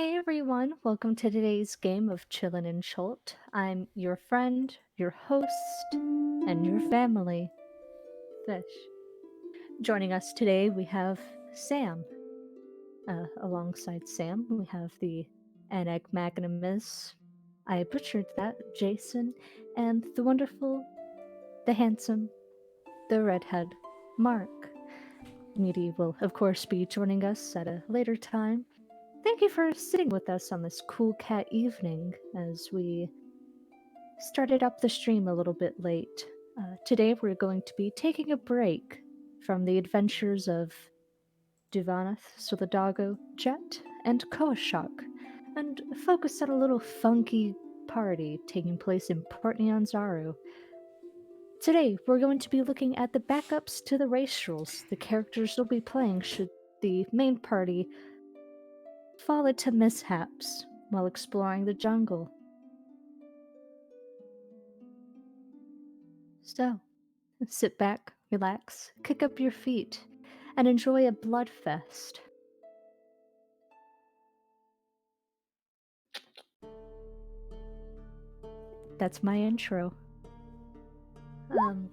Hey everyone, welcome to today's game of Chillen and Chult. I'm your friend, your host, and your family, Fish. Joining us today, we have Sam. Alongside Sam, we have the enigmagnanimous, I butchered that, Jason, and the wonderful, the handsome, the redhead, Mark. Meaty will, of course, be joining us at a later time. Thank you for sitting with us on this cool cat evening as we started up the stream a little bit late. Today we're going to be taking a break from the adventures of Divanath, Solidago, Jet, and Koashak, and focus on a little funky party taking place in Port Nyanzaru. Today we're going to be looking at the backups to the race rules the characters will be playing should the main party fall into mishaps while exploring the jungle. So, sit back, relax, kick up your feet, and enjoy a bloodfest. That's my intro. Um,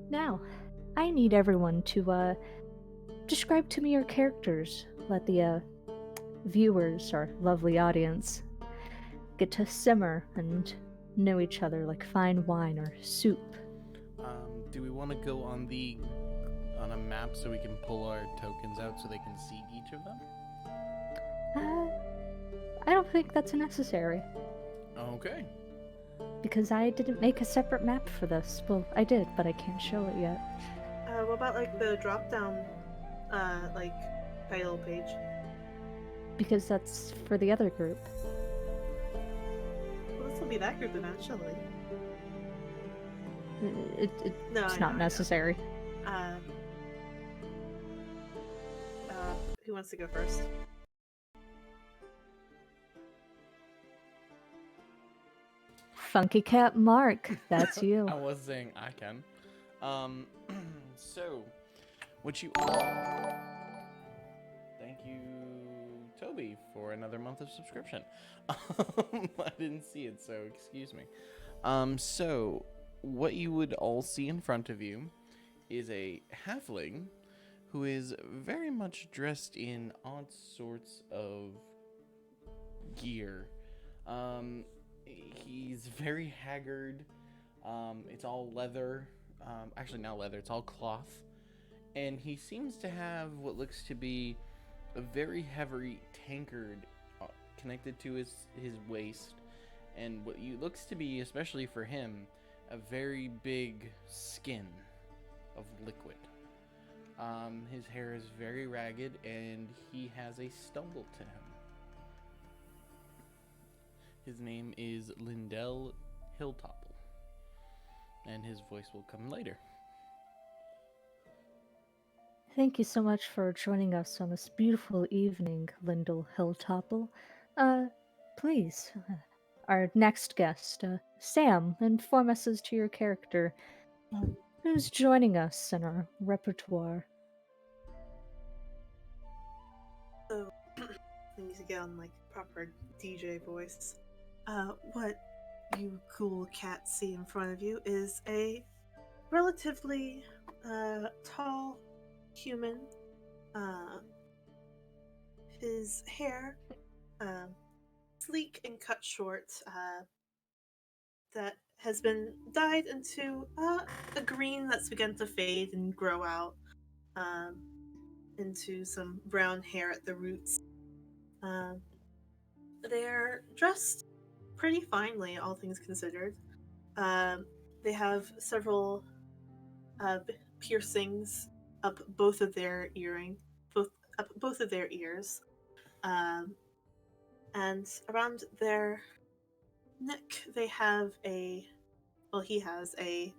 Now, I need everyone to, describe to me your characters. Let the, viewers, our lovely audience, get to simmer and know each other like fine wine or soup. Do we want to go on a map so we can pull our tokens out so they can see each of them? Uh, I don't think that's necessary, Okay. because I didn't make a separate map for this. Well, I did, but I can't show it yet. What about like the drop down, like title page? Because that's for the other group. Well, this will be that group eventually. No, It's I not know. necessary. Uh, who wants to go first? Funky Cat Mark, that's you. I was saying I can. So, what you. Thank you, Toby, for another month of subscription. I didn't see it, so excuse me. So, what you would all see in front of you is a halfling who is very much dressed in odd sorts of gear. He's very haggard. It's all leather. Actually, not leather, it's all cloth. And he seems to have what looks to be a very heavy tankard connected to his waist. And what looks to be, especially for him, a very big skin of liquid. His hair is very ragged, and he has a stumble to him. His name is Lindell Hilltopple, and his voice will come later. Thank you so much for joining us on this beautiful evening, Lindell Hilltopple. Please, our next guest, Sam, inform us as to your character. Who's joining us in our repertoire? So, I need to get on like proper DJ voice. What you cool cats see in front of you is a relatively tall human. His hair, sleek and cut short, that has been dyed into a green that's begun to fade and grow out um, into some brown hair at the roots. Um, they're dressed pretty finely, all things considered. Um, they have several piercings up both of their both of their ears, um, and around their neck they have he has a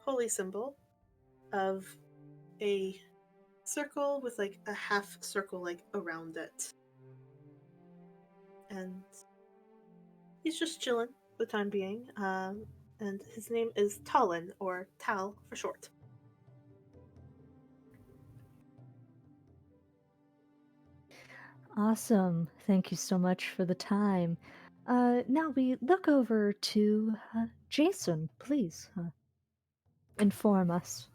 holy symbol of a circle with like a half circle like around it, and he's just chilling for the time being. And his name is Talon, or Tal for short. Awesome. Thank you so much for the time. Now we look over to Jason. Please inform us.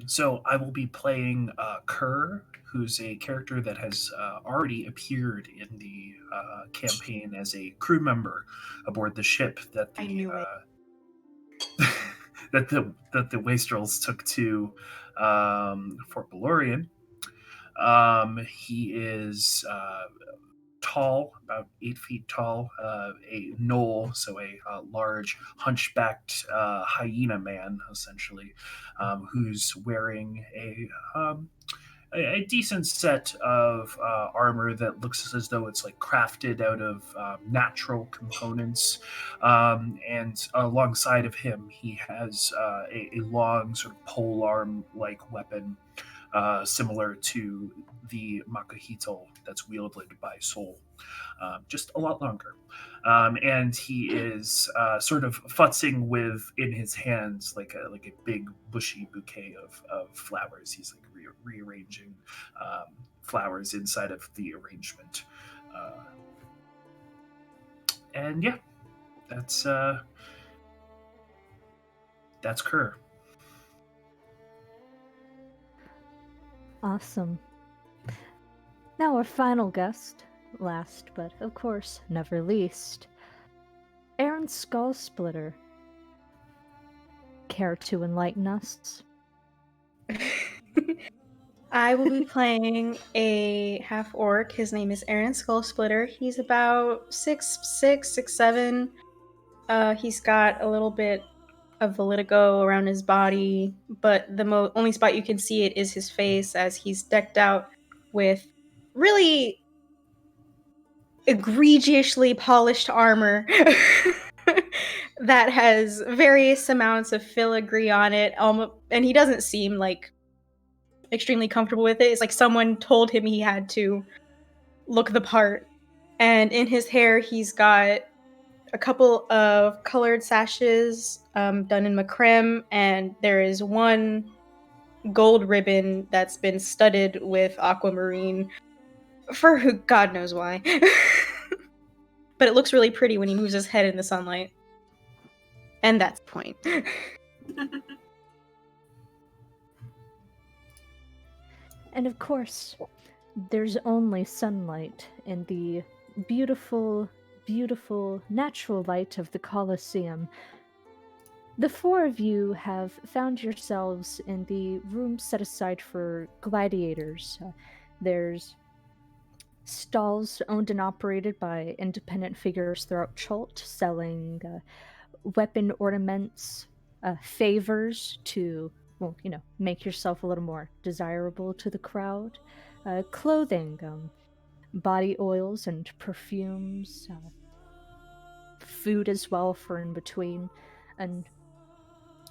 So I will be playing Kerr, who's a character that has already appeared in the campaign as a crew member aboard the ship that I the knew it. that the Wastrels took to Fort Valorian. He is tall, about 8 feet tall, a gnoll, so a large, hunchbacked hyena man, essentially, who's wearing a decent set of armor that looks as though it's like crafted out of natural components. And alongside of him, he has a long sort of pole arm like weapon, similar to the Makahito that's wielded by Soul, just a lot longer. And he is sort of futzing with in his hands like a big bushy bouquet of flowers. He's like rearranging flowers inside of the arrangement. Uh, and yeah, that's uh, that's Kerr. Awesome. Now, our final guest, last but of course never least, Aaron Skullsplitter. Care to enlighten us? I will be playing a half orc. His name is Aaron Skullsplitter. He's about 6'6", 6'7". He's got a little bit of vertigo around his body, but the only spot you can see it is his face, as he's decked out with really egregiously polished armor that has various amounts of filigree on it. And he doesn't seem like extremely comfortable with it. It's like someone told him he had to look the part. And in his hair, he's got a couple of colored sashes done in macrame, and there is one gold ribbon that's been studded with aquamarine for who God knows why. But it looks really pretty when he moves his head in the sunlight. And that's the point. And of course, there's only sunlight in the beautiful, beautiful natural light of the Colosseum. The four of you have found yourselves in the room set aside for gladiators. There's stalls owned and operated by independent figures throughout Chult, selling weapon ornaments, favors to, well, make yourself a little more desirable to the crowd, clothing, body oils and perfumes, food as well for in between, and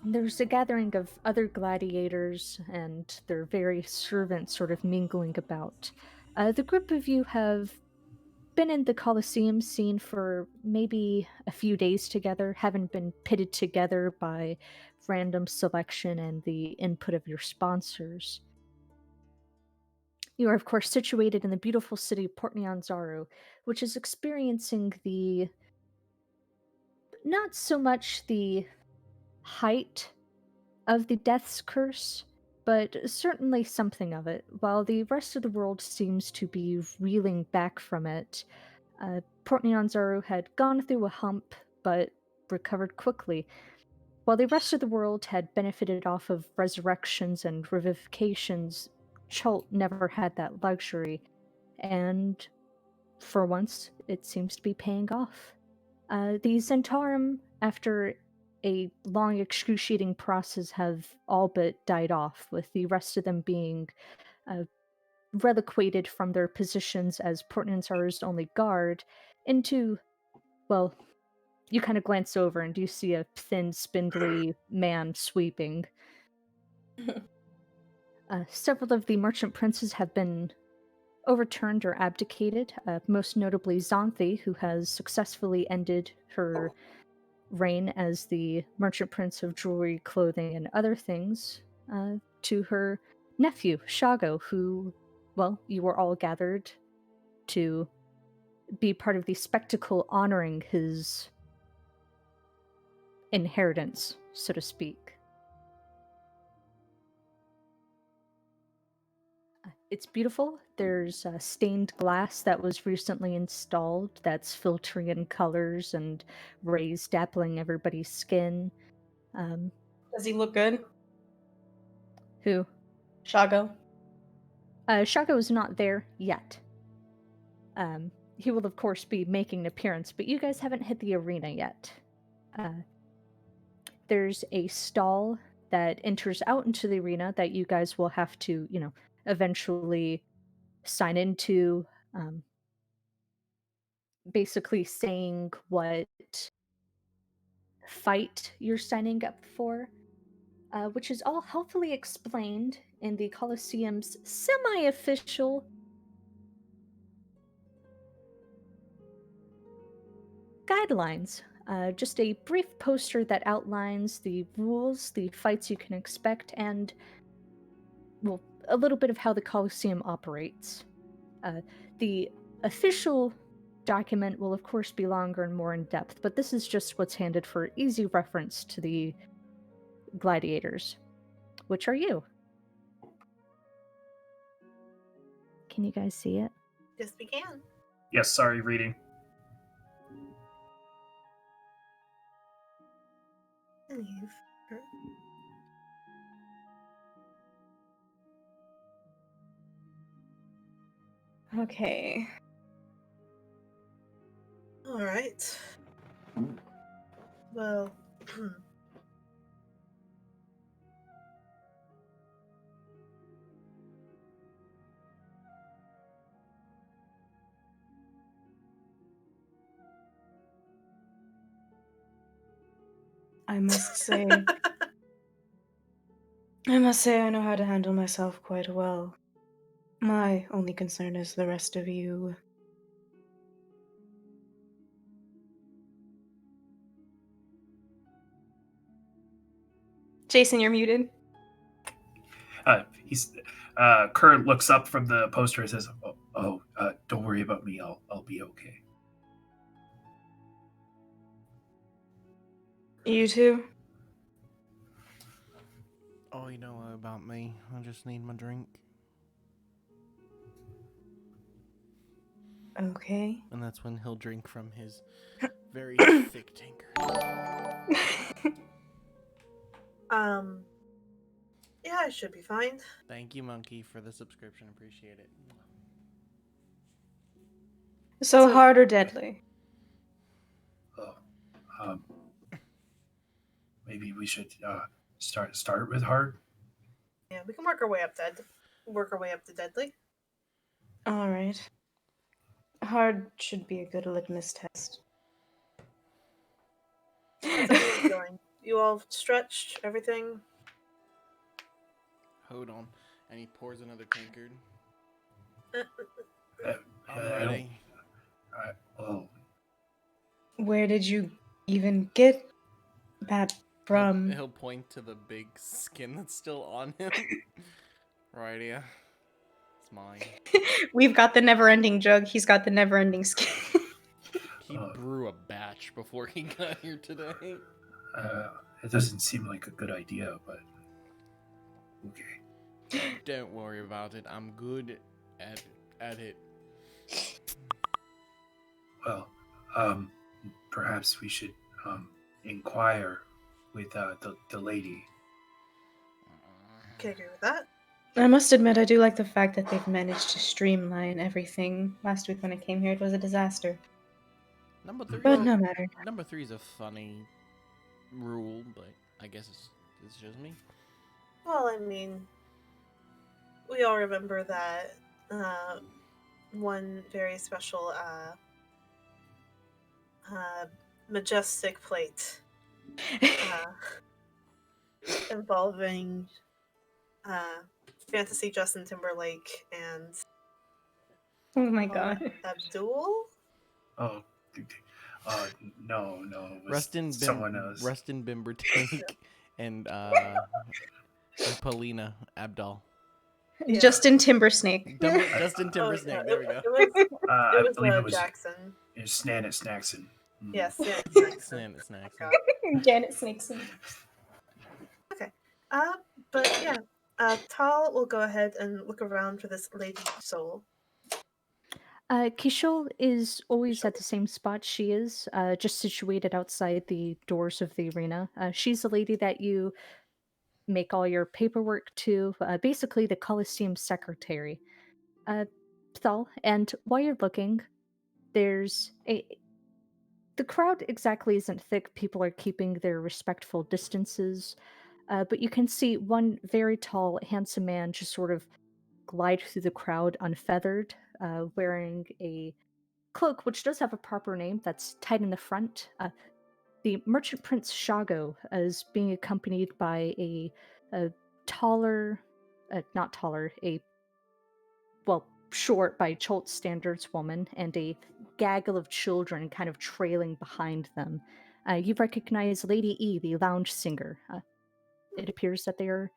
there's a gathering of other gladiators and their various servants sort of mingling about. The group of you have been in the Colosseum scene for maybe a few days together, haven't been pitted together by random selection and the input of your sponsors. You are, of course, situated in the beautiful city of Port Nyanzaru, which is experiencing the not so much the height of the Death's Curse, but certainly something of it, while the rest of the world seems to be reeling back from it. Port Nyanzaru had gone through a hump, but recovered quickly, while the rest of the world had benefited off of resurrections and revivifications. Chult never had that luxury, and for once, it seems to be paying off. The Zentarum, after a long, excruciating process, have all but died off, with the rest of them being reliquated from their positions as Port Nyanzaru's only guard into, well, you kind of glance over and you see a thin, spindly man sweeping. Several of the merchant princes have been overturned or abdicated, most notably Xanthi, who has successfully ended her reign as the merchant prince of jewelry, clothing, and other things, to her nephew, Shago, who, well, you were all gathered to be part of the spectacle honoring his inheritance, so to speak. It's beautiful. There's stained glass that was recently installed that's filtering in colors and rays dappling everybody's skin. Does he look good? Who? Shago? Shaco is not there yet. He will, of course, be making an appearance, but you guys haven't hit the arena yet. There's a stall that enters out into the arena that you guys will have to, eventually sign into, basically saying what fight you're signing up for, which is all helpfully explained in the Colosseum's semi-official guidelines. Just a brief poster that outlines the rules, the fights you can expect, and, well, a little bit of how the Colosseum operates. The official document will, of course, be longer and more in depth, but this is just what's handed for easy reference to the gladiators. Which are you? Can you guys see it? Yes, we can. Yes, sorry, reading. And you've heard. Okay. All right. Well, I must say, I know how to handle myself quite well. My only concern is the rest of you. Jason, you're muted. Kurt looks up from the poster and says, don't worry about me. I'll be okay. You too? Oh, you know about me. I just need my drink. Okay. And that's when he'll drink from his very thick tankard. yeah, I should be fine. Thank you, Monkey, for the subscription. Appreciate it. So So- hard or deadly? Maybe we should start with hard. Yeah, we can work our way up to deadly. All right. Hard should be a good litmus test. How's everyone doing? You all stretched? Everything? Hold on. And he pours another tankard. I'm I ready. Where did you even get that from? He'll point to the big skin that's still on him. Right here. It's mine. We've got the never-ending jug. He's got the never-ending skin. He brew a batch before he got here today. It doesn't seem like a good idea, but okay. Don't worry about it. I'm good at it. Well, perhaps we should inquire with the lady. Can agree with that. I must admit, I do like the fact that they've managed to streamline everything. Last week when I came here, it was a disaster. Number 3. But no matter. Number 3 is a funny rule, but I guess it's just me. Well, I mean, we all remember that one very special majestic plate involving fantasy Justin Timberlake and Oh my god. Abdul? Oh, no, it was Rustin someone else. Bimber Tank and Paulina Abdal. Yeah. Justin Timbersnake. Justin Timbersnake. There we go. It I was believe it was Jackson. Snan and Snackson. Yes, yeah, Snan and Snackson. God. Janet Snakeson. Okay. But yeah, Tal will go ahead and look around for this lady soul. Kishul is always at the same spot she is, just situated outside the doors of the arena. She's the lady that you make all your paperwork to, basically the Coliseum secretary. Thal, and while you're looking, there's a. The crowd exactly isn't thick. People are keeping their respectful distances, but you can see one very tall, handsome man just sort of glide through the crowd unfeathered, wearing a cloak, which does have a proper name that's tied in the front. The Merchant Prince Shago is being accompanied by a taller, not taller, short by Chult standards woman, and a gaggle of children kind of trailing behind them. You recognize Lady E, the lounge singer. It appears that they are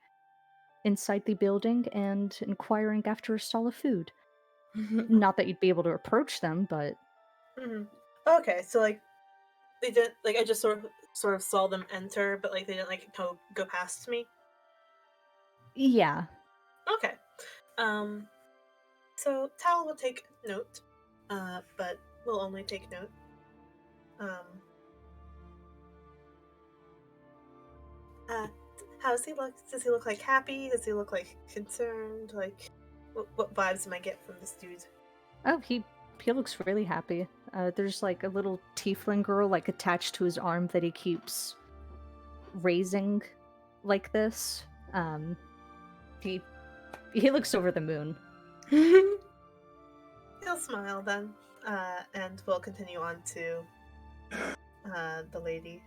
inside the building and inquiring after a stall of food. Not that you'd be able to approach them, but Mm-hmm. Okay, so like they didn't like I just sort of saw them enter, but like they didn't like go past me. yeah. Okay. So Tal will take note, but will only take note. How does he look? Does he look like happy? Does he look like concerned? Like, what vibes am I get from this dude? Oh, he looks really happy. There's like a little tiefling girl like attached to his arm that he keeps raising like this. He looks over the moon. He'll smile then, and we'll continue on to the lady.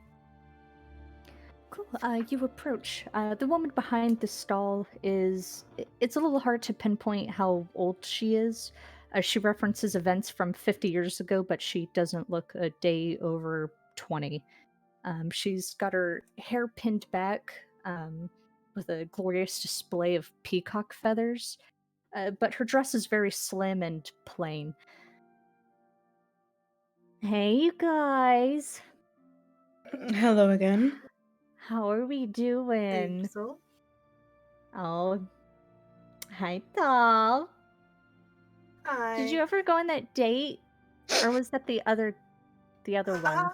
Cool. You approach. The woman behind the stall is. It's a little hard to pinpoint how old she is. She references events from 50 years ago, but she doesn't look a day over 20. She's got her hair pinned back with a glorious display of peacock feathers, but her dress is very slim and plain. Hey, you guys. Hello again. How are we doing? So, Oh, hi, Thal. hi. Did you ever go on that date, or was that the other one?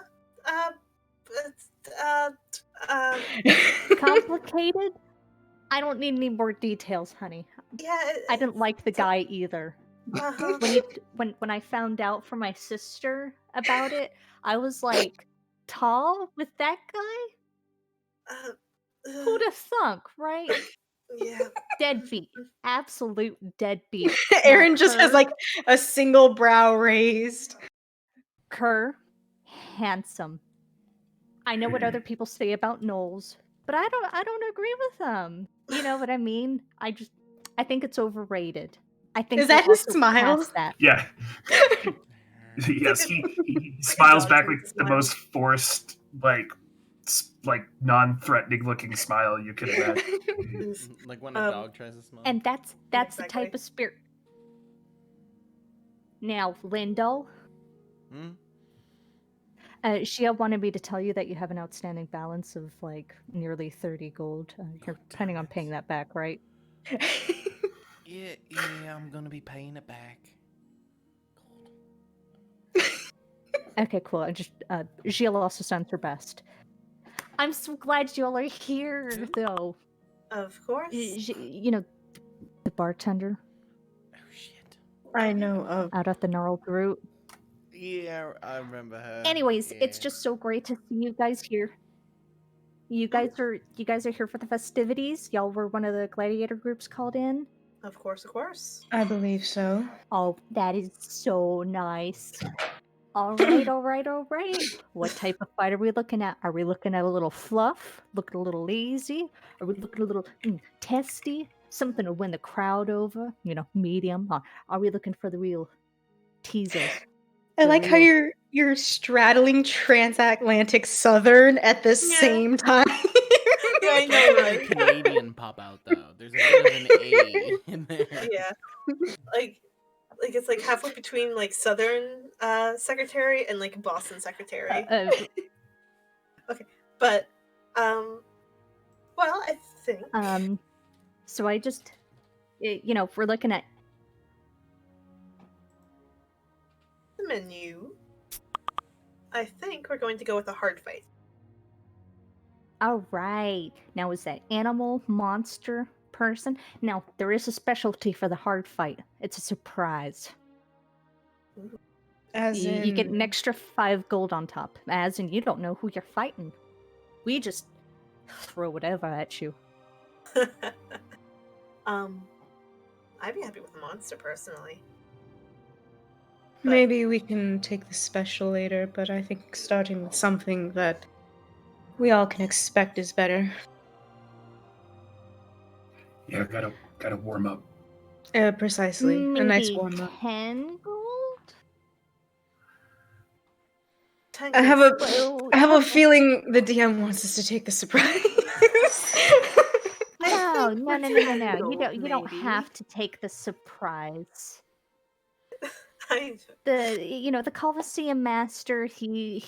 Complicated? I don't need any more details, honey. Yeah. I didn't like the guy either. Uh-huh. When I found out from my sister about it, I was like, Tall with that guy? Who'd have thunk, right? Yeah. Deadbeat. Absolute deadbeat. Aaron Now, just has like a single brow raised. Kerr, handsome. I know what other people say about Knowles, but I don't agree with them. You know what I mean? I think it's overrated. I think Is that we're his also smile? past that. Yeah. Yes, he smiles back like the most forced, like non-threatening looking smile you could imagine. Like when a dog tries to smile. And that's Exactly. the type of spirit. Now, Lindell. Shia wanted me to tell you that you have an outstanding balance of like nearly 30 gold. You're planning on paying that back, right? Yeah, I'm gonna be paying it back. Okay, cool. I just Gilles also sounds her best. I'm so glad y'all are here, though. Of course. You know, the bartender. Oh shit. I know of. Out at the gnarled root. Yeah, I remember her. Anyways, yeah. It's just so great to see you guys here. You guys are here for the festivities. Y'all were one of the gladiator groups called in. Of course. I believe so. Oh, that is so nice. All right. What type of fight are we looking at? Are we looking at a little fluff? Looking a little lazy? Are we looking a little testy? Something to win the crowd over? You know, medium? Or are we looking for the real teasers? I like how you're straddling transatlantic southern at the same time. Yeah, I know, right? Canadian pop out though. There's a bit of an an A in there. Yeah. Like it's like halfway between like Southern secretary and like Boston secretary. But well, I think so I just, if we're looking at the menu, I think we're going to go with a hard fight. all right. Now, is that animal, monster, person? Now, there is a specialty for the hard fight. It's a surprise. As You get in, an extra 5 gold on top, as in you don't know who you're fighting. We just throw whatever at you. I'd be happy with a monster personally. maybe we can take the special later, but I think starting with something that we all can expect is better. Yeah, gotta warm up. Precisely. A nice Maybe warm-up. 10 gold? 10 I have gold. Well, I have a feeling the DM wants us to take the surprise. I think no. for You 10 don't. gold, You don't maybe. have to take the surprise. I The Colosseum master, he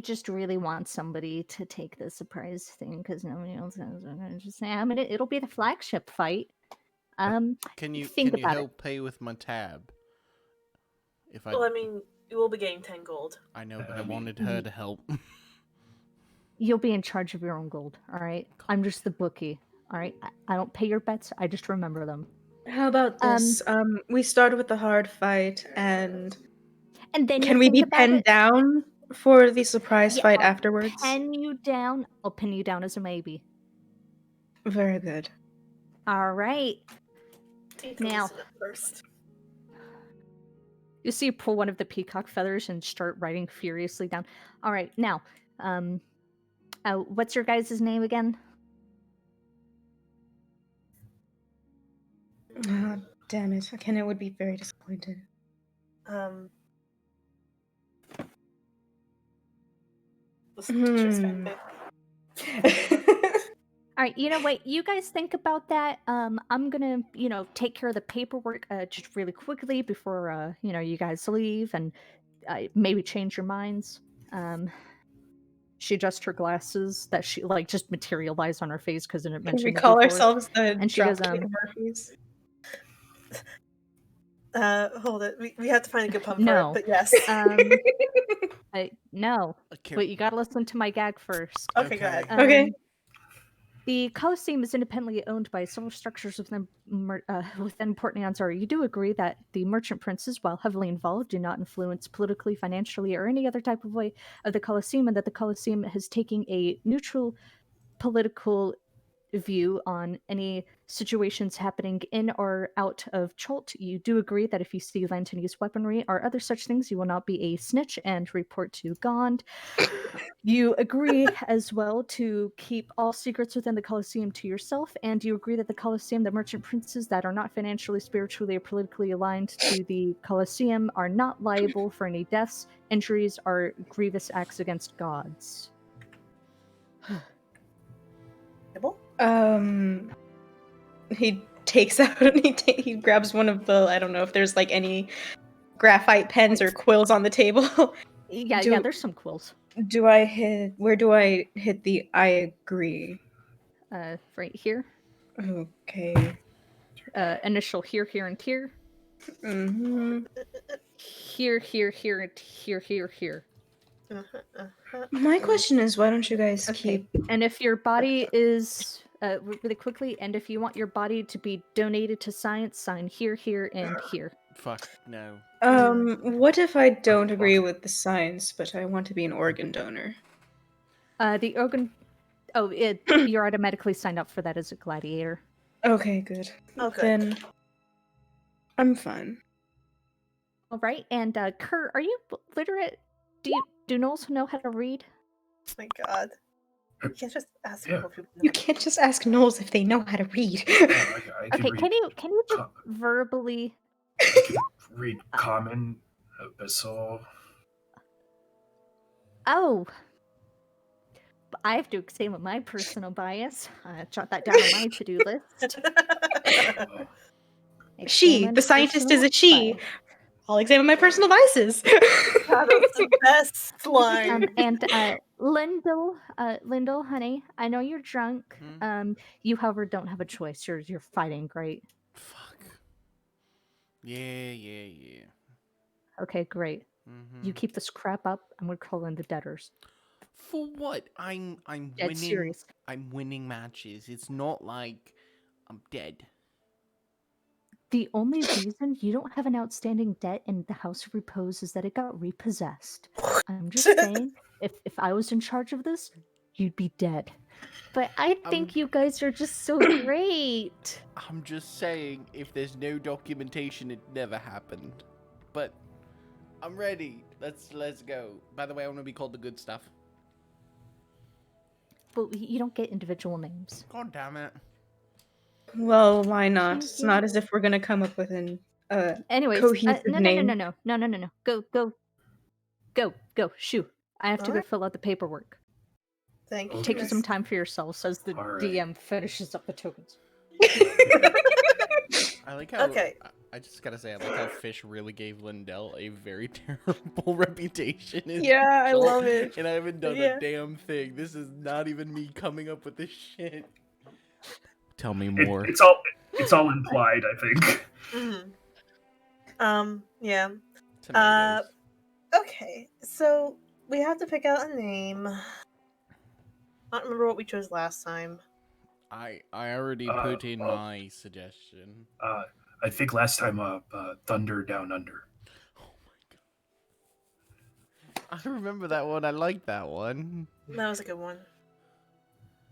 just really wants somebody to take the surprise thing because nobody else has. Just say, I mean, it'll be the flagship fight. Can you Think about it. help pay with my tab? If I well, I mean, you will be getting 10 gold. I know, but I wanted her to help. You'll be in charge of your own gold. All right, I'm just the bookie. All right, I don't pay your bets. I just remember them. How about this? We start with the hard fight, and then can you we think be about pinned it. down for the surprise Yeah, fight I'll afterwards? pin you down. I'll pin you down as a maybe. Very good. All right. Take a Now, listen up first. you see you pull one of the peacock feathers and start writing furiously down. All right, now, what's your guys' name again? Oh, damn it. Kenna would be very disappointed. Cheers, fanfic. All right, wait, you guys think about that. I'm gonna, take care of the paperwork just really quickly before, you guys leave and maybe change your minds. She adjusts her glasses that she just materialize on her face because it didn't Can we mention it call before. ourselves the And she goes, Dropkick Murphys? Hold it. We have to find a good pun No. for it, but yes. No. Wait, you gotta listen to my gag first. Okay, go ahead. Okay. The Colosseum is independently owned by several structures within Port Nyanzar. You do agree that the merchant princes, while heavily involved, do not influence politically, financially, or any other type of way of the Colosseum, and that the Colosseum is taking a neutral political view on any situations happening in or out of Chult. You do agree that if you see Lantanese weaponry or other such things, you will not be a snitch and report to Gond. You agree as well to keep all secrets within the Colosseum to yourself, and you agree that the Colosseum, the merchant princes that are not financially, spiritually, or politically aligned to the Colosseum are not liable for any deaths, injuries, or grievous acts against gods. He takes out and he grabs one of the, I don't know if there's like any graphite pens or quills on the table. Yeah, there's some quills. Where do I hit the I agree? Right here. Okay. Initial here, and here. Mm-hmm. Here, and here. My question is, why don't you guys Okay. keep... And if your body is really quickly, and if you want your body to be donated to science, sign here, and here. Fuck no. What if I don't agree with the science, but I want to be an organ donor? The organ. Oh, you're automatically signed up for that as a gladiator. Okay, good. Okay. Then I'm fine. All right, and Kurt, are you literate? Do gnolls know how to read? Oh my god. You can't just ask Yeah. people. You can't just ask gnolls if they know how to read. I can Okay, read, can you just verbally? I can read common, abyssal. Oh, I have to examine my personal bias. Jot that down on my to-do list. She, Examine the scientist, is personal a she. device. I'll examine my personal devices. God, that's the best line. And Lyndall, honey, I know you're drunk. You, however, don't have a choice. You're fighting, right? Fuck. Yeah. Okay, great. You keep this crap up, and we're calling the debtors. For what? I'm Dead winning. serious. I'm winning matches. It's not like I'm dead. The only reason you don't have an outstanding debt in the House of Repose is that it got repossessed. I'm just saying, if I was in charge of this, you'd be dead. But I think you guys are just so great. I'm just saying, if there's no documentation, it never happened. But I'm ready. Let's go. By the way, I want to be called the good stuff. But you don't get individual names. God damn it. Well, why not? It's not as if we're gonna come up with an Anyways, cohesive name. No. Go. Shoo. I have to go Alright. fill out the paperwork. Thank you. Take Miss. some time for yourselves as the Alright. DM finishes up the tokens. I like how. Okay. I just gotta say, I like how Fish really gave Lindell a very terrible reputation. Yeah, I love it. And I haven't done Yeah. a damn thing. This is not even me coming up with this shit. Tell me more. It's all implied, I think. Yeah. Tomatoes. Okay, so we have to pick out a name. I don't remember what we chose last time. I already put in my suggestion. I think last time Thunder Down Under. Oh my god. I remember that one. I like that one. That was a good one.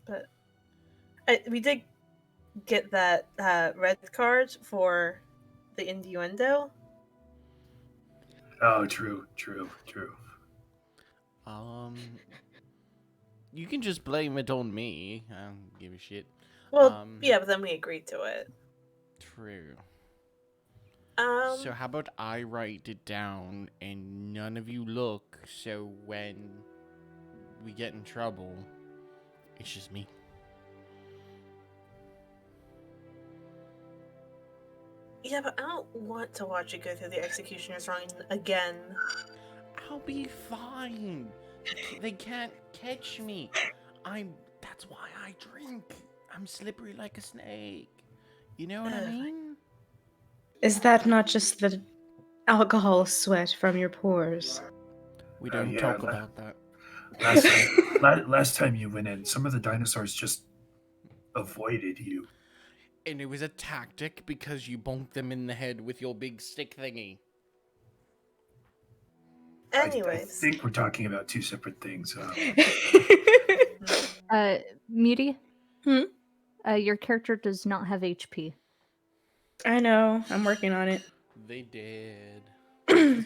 But we did get that red card for the innuendo. Oh, true. You can just blame it on me. I don't give a shit. Well, yeah, but then we agreed to it. True. Um, So how about I write it down and none of you look, so when we get in trouble, it's just me. yeah, but I don't want to watch you go through the executioner's run again. I'll be fine. They can't catch me. That's why I drink. I'm slippery like a snake. You know what I mean? Is that not just the alcohol sweat from your pores? We don't yeah, talk about that. Last time you went in, some of the dinosaurs just avoided you. And it was a tactic because you bonked them in the head with your big stick thingy. Anyways. I think we're talking about two separate things. Muty? Hmm? Your character does not have HP. I know. I'm working on it. They did.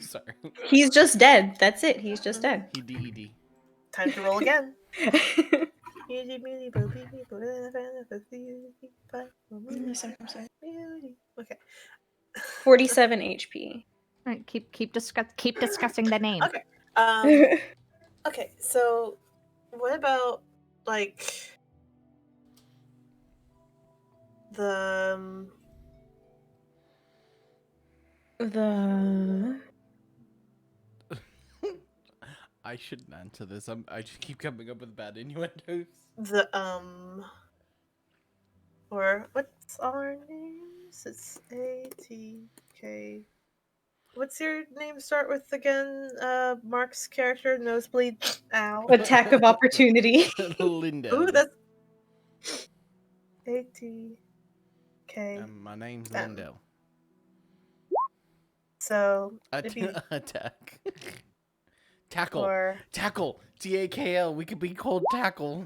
Sorry. He's just dead. That's it. He's just dead. He DED. Time to roll again. Okay. 47 HP. All right, keep discussing the name. Okay. Okay, so what about like the The I shouldn't answer this. I just keep coming up with bad innuendos. or what's our names? It's ATK. What's your name start with again? Mark's character, Nosebleed. Ow. attack of opportunity. Linda. Ooh, that's ATK. My name's Lindo. So maybe Attack. Tackle. or Tackle. TAKL. We could be called Tackle.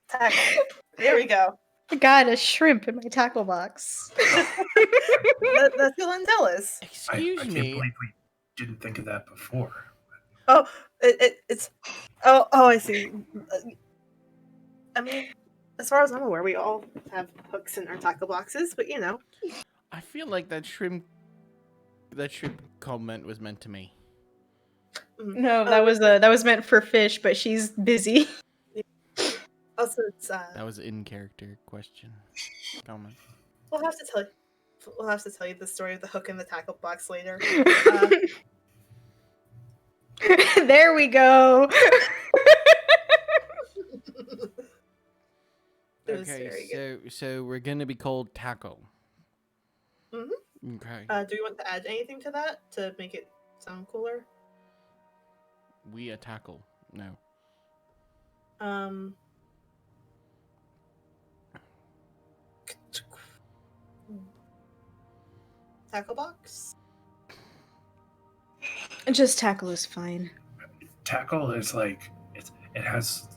tackle. There we go. I got a shrimp in my tackle box. That's who Lindell is. Excuse I can't me. believe we didn't think of that before. Oh, it's. Oh, I see. I mean, as far as I'm aware, we all have hooks in our tackle boxes, but you know. I feel like that shrimp comment was meant to me. No, that was meant for Fish, but she's busy. Also, it's That was an in-character question. Comment. We'll have to tell you. We'll have to tell you the story of the hook and the tackle box later. There we go. It was Okay, very good. so we're gonna be called Tackle. Mhm. Okay. Do you want to add anything to that to make it sound cooler? We a tackle. No. Um. Tackle box. Just tackle is fine. Tackle is like it has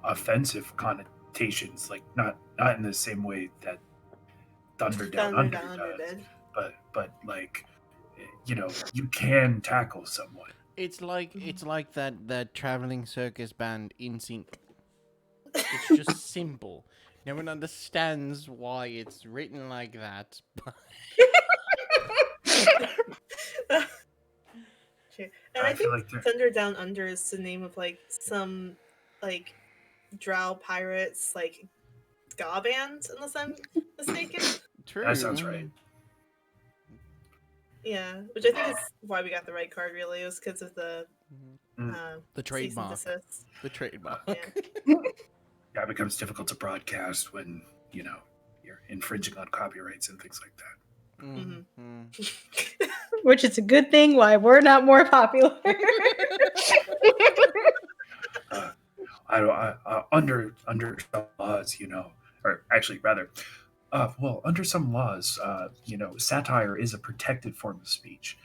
offensive connotations, like not in the same way that Thunder Down Thunder Under Down Under does, did. but like you can tackle someone. It's like that traveling circus band In Sync. It's just simple. No one understands why it's written like that. But True. And I I feel think like they're Thunder Down Under is the name of like some like drow pirates like ska band, unless I'm mistaken. true. that sounds right. Yeah, which I think is why we got the right card. Really, it was because of the Mm. The cease and trademark. desist. The trademark. Yeah. Yeah, it becomes difficult to broadcast when you're infringing on copyrights and things like that. Mm-hmm. Which is a good thing why we're not more popular. Under some laws, or actually rather, under some laws, satire is a protected form of speech.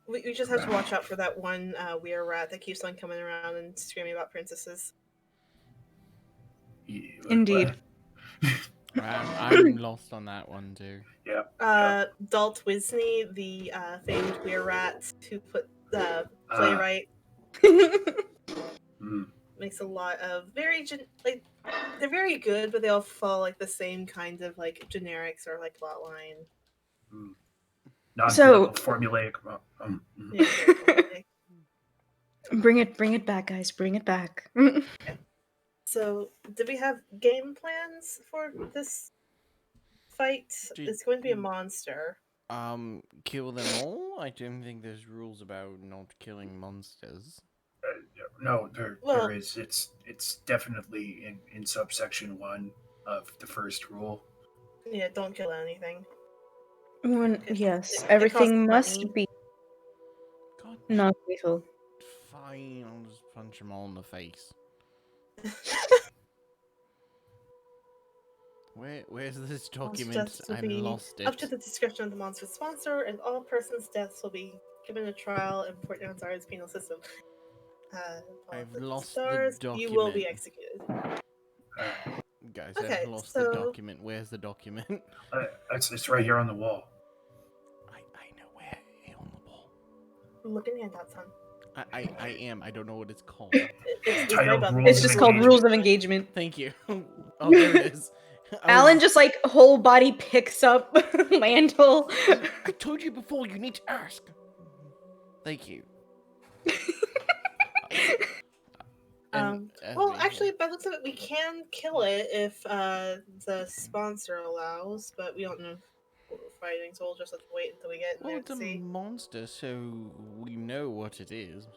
We just have to watch out for that one weird rat that keeps on coming around and screaming about princesses. Yeah, Indeed. I'm lost on that one too. Yeah. Dalt Wisney, the famed weird rat who put the playwright, makes a lot of very like they're very good, but they all follow like the same kind of like generics or like plot line. Non-political formulaic. Yeah, very formulaic. Bring it back, guys. Bring it back. Okay. So, did we have game plans for this fight? It's going to be a monster. Kill them all? I don't think there's rules about not killing monsters. No, there is. It's definitely in subsection 1 of the first rule. Yeah, don't kill anything. Yes, it everything costs must money. be God, not lethal. fine, I'll just punch them all in the face. Where's this document? I've lost it. Up to the discretion of the monster sponsor, and all persons' deaths will be given a trial in Port Anzar's penal system. I've lost the document. You will be executed. Guys, Okay, I've lost the document. Where's the document? It's right here on the wall. I know where on the wall. Look in the handouts, son. I am. I don't know what it's called. It's titled right It's just called Rules of Engagement. Thank you. Oh, there it is. Alan just like whole body picks up Landel. I told you before, you need to ask. Thank you. Well, actually, by the looks of it, we can kill it if the sponsor allows, but we don't know what we're fighting, so we'll just have to wait until we get in there it's to see. a monster, so we know what it is.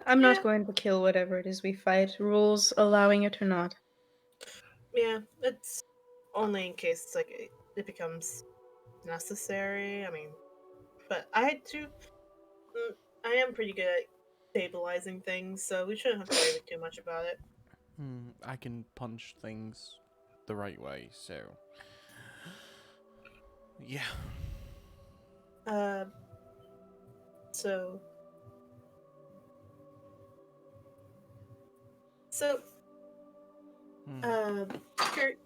I'm not going to kill whatever it is we fight, rules allowing it or not. Yeah, it's only in case it's like it becomes necessary. I mean, but I am pretty good at stabilizing things, so we shouldn't have to worry too much about it. I can punch things the right way, so yeah.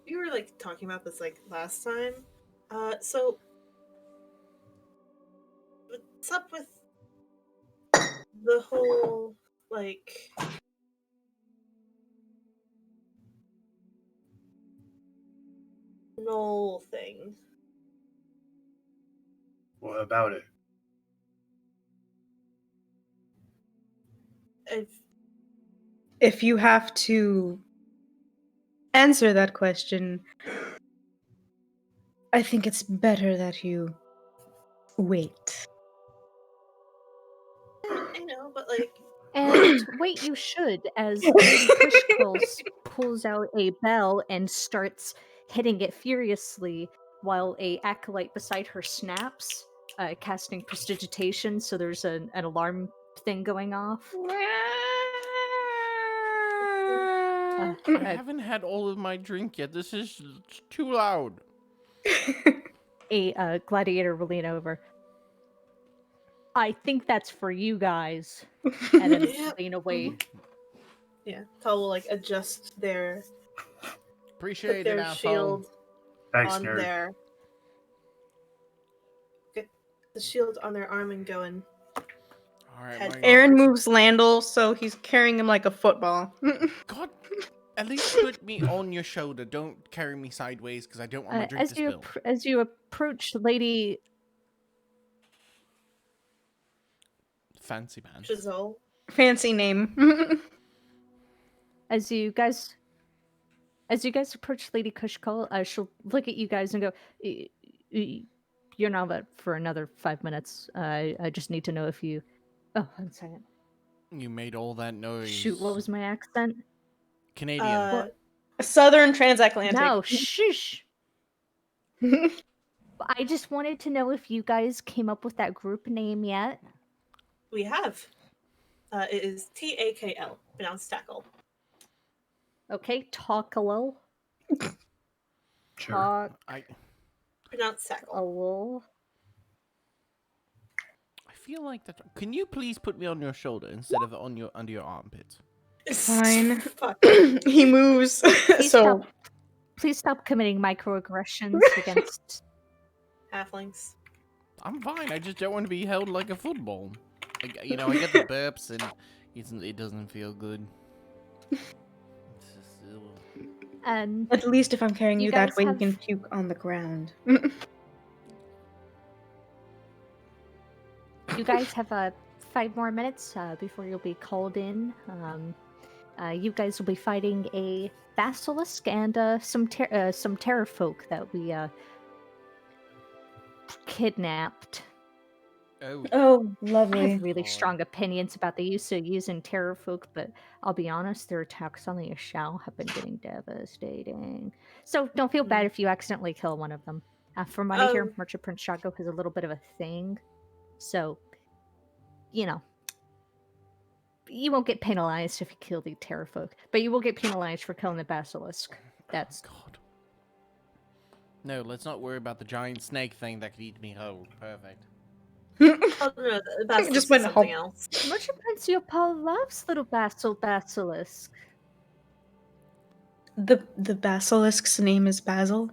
You were like talking about this like last time. So what's up with the whole like null thing? What about it? If you have to answer that question, I think it's better that you wait. I know, but like, And wait, you should, as Lady Cushkill pulls out a bell and starts hitting it furiously while a acolyte beside her snaps, casting prestidigitation, so there's an alarm thing going off. I haven't had all of my drink yet. This is too loud. A gladiator will lean over. I think that's for you guys. And then Yeah. lean away. yeah, Tal will like adjust their Appreciate put their it, asshole. shield Thanks, on nerd. their get the shield on their arm and go and All right, Head my Aaron moves Landel, so he's carrying him like a football. God, at least put me on your shoulder. Don't carry me sideways because I don't want my drink to spill. As you approach Lady Fancy pants. Giselle. Fancy name. as you guys approach Lady Cushkull, she'll look at you guys and go, "You're not up for another 5 minutes. I just need to know if you." Oh, 1 second. You made all that noise. Shoot, what was my accent? Canadian. What? Southern transatlantic. No, shush. I just wanted to know if you guys came up with that group name yet. We have. It is Takl, pronounced tackle. Okay, Talkalo. Sure. Pronounced tackle. Talkalo. I feel like that. Can you please put me on your shoulder instead of on your under your armpits? Fine. Fuck. He moves. So Please stop committing microaggressions against Halflings. I'm fine. I just don't want to be held like a football. I get the burps and it doesn't feel good. It's just, and at least if I'm carrying You you that guys way, you have- can puke on the ground. you guys have 5 more minutes before you'll be called in. You guys will be fighting a basilisk and some terror folk that we kidnapped. Oh, I lovely. have really strong opinions about the use of using terror folk, but I'll be honest, their attacks on the Ashau have been getting devastating. So don't feel bad if you accidentally kill one of them. From what I hear, Merchant Prince Shago has a little bit of a thing. So, you won't get penalized if you kill the terror folk, but you will get penalized for killing the basilisk. That's God. No, let's not worry about the giant snake thing that could eat me whole. Perfect. Oh no, the basilisk Just is went something home. else. Merchant Prince Yopal loves little basilisk. The basilisk's name is Basil.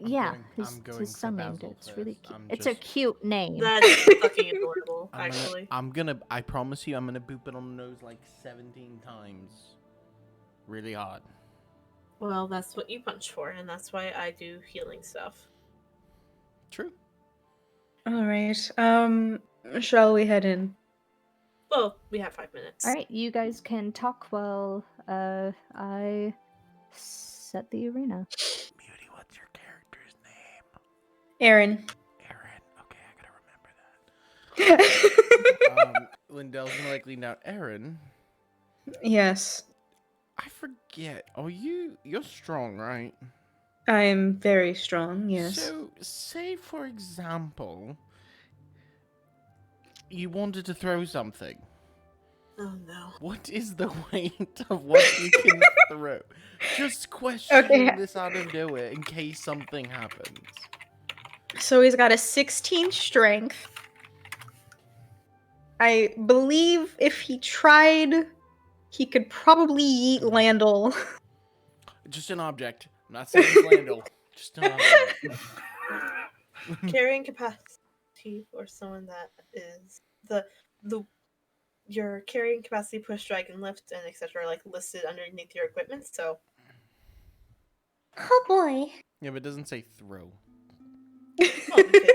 Yeah, I'm going his for son named Basil it. It's really first. cute. I'm It's a just- cute name. That's fucking adorable, actually. I promise you, I'm gonna boop it on the nose like 17 times. Really hard. Well, that's what you punch for, and that's why I do healing stuff. True. All right. Shall we head in? Well, we have 5 minutes. All right, you guys can talk while I set the arena. Beauty, what's your character's name? Aaron. Aaron. Okay, I gotta remember that. Lindell's gonna lean down. Aaron, Yes. I forget. You're strong, right? I am very strong, yes. So, say for example, you wanted to throw something. Oh no. What is the weight of what you can throw? Just questioning Okay. this out of nowhere in case something happens. So he's got a 16 strength. I believe if he tried, he could probably eat Landel. Just an object. I'm not saying it's Landel. Just an object. Carrying capacity for someone that is the your carrying capacity, push, drag, and lift, and etc. are like listed underneath your equipment. So Oh boy. Yeah, but it doesn't say throw. well, we could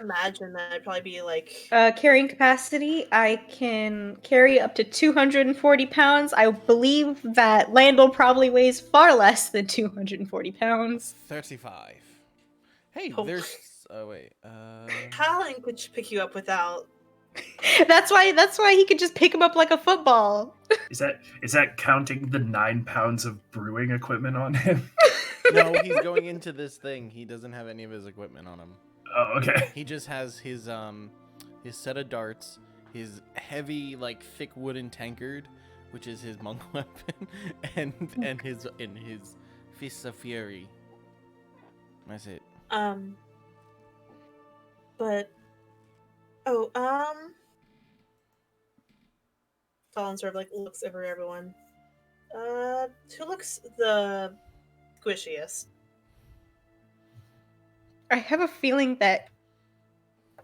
imagine that it'd probably be like Carrying capacity, I can carry up to 240 pounds. I believe that Landel probably weighs far less than 240 pounds. 35. Hey, Oh. there's. Oh wait. Colin could pick you up without. That's why he could just pick him up like a football. Is that counting the 9 pounds of brewing equipment on him? No, he's going into this thing. He doesn't have any of his equipment on him. Oh, okay. He just has his set of darts, his heavy like thick wooden tankard, which is his monk weapon, and his fists of fury. That's it. But Colin sort of like looks over everyone. Who looks the squishiest? I have a feeling that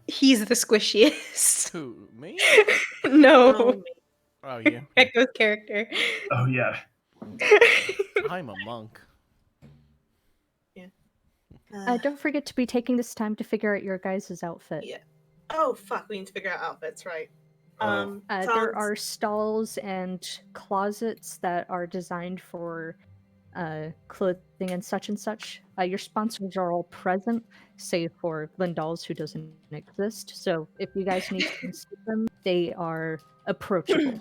he's the squishiest. Who, me? No, Oh, me. Oh yeah. Echo's character. Oh yeah. I'm a monk. Don't forget to be taking this time to figure out your guys' outfit. Yeah. Oh fuck, we need to figure out outfits, right? Oh. There Colin's- are stalls and closets that are designed for clothing and such. Your sponsors are all present, save for Lindall's, who doesn't exist. So if you guys need to see them, they are approachable.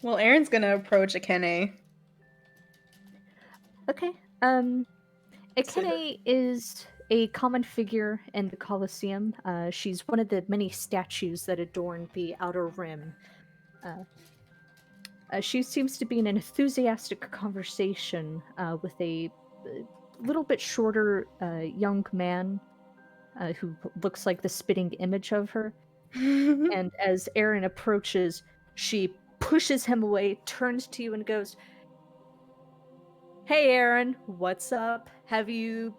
Well, Aaron's gonna approach Akene. Okay. Akene is a common figure in the Colosseum. She's one of the many statues that adorn the outer rim. She seems to be in an enthusiastic conversation with a little bit shorter young man who looks like the spitting image of her. And as Aaron approaches, she pushes him away, turns to you, and goes, "Hey, Aaron, what's up? Have you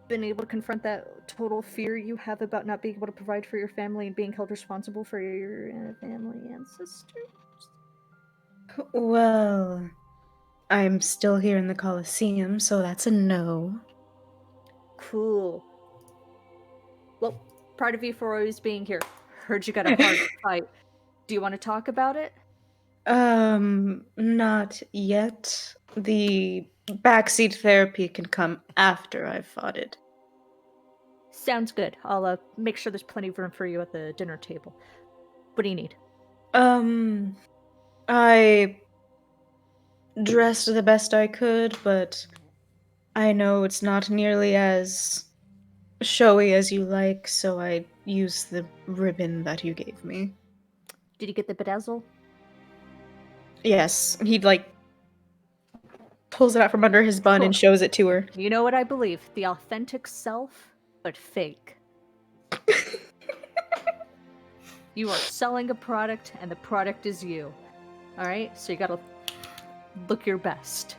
been able to confront that total fear you have about not being able to provide for your family and being held responsible for your family ancestors?" Well, I'm still here in the Colosseum, so that's a no. Cool. Well, proud of you for always being here. Heard you got a hard fight. Do you want to talk about it? Not yet. The backseat therapy can come after I've fought it. Sounds good. I'll make sure there's plenty of room for you at the dinner table. What do you need? I dressed the best I could, but I know it's not nearly as showy as you like, so I used the ribbon that you gave me. Did you get the bedazzle? Yes, he pulls it out from under his bun and Cool. shows it to her. You know what I believe. The authentic self, but fake. You are selling a product, and the product is you. Alright? So you gotta look your best.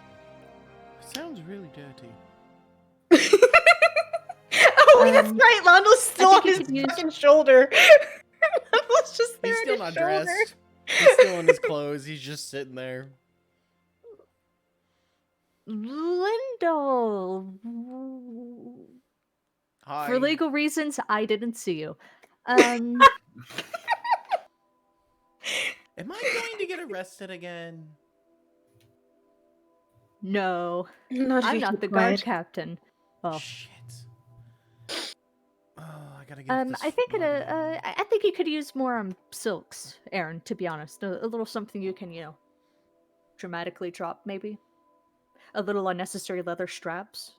Sounds really dirty. Oh, that's right. Lando's still I on think his you could use- fucking shoulder. Lando's just there He's on still his not shoulder. dressed. He's still in his clothes. He's just sitting there. Lindell! Hi. For legal reasons, I didn't see you. Am I going to get arrested again? No. Not if I'm you not keep the guard quiet. captain. Well, Shit. Oh, I gotta get this. I think money. I think you could use more silks, Aaron. To be honest, a little something you can, dramatically drop, maybe. A little unnecessary leather straps.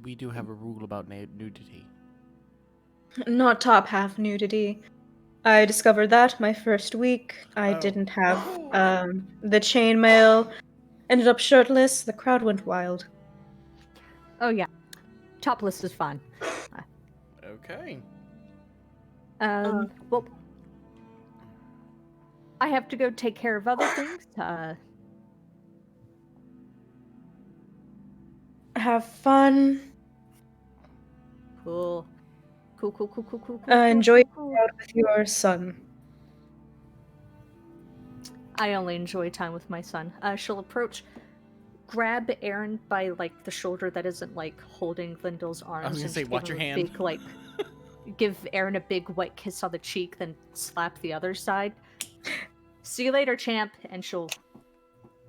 We do have a rule about nudity. Not top half nudity. I discovered that my first week. I Oh. didn't have Oh. the chainmail. Ended up shirtless. The crowd went wild. Oh yeah, topless is fine. Okay. Well, I have to go take care of other things. Have fun. Cool. Enjoy cool. your out with your son. I only enjoy time with my son. She'll approach, grab Aaron by like the shoulder that isn't like holding Glendel's I was arms, gonna and say, just watch your hand. big like give Aaron a big wet kiss on the cheek, then slap the other side. See you later, champ, and she'll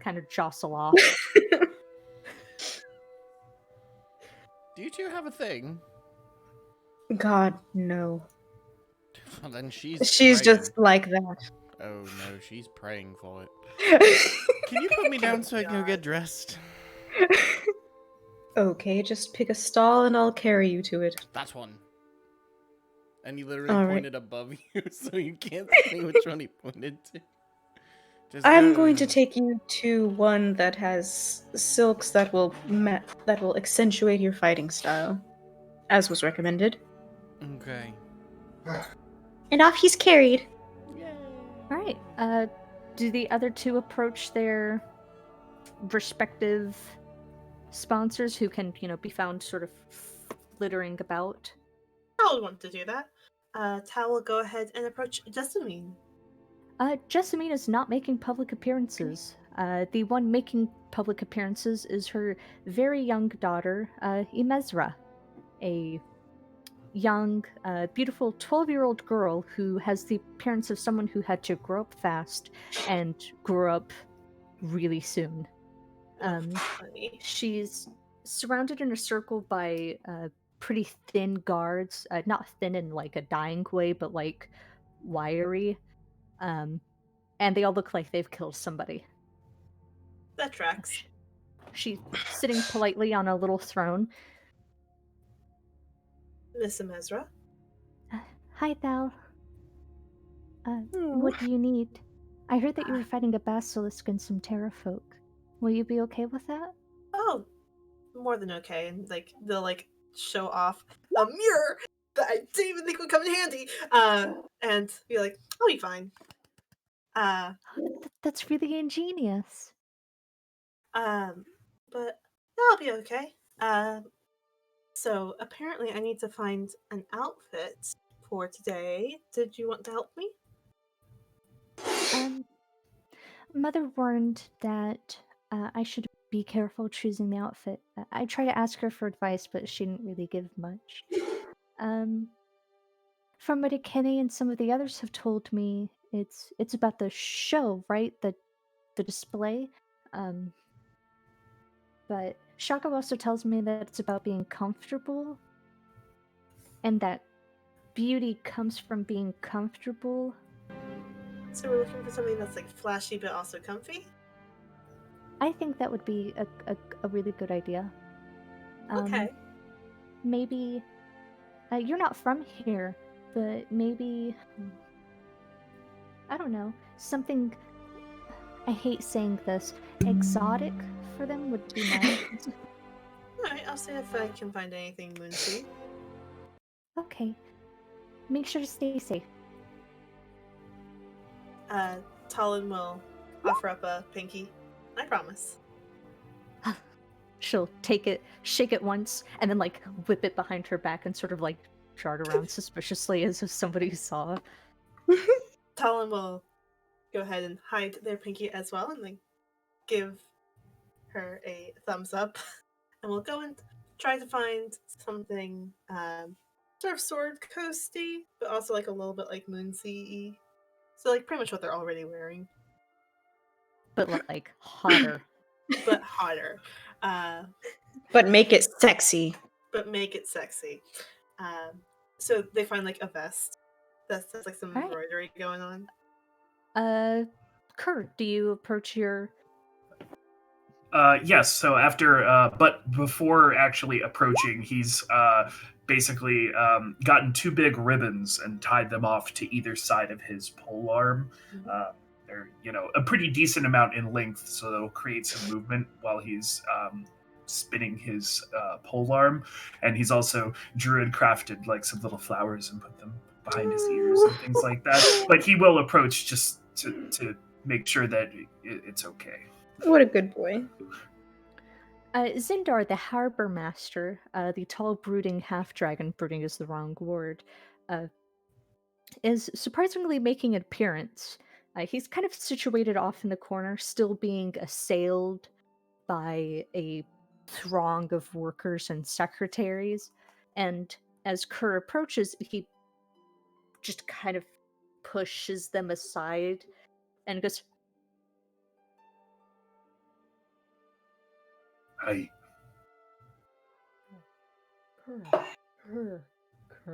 kind of jostle off. Do you two have a thing? God, no. Well, then she's She's praying. just like that. Oh no, she's praying for it. Can you put me down so I can go get dressed? Okay, just pick a stall and I'll carry you to it. That's one. And he literally All right. pointed above you, so you can't see which one he pointed to. Just I'm go. going to take you to one that has silks that will accentuate your fighting style, as was recommended. Okay. And off he's carried. Yay. All right. Do the other two approach their respective sponsors, who can, be found sort of flittering about? I would want to do that. Tal will go ahead and approach Jessamine. Jessamine is not making public appearances. The one making public appearances is her very young daughter, Imezra, a young, beautiful 12-year-old girl who has the appearance of someone who had to grow up fast and grew up really soon. Funny. She's surrounded in a circle by pretty thin guards, not thin in like a dying way, but like wiry. And they all look like they've killed somebody. That tracks. She's sitting politely on a little throne. Miss Imezra. Hi, Thal. What do you need? I heard that you were fighting a basilisk and some terrafolk. Will you be okay with that? Oh, more than okay. And like they'll like show off a mirror that I didn't even think would come in handy. And be like, I'll be fine. That's really ingenious. But I'll be okay. So apparently I need to find an outfit for today. Did you want to help me? Mother warned that I should be careful choosing the outfit. I try to ask her for advice, but she didn't really give much. From what Kenny and some of the others have told me, it's about the show, right? The display. But Shako also tells me that it's about being comfortable, and that beauty comes from being comfortable. So we're looking for something that's like flashy but also comfy? I think that would be a really good idea. Okay. Maybe you're not from here, but maybe I don't know, something, I hate saying this, exotic for them would be nice. Alright, I'll see if I can find anything moonsy. Okay. Make sure to stay safe. Talon will offer up a pinky. I promise. She'll take it, shake it once, and then like whip it behind her back and sort of like dart around suspiciously as if somebody saw. Talon will go ahead and hide their pinky as well and like give her a thumbs up. And we'll go and try to find something sort of sword coasty, but also like a little bit like moonsea-y. So like pretty much what they're already wearing. But like hotter. But hotter. But make it sexy. But make it sexy. So they find like a vest that's like some Right. embroidery going on. Kurt, do you approach your... Yes. So after, but before actually approaching, he's basically gotten two big ribbons and tied them off to either side of his pole arm. They're a pretty decent amount in length, so they'll create some movement while he's spinning his pole arm. And he's also druid crafted like some little flowers and put them behind his ears and things like that. But he will approach just to make sure that it's okay. What a good boy. Zindar, the harbor master, the tall brooding half-dragon, brooding is the wrong word, is surprisingly making an appearance. He's kind of situated off in the corner, still being assailed by a throng of workers and secretaries. And as Kerr approaches, he just kind of pushes them aside and goes, Hi.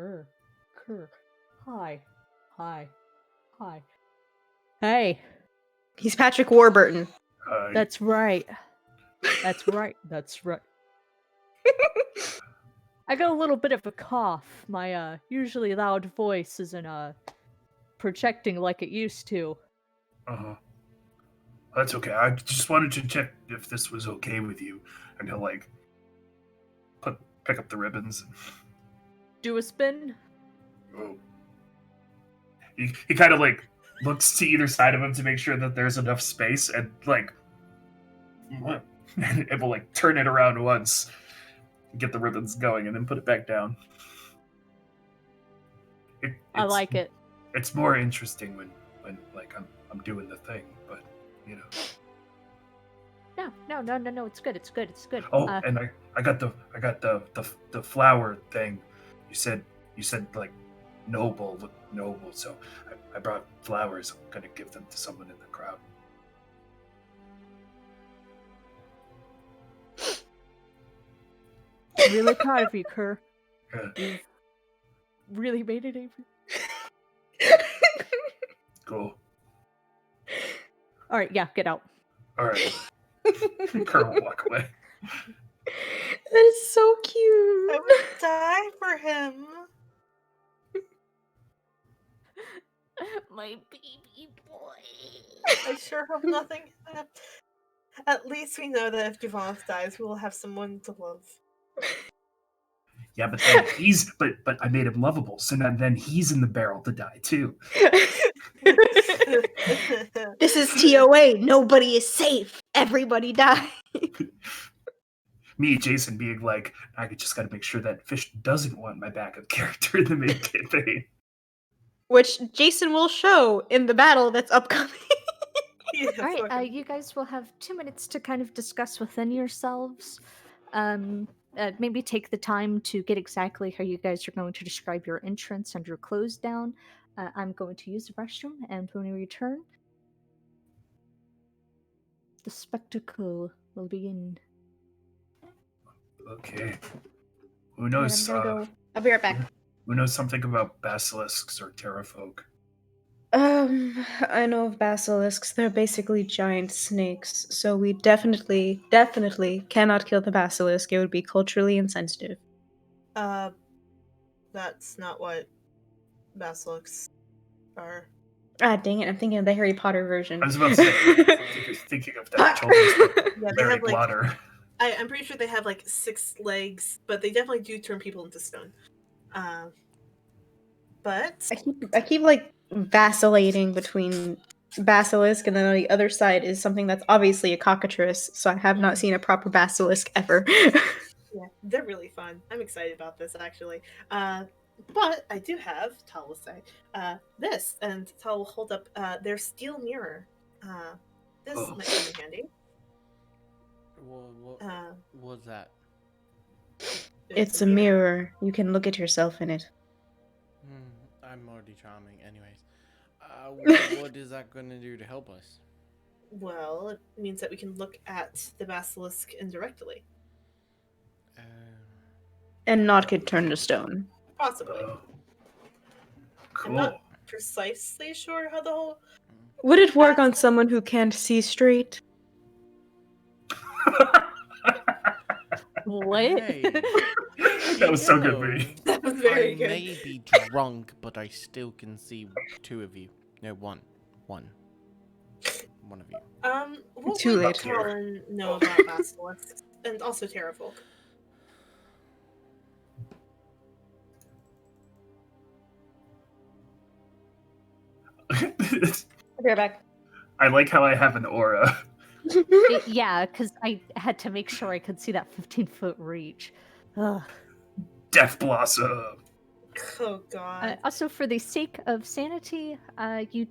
Kerr. Hi. Hey, He's Patrick Warburton. Hi. that's right. That's right. I got a little bit of a cough. My usually loud voice isn't projecting like it used to. Uh-huh. That's okay. I just wanted to check if this was okay with you. And he'll like pick up the ribbons. Do a spin? Oh. He kind of like looks to either side of him to make sure that there's enough space, and like it will like turn it around once, get the ribbons going, and then put it back down. I like it. It's more interesting when like I'm doing the thing, but you know. No. It's good. Oh, and I got the flower thing. You said like noble, look noble. So I brought flowers. I'm gonna give them to someone in the crowd. Really proud of you, Kerr. Yeah. You've really made it, Avery. Cool. All right, yeah, get out. All right. Kerr will walk away. That is so cute. I would die for him. My baby boy. I sure hope nothing. At least we know that if Javon dies, we will have someone to love. Yeah, but then but I made him lovable, so now then he's in the barrel to die too. This is TOA. Nobody is safe. Everybody die. Me, Jason, being like, I just got to make sure that Fish doesn't want my backup character in the main campaign. Which Jason will show in the battle that's upcoming. Yeah, All right, fucking- you guys will have 2 minutes to kind of discuss within yourselves. Maybe take the time to get exactly how you guys are going to describe your entrance and your close down. I'm going to use the restroom, and when we return, the spectacle will begin. Okay. Who And knows? I'm gonna go. I'll be right back. Who knows something about basilisks or terrafolk? I know of basilisks. They're basically giant snakes, so we definitely cannot kill the basilisk. It would be culturally insensitive. That's not what basilisks are. Ah, dang it! I'm thinking of the Harry Potter version. I was about to say, thinking of that children's book, Yeah, they Larry have like. Blotter. I'm pretty sure they have like 6 legs, but they definitely do turn people into stone. But I keep like vacillating between basilisk, and then on the other side is something that's obviously a cockatrice. So I have not seen a proper basilisk ever. yeah, they're really fun. I'm excited about this actually. But I do have, Tal will say, this, and Tal will hold up their steel mirror. This Oh. might come in handy. What was that? It's a mirror. You can look at yourself in it. I'm already charming. Anyways, what is that going to do to help us? Well, it means that we can look at the basilisk indirectly. And not get turned to stone. Possibly. Oh. I'm Cool. not precisely sure how the whole... Would it work on someone who can't see straight? What? Hey, That was so good, Bree. That was very I good. may be drunk, but I still can see 2 of you. No, one. One of you. What Too would late. Colin know about basilisks and also terrafolk? I'll be right back. I like how I have an aura. Yeah, because I had to make sure I could see that 15-foot reach. Ugh. Death Blossom. Oh god. Also, for the sake of sanity, you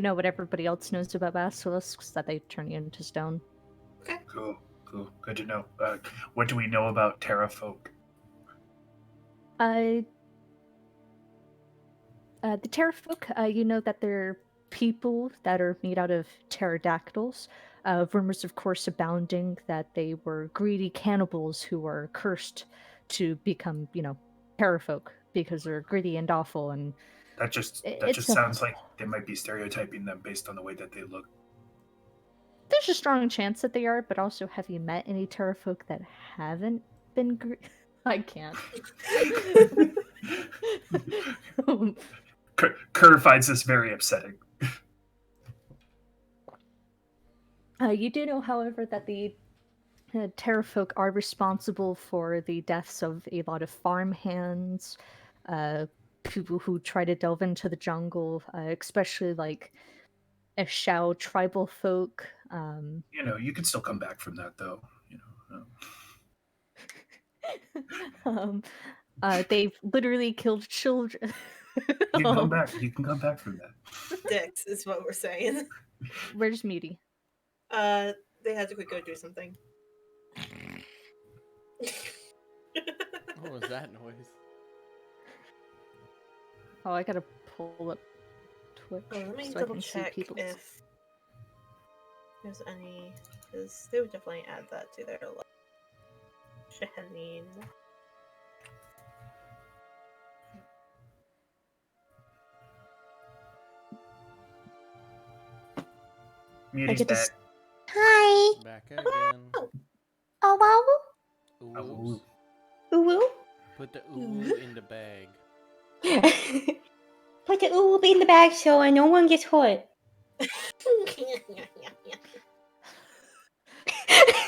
know what everybody else knows about basilisks, that they turn you into stone. Okay. Cool. Good to know. What do we know about Terra folk? The Terrafolk, you know that they're people that are made out of pterodactyls. Rumors, of course, abounding that they were greedy cannibals who were cursed to become, Terrafolk because they're greedy and awful. And That just it's a sounds like they might be stereotyping them based on the way that they look. there's a strong chance that they are, but also, have you met any Terrafolk that haven't been? I can't. Kerr finds this very upsetting. You do know, however, that the Terrafolk are responsible for the deaths of a lot of farmhands, people who try to delve into the jungle, especially like a Shao tribal folk. You can still come back from that, though. They've literally killed children. You can come back. You can come back from that. Dicks is what we're saying. Where's Muty? They had to quick go do something. What was that noise? Oh, I gotta pull up Twitch Let me so I double can see check people's. if there's any, because they would definitely add that to their list. Shahaneen. Muty's get to back. Hi. Back again. Oh, Ooh. ooh. Put the ooh in the bag. Put the ooh in the bag so no one gets hurt.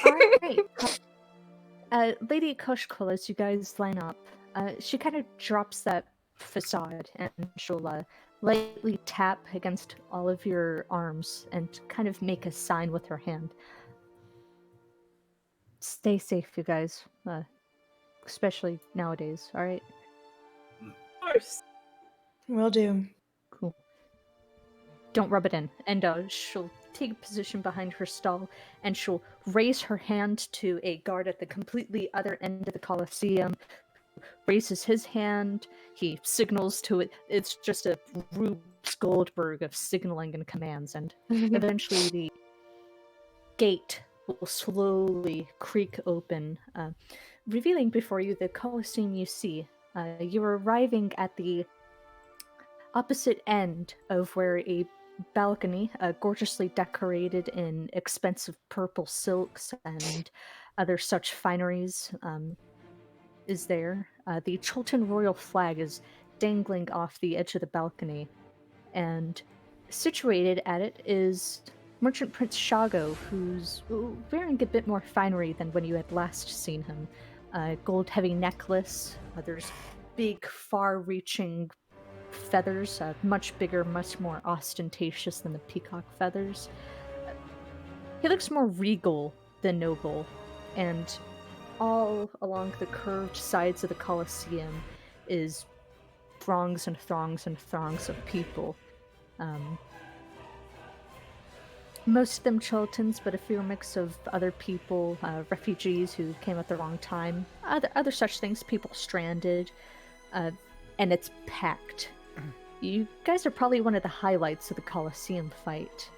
Alright. Lady Kushkul, as you guys line up, she kind of drops that facade and she'll lightly tap against all of your arms and kind of make a sign with her hand. Stay safe, you guys. Especially nowadays, alright? Of course. Will do. Cool. Don't rub it in. And she'll take a position behind her stall and she'll raise her hand to a guard at the completely other end of the Colosseum. Raises his hand, he signals to it. It's just a Rube Goldberg of signaling and commands, and eventually the gate will slowly creak open, revealing before you the Colosseum you see. You're arriving at the opposite end of where a balcony, gorgeously decorated in expensive purple silks and other such fineries, is there. The Chulten royal flag is dangling off the edge of the balcony, and situated at it is Merchant Prince Shago, who's wearing a bit more finery than when you had last seen him. Gold heavy necklace, there's big, far-reaching feathers, much bigger, much more ostentatious than the peacock feathers. He looks more regal than noble, and all along the curved sides of the Colosseum is throngs and throngs and throngs of people. Most of them Chultans, but a fair mix of other people, refugees who came at the wrong time, other such things, people stranded, and it's packed. You guys are probably one of the highlights of the Colosseum fight.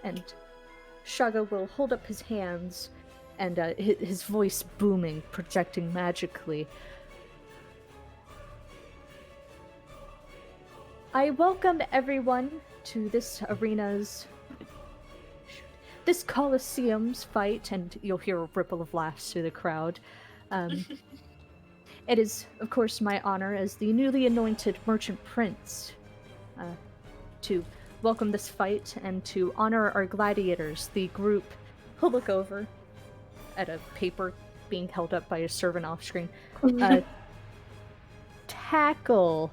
And Shago will hold up his hands, and his voice booming, projecting magically. I welcome everyone to this Colosseum's fight, and you'll hear a ripple of laughs through the crowd. It is, of course, my honor as the newly anointed Merchant Prince to welcome this fight and to honor our gladiators, the group. He'll look over at a paper being held up by a servant off screen. Tackle.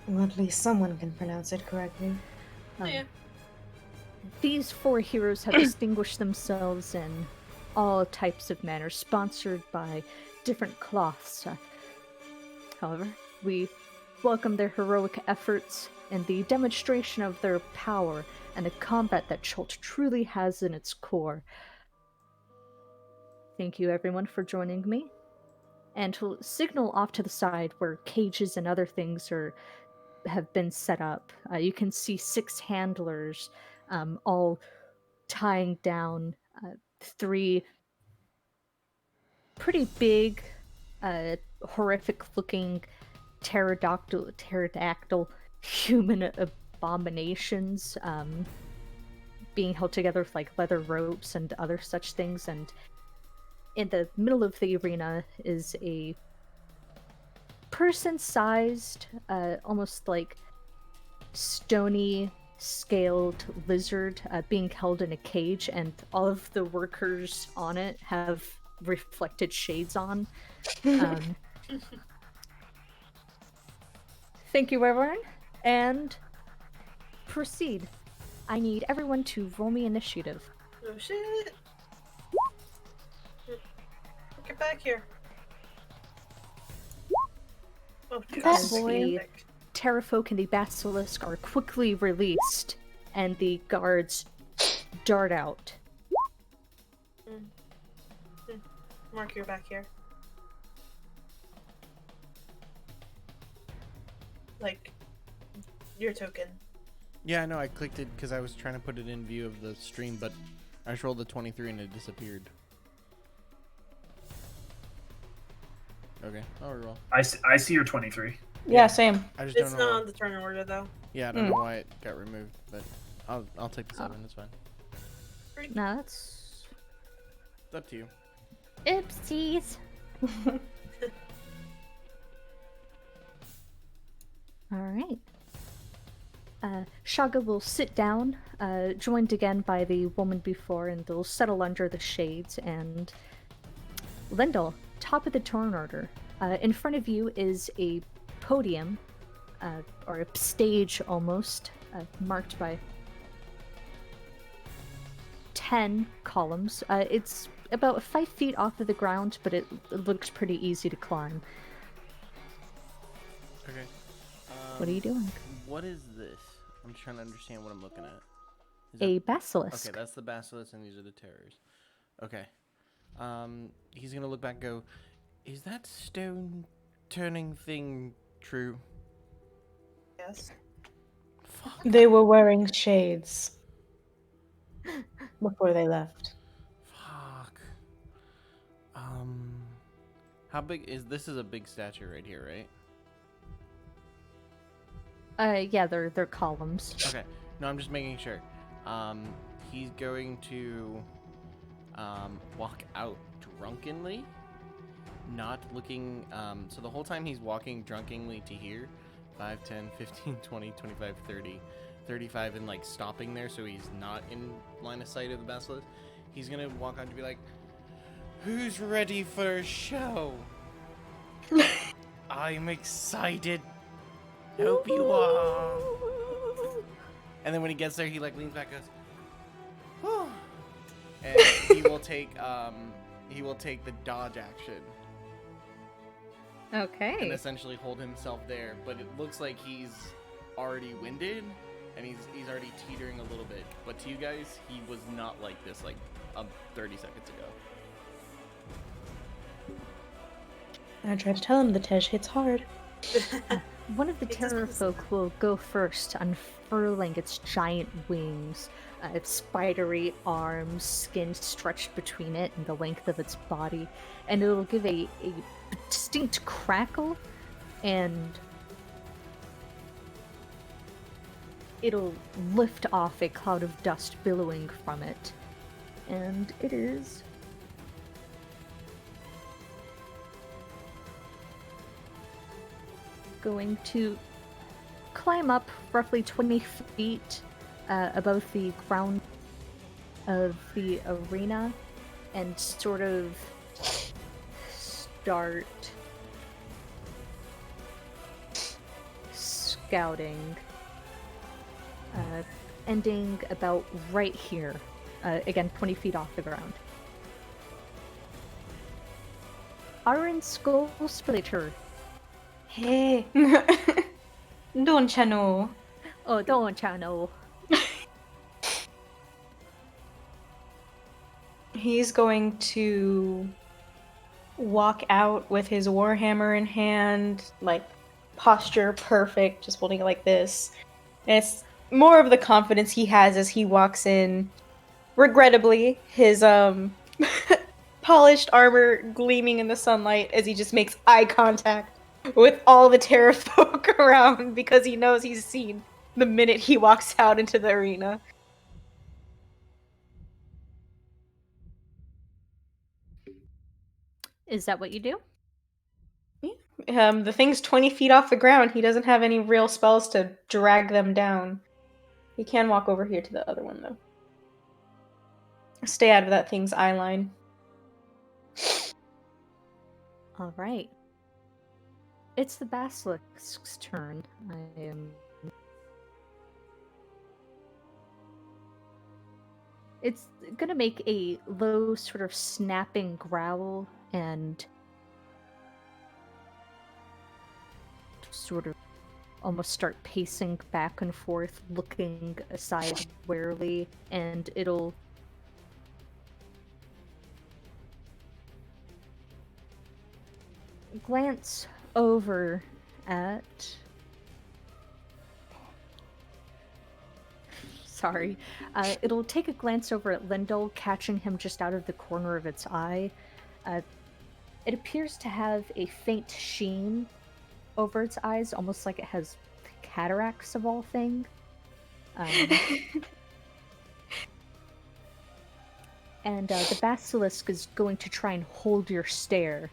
Well, at least someone can pronounce it correctly. Yeah. These four heroes have distinguished themselves in all types of manners, sponsored by different cloths. However, we welcome their heroic efforts and the demonstration of their power and the combat that Chult truly has in its core. Thank you everyone for joining me. And to signal off to the side where cages and other things have been set up, you can see 6 handlers all tying down 3 pretty big, horrific-looking pterodactyl human abominations, being held together with like leather ropes and other such things. And in the middle of the arena is a person-sized, almost like stony scaled lizard being held in a cage, and all of the workers on it have reflected shades on. Thank you, everyone, and proceed. I need everyone to roll me initiative. Oh shit! Get back here. Oh, That Jesus. boy. Terrafolk and the basilisk are quickly released, and the guards dart out. Mark, you're back here. Like, your token. Yeah, I know. I clicked it because I was trying to put it in view of the stream, but I just rolled the 23 and it disappeared. Okay, I'll reroll. I see your 23. Yeah, same. I just It's don't not know. on the turn order, though. Yeah, I don't know why it got removed, but I'll take the 7. It's fine. No, that's... It's up to you. Oopsies. Alright. Shaga will sit down, joined again by the woman before, and they'll settle under the shades. And Lindell, top of the turn order. In front of you is a podium, or a stage almost, marked by 10 columns. It's about 5 feet off of the ground, but it looks pretty easy to climb. Okay. What are you doing? What is this? I'm trying to understand what I'm looking at. Is A that- basilisk. Okay, that's the basilisk, and these are the terrors. Okay. He's gonna look back and go, is that stone turning thing true? Yes. Fuck. They were wearing shades before they left. Fuck. How big is this? Is a big statue right here, right? Yeah, they're columns. Okay. No, I'm just making sure. He's going to walk out drunkenly, not looking. So the whole time he's walking drunkenly to here, 5, 10, 15, 20, 25, 30, 35, and like stopping there so he's not in line of sight of the basilisk. He's gonna walk on to be like, who's ready for a show? I'm excited. Hope you are. And then when he gets there, he like leans back, goes, whew. And he will take the dodge action and Okay. essentially hold himself there. But it looks like he's already winded and he's already teetering a little bit. But to you guys, he was not like this like 30 seconds ago. I tried to tell him the Tej hits hard. One of the It terror doesn't- folk will go first, unfurling its giant wings, its spidery arms, skin stretched between it and the length of its body, and it'll give a distinct crackle, and it'll lift off a cloud of dust billowing from it. And it is going to climb up roughly 20 feet above the ground of the arena and sort of start scouting, ending about right here, again 20 feet off the ground. Iron Skull Splitter. Hey. Don't you know? Oh, don't channel. He's going to walk out with his warhammer in hand, like posture perfect, just holding it like this. And it's more of the confidence he has as he walks in. Regrettably, his polished armor gleaming in the sunlight as he just makes eye contact with all the terror folk around because he knows he's seen the minute he walks out into the arena. Is that what you do? The thing's 20 feet off the ground. He doesn't have any real spells to drag them down. He can walk over here to the other one, though. Stay out of that thing's eye line. All right. It's the basilisk's turn. I am. It's gonna make a low, sort of snapping growl and sort of almost start pacing back and forth, looking aside warily, and it'll glance over at... Sorry. It'll take a glance over at Lindell, catching him just out of the corner of its eye. It appears to have a faint sheen over its eyes, almost like it has cataracts of all things. And the basilisk is going to try and hold your stare.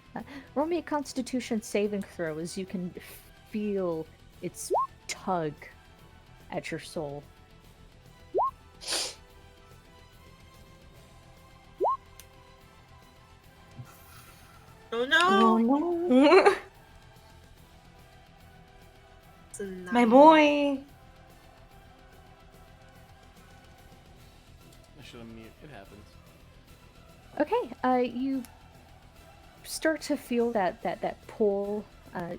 Roll me a Constitution saving throw as you can feel its tug at your soul. Oh no! Oh no! It's a My 9. boy! I should unmute. It happens. Okay, you start to feel that pull.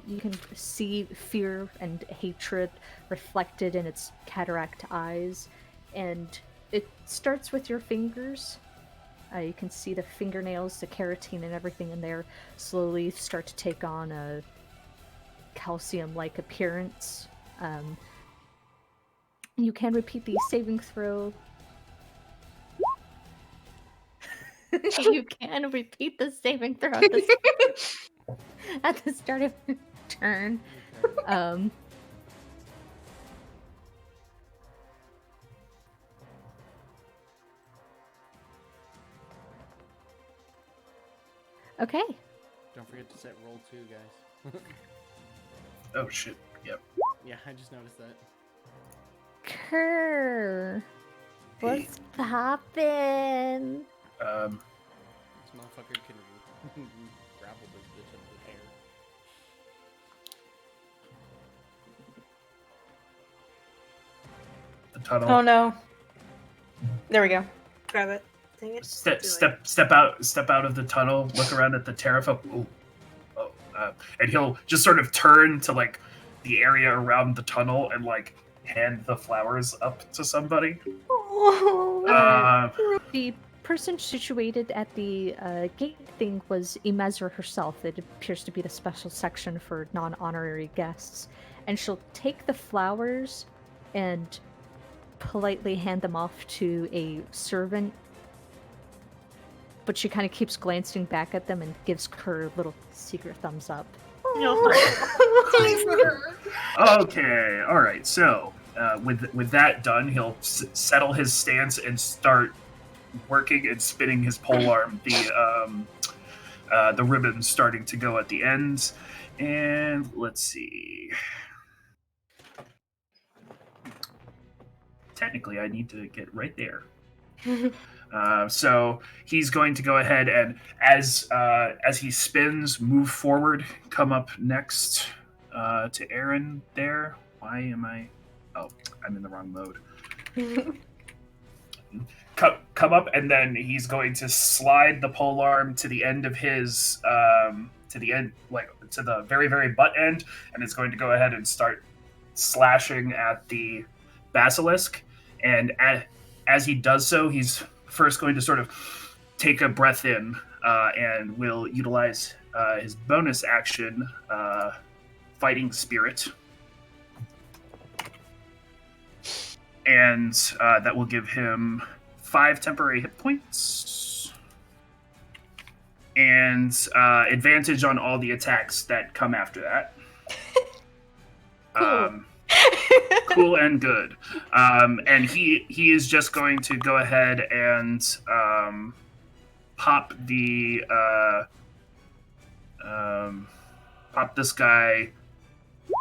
You can see fear and hatred reflected in its cataract eyes, and it starts with your fingers. You can see the fingernails, the keratin, and everything in there slowly start to take on a calcium-like appearance. You can repeat the saving throw. You can repeat the saving throw at the start of your turn. Okay. Don't forget to set roll 2, guys. Oh shit. Yep. Yeah, I just noticed that. Kerr, what's poppin'? This motherfucker can grapple this bitch in the air. The tunnel. Oh no. There we go. Grab it. Dang it. Step out of the tunnel. Look around at the Terrafolk. And he'll just sort of turn to like the area around the tunnel and like hand the flowers up to somebody. The person situated at the gate thing was Imezra herself. It appears to be the special section for non-honorary guests. And she'll take the flowers and politely hand them off to a servant. But she kind of keeps glancing back at them and gives her little secret thumbs up. Okay, all right. So with that done, he'll settle his stance and start working and spinning his polearm. The ribbon's starting to go at the ends, and let's see. Technically, I need to get right there. So he's going to go ahead and, as he spins, move forward, come up next to Aaron there. Why am I? Oh, I'm in the wrong mode. Come up, and then he's going to slide the polearm to the end of his, to the end, like to the very, very butt end, and it's going to go ahead and start slashing at the basilisk, and as he does so, he's first going to sort of take a breath in and will utilize his bonus action, Fighting Spirit. And that will give him 5 temporary hit points. And advantage on all the attacks that come after that. Cool. Cool and good. And he is just going to go ahead and pop the pop this guy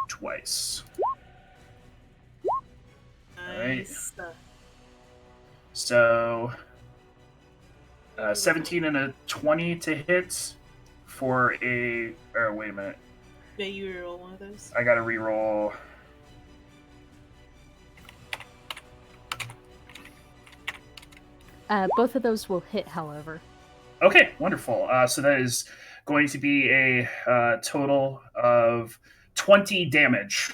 twice. Nice. So 17 and a 20 to hit for a. Or wait a minute. Yeah, you reroll one of those. I gotta reroll. Both of those will hit, however. Okay, wonderful. So that is going to be a total of 20 damage.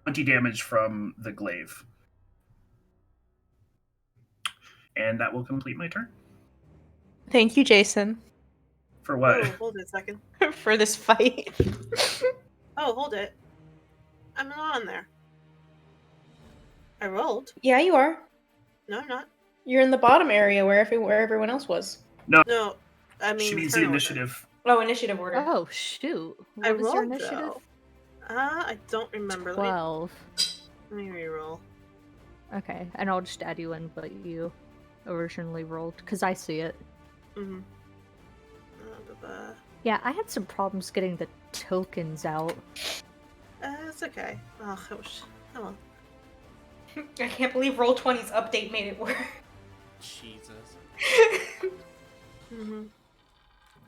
20 damage from the glaive. And that will complete my turn. Thank you, Jason, For what? Oh, hold it a second. for this fight. Oh, hold it. I'm not on there. I rolled. Yeah, you are. No, I'm not. You're in the bottom area where everyone else was. No, I mean She means the turn order. initiative. Oh, initiative order. Oh, shoot. What I was rolled your initiative? though. I don't remember. 12. Let me reroll. Okay, and I'll just add you in what you originally rolled, because I see it. Mm-hmm. Yeah, I had some problems getting the tokens out. It's okay. Oh, I wish. Oh well. I can't believe Roll20's update made it work. Jesus. Mm-hmm.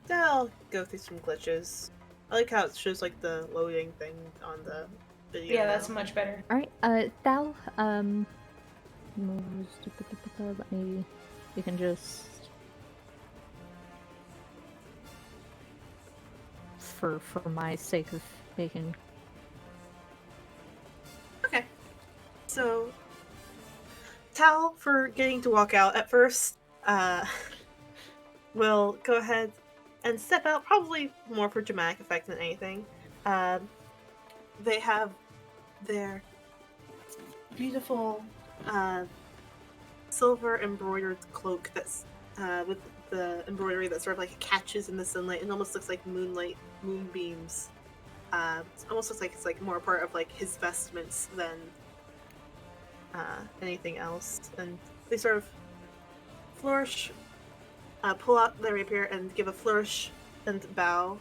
I'll go through some glitches. I like how it shows like the loading thing on the video. Yeah, that's now. much better. Alright, Thal, let me, you can just, for my sake of making. Okay. So, Tal, for getting to walk out at first, will go ahead and step out, probably more for dramatic effect than anything. They have their beautiful silver embroidered cloak that's with the embroidery that sort of like catches in the sunlight and almost looks like moonbeams. It almost looks like it's like more part of like his vestments than anything else. And they sort of flourish, pull out their rapier and give a flourish and bow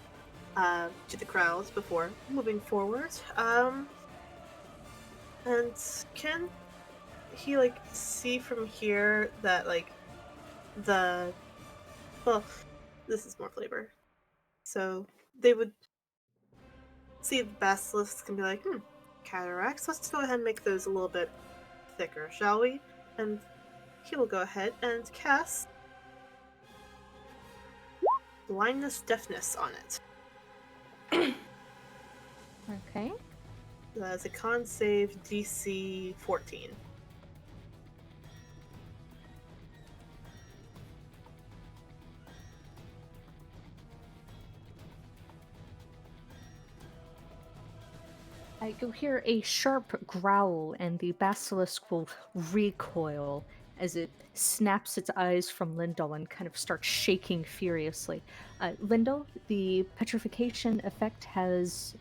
to the crowd before moving forward. And can he like see from here that like this is more flavor. So they would see the basilisks and be like, cataracts, let's go ahead and make those a little bit thicker, shall we? And he will go ahead and cast blindness deafness on it. Okay. That's a con save DC 14. You'll hear a sharp growl, and the basilisk will recoil as it snaps its eyes from Lindell and kind of starts shaking furiously. Lindell, the petrification effect has,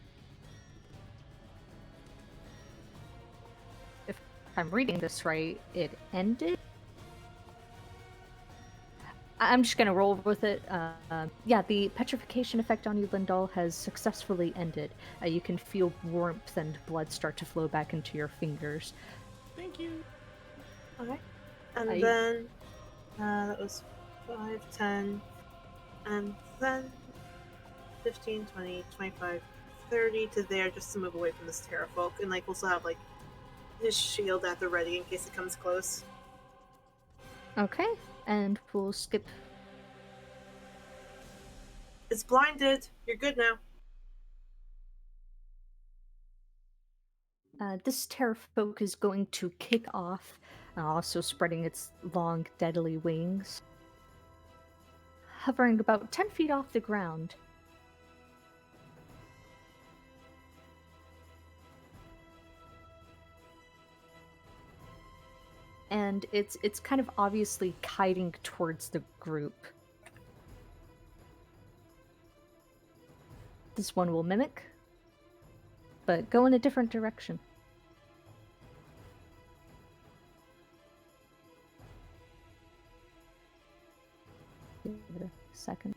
if I'm reading this right, it ended? I'm just gonna roll with it. Yeah, the petrification effect on you, Lindell, has successfully ended. You can feel warmth and blood start to flow back into your fingers. Thank you. Okay. And then that was 5, 10, and then 15, 20, 25, 30 to there just to move away from this Terrafolk. And like also have like his shield at the ready in case it comes close. Okay, and we'll skip. It's blinded. You're good now. This terrorfolk is going to kick off, also spreading its long, deadly wings, hovering about 10 feet off the ground. And it's kind of obviously kiting towards the group. This one will mimic, but go in a different direction. Give it a second.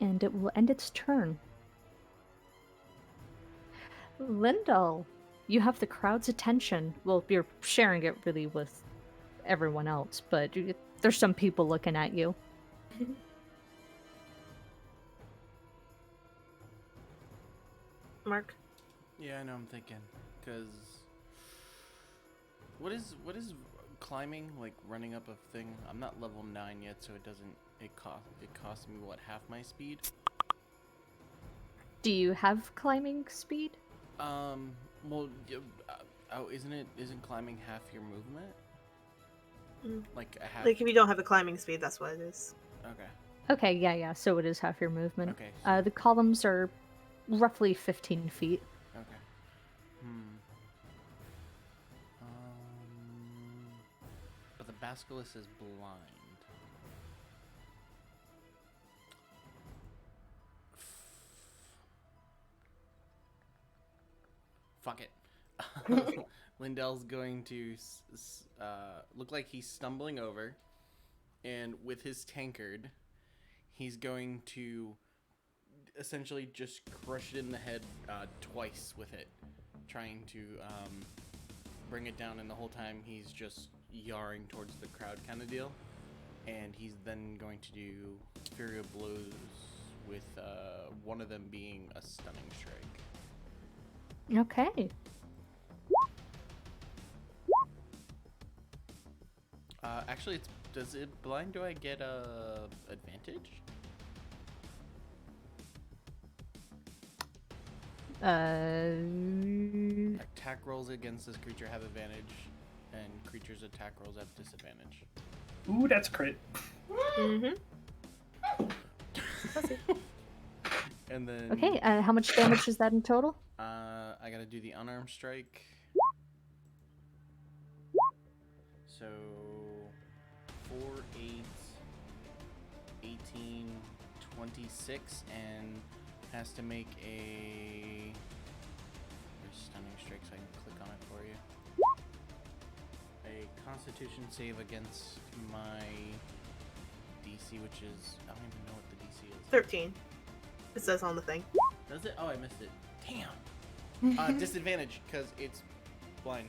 And it will end its turn. Lindell, you have the crowd's attention. Well, you're sharing it really with everyone else, but there's some people looking at you. Mark? Yeah, I know. I'm thinking, because what is climbing, like running up a thing? I'm not level 9 yet, so it doesn't. It costs me what, half my speed? Do you have climbing speed? Well, isn't climbing half your movement? Mm. Like a half. Like if you don't have a climbing speed, that's what it is. Okay. Okay, yeah. So it is half your movement. Okay. So, The columns are roughly 15 feet. okay. But the basilisk is blind. Fuck it. Lindell's going to look like he's stumbling over, and with his tankard, he's going to essentially just crush it in the head twice with it, trying to bring it down, and the whole time he's just yarring towards the crowd kind of deal. And he's then going to do Fury of Blows with one of them being a stunning strike. Okay. Actually, does it blind? Do I get a advantage? Attack rolls against this creature have advantage, and creatures' attack rolls have disadvantage. Ooh, that's a crit. Mm-hmm. And then Okay, how much damage is that in total? I gotta do the unarmed strike. So 4, 8, 18, 26, and has to make a stunning strike, so I can click on it for you. A Constitution save against my DC, which is, I don't even know what the DC is. 13. It says on the thing. Does it? Oh, I missed it. Damn. Disadvantage because it's blind.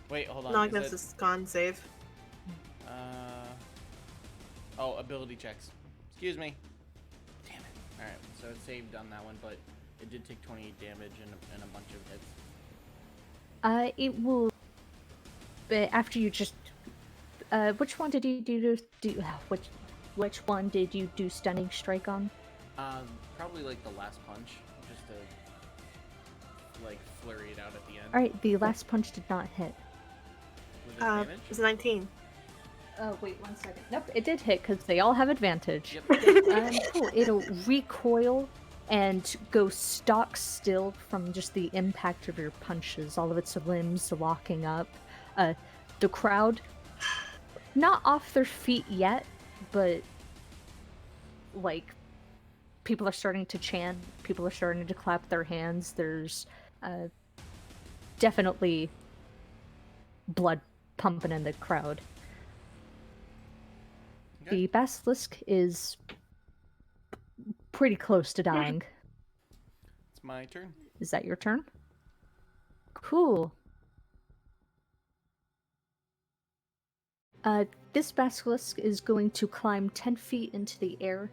Wait, hold on. Not against this con save. Oh, ability checks. Excuse me. Damn it. All right, so it saved on that one, but it did take 28 damage and a bunch of hits. It will. But after you just, which one did you which one did you do stunning strike on? Probably like the last punch, just to like flurry it out at the end. All right, the last punch did not hit. With advantage? It's 19. Wait 1 second. Nope, it did hit because they all have advantage. Yep. Cool. It'll recoil and go stock still from just the impact of your punches. All of its limbs locking up. The crowd, not off their feet yet, but like people are starting to chant. People are starting to clap their hands. There's definitely blood pumping in the crowd. Okay. The basilisk is pretty close to dying. It's my turn. Is that your turn? Cool. This basilisk is going to climb 10 feet into the air,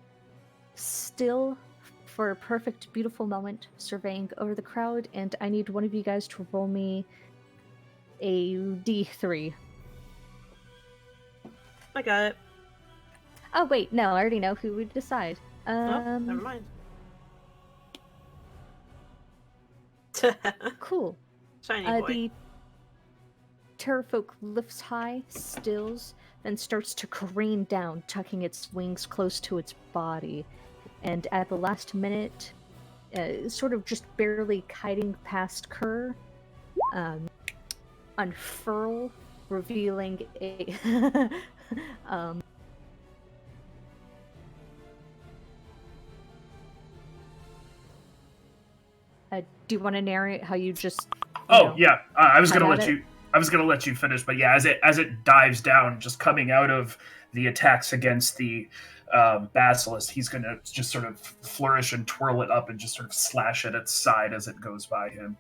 still for a perfect, beautiful moment, surveying over the crowd, and I need one of you guys to roll me a d3. I got it. Oh wait, no, I already know who would decide. Oh, never mind. Cool. Shiny boy. The Terrafolk lifts high, stills, then starts to careen down, tucking its wings close to its body. And at the last minute, sort of just barely kiting past Kerr, unfurl, revealing a do you want to narrate how you just Yeah, I was cut gonna at let it? you. I was gonna let you finish, but yeah, as it dives down, just coming out of the attacks against the basilisk, he's gonna just sort of flourish and twirl it up and just sort of slash at its side as it goes by him.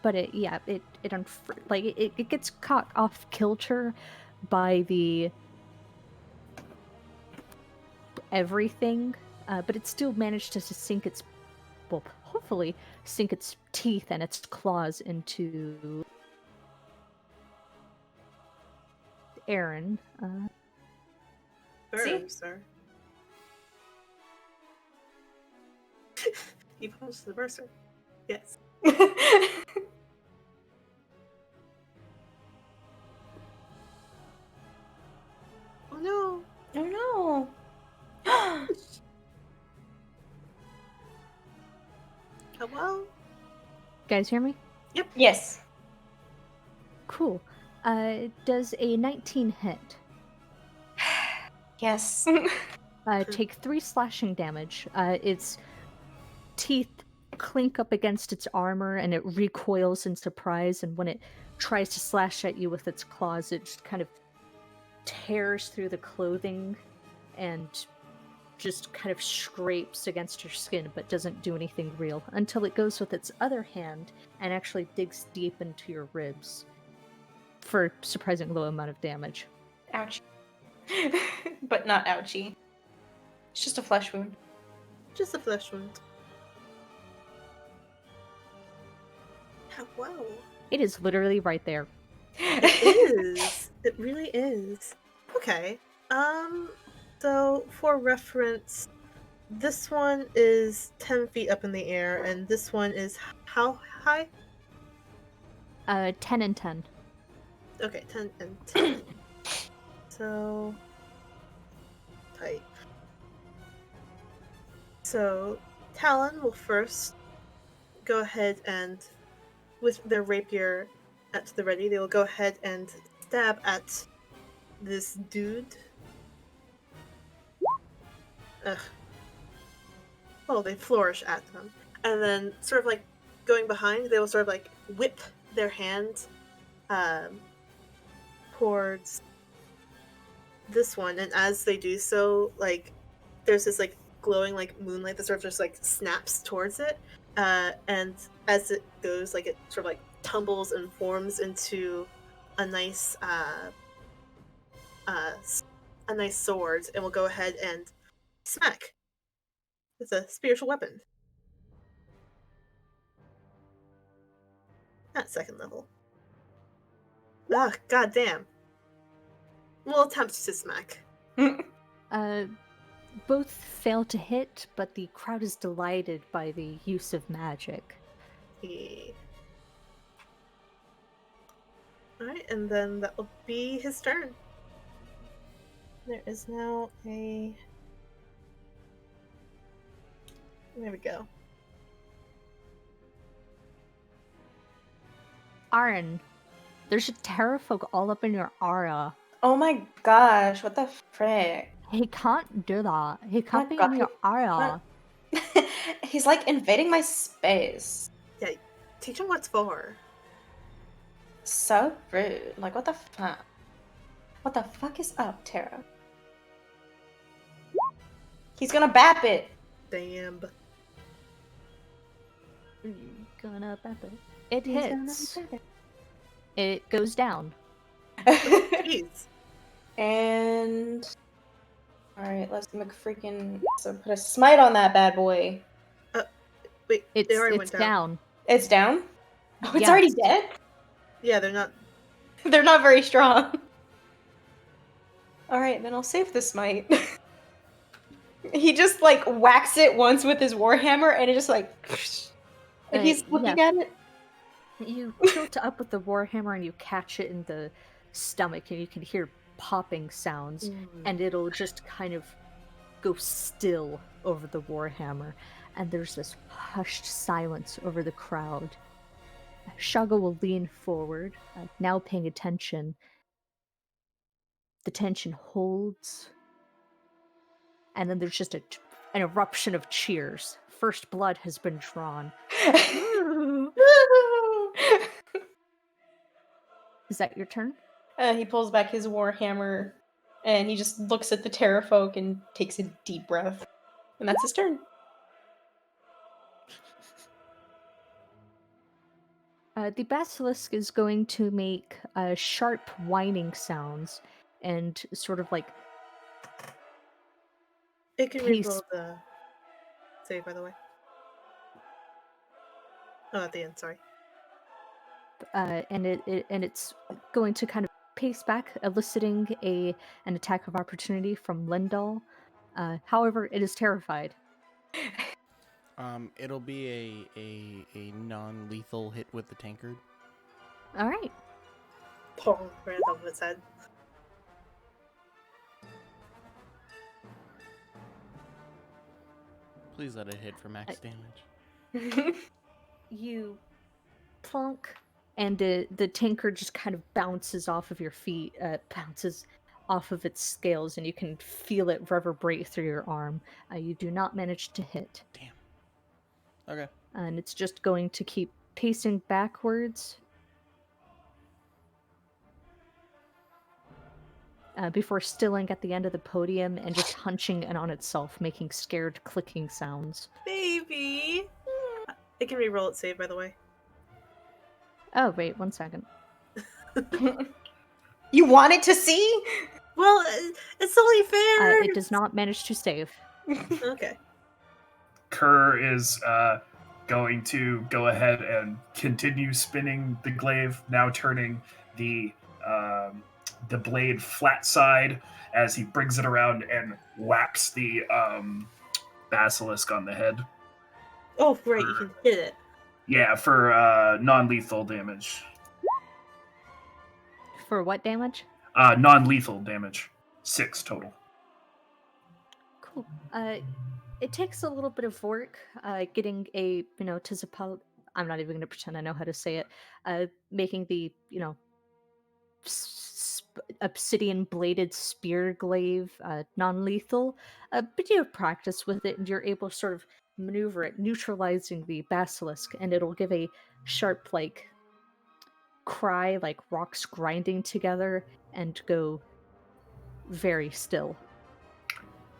But it gets caught off kilter by the everything, but it still managed to sink its, well, hopefully sink its teeth and its claws into Aaron. Burn, sir. You punched the bursar. Yes. Oh no. Oh no. Hello? Guys hear me? Yep. Yes. Cool. Does a 19 hit? Yes. Take 3 slashing damage. Its teeth clink up against its armor and it recoils in surprise, and when it tries to slash at you with its claws, it just kind of tears through the clothing and just kind of scrapes against your skin but doesn't do anything real until it goes with its other hand and actually digs deep into your ribs for a surprising low amount of damage. Ouch. But not ouchie. It's just a flesh wound. Just a flesh wound. Wow. It is literally right there. It is. It really is. Okay. So for reference, this one is 10 feet up in the air, and this one is how high? 10 and 10. Okay, 10 and 10. So tight. So Talon will first go ahead and, with their rapier at the ready, they will go ahead and stab at this dude. Ugh. Oh, they flourish at them. And then, sort of like going behind, they will sort of like whip their hand towards this one. And as they do so, like, there's this like glowing like moonlight that sort of just like snaps towards it. And as it goes, like, it sort of like tumbles and forms into a nice sword, and will go ahead and smack. It's a spiritual weapon. At second level. Ah, goddamn. We'll attempt to smack. Both fail to hit, but the crowd is delighted by the use of magic. Yeah. Alright, and then that will be his turn. There is now a... There we go. Aaron, there's a terrafolk all up in your aura. Oh my gosh, what the frick? He can't do that. He can't be God, in your aura. He's like invading my space. Yeah, teach him what's for. So rude. Like, what the fuck? What the fuck is up, Tara? He's gonna bap it. Damn. Gonna bap it. It He's hits. gonna bap It goes down. it. Jeez. And alright, let's McFreaking so put a smite on that bad boy. Wait, they already It's went down. It's down? Oh, it's Yes. already dead? Yeah, they're not. They're not very strong. Alright, then I'll save the smite. He just, like, whacks it once with his warhammer, and it just, like... And he's looking at it. You tilt up with the warhammer and you catch it in the stomach, and you can hear popping sounds, and it'll just kind of go still over the warhammer, and there's this hushed silence over the crowd. Shaga will lean forward, now paying attention. The tension holds, and then there's just an eruption of cheers. First blood has been drawn. Is that your turn? He pulls back his warhammer, and he just looks at the terrafolk and takes a deep breath. And that's his turn. The basilisk is going to make sharp whining sounds and sort of like It can Peace. reroll the save, by the way. Oh, at the end, sorry. and it's going to kind of pace back, eliciting an attack of opportunity from Lindal. However, it is terrified. It'll be a non-lethal hit with the tankard. All right. Oh, right on top of its head. Please let it hit for max damage. You plunk, and the tankard just kind of bounces off of your feet, bounces off of its scales, and you can feel it reverberate through your arm. You do not manage to hit. Damn. Okay. And it's just going to keep pacing backwards before stilling at the end of the podium and just hunching in on itself, making scared clicking sounds. Baby! It can reroll its save, by the way. Oh, wait, 1 second. You wanted to see? Well, it's only fair! It does not manage to save. Okay. Kerr is going to go ahead and continue spinning the glaive, now turning the blade flat side as he brings it around and whaps the basilisk on the head. Oh, right, you can hit it. Yeah, for non-lethal damage. For what damage? Non-lethal damage. 6 total. Cool. It takes a little bit of work getting a, Tizapal. I'm not even going to pretend I know how to say it. Making the, obsidian bladed spear glaive non-lethal. But you have practice with it, and you're able to sort of maneuver it, neutralizing the basilisk, and it'll give a sharp, like, cry, like rocks grinding together, and go very still.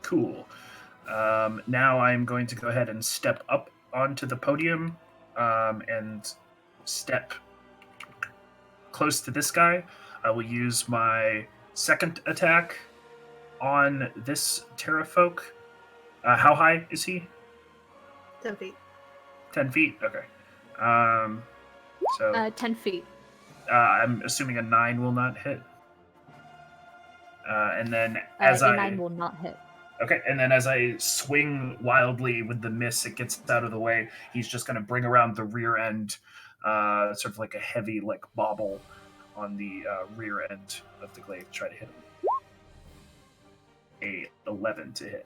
Cool. Now I'm going to go ahead and step up onto the podium and step close to this guy. I will use my second attack on this terrafolk. How high is he? 10 feet. 10 feet? Okay. So 10 feet. I'm assuming a 9 will not hit. And then a 9 will not hit. Okay, and then as I swing wildly with the miss, it gets out of the way. He's just going to bring around the rear end, sort of like a heavy, like bobble on the rear end of the glaive. Try to hit him. A 11 to hit.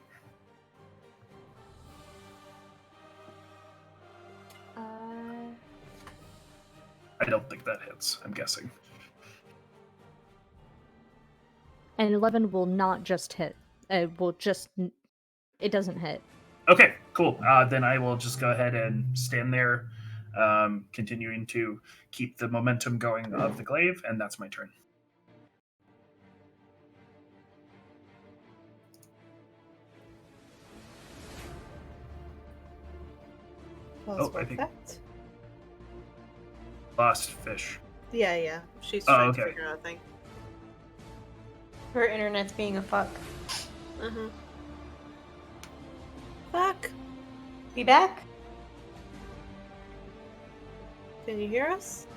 I don't think that hits. I'm guessing. And 11 will not just hit. It doesn't hit. Okay, cool. Then I will just go ahead and stand there, continuing to keep the momentum going of the glaive, and that's my turn. Well, I think perfect. lost fish. Yeah. She's trying to okay. figure out a thing. Her internet's being a fuck. Uh-huh. Fuck. Be back? Can you hear us?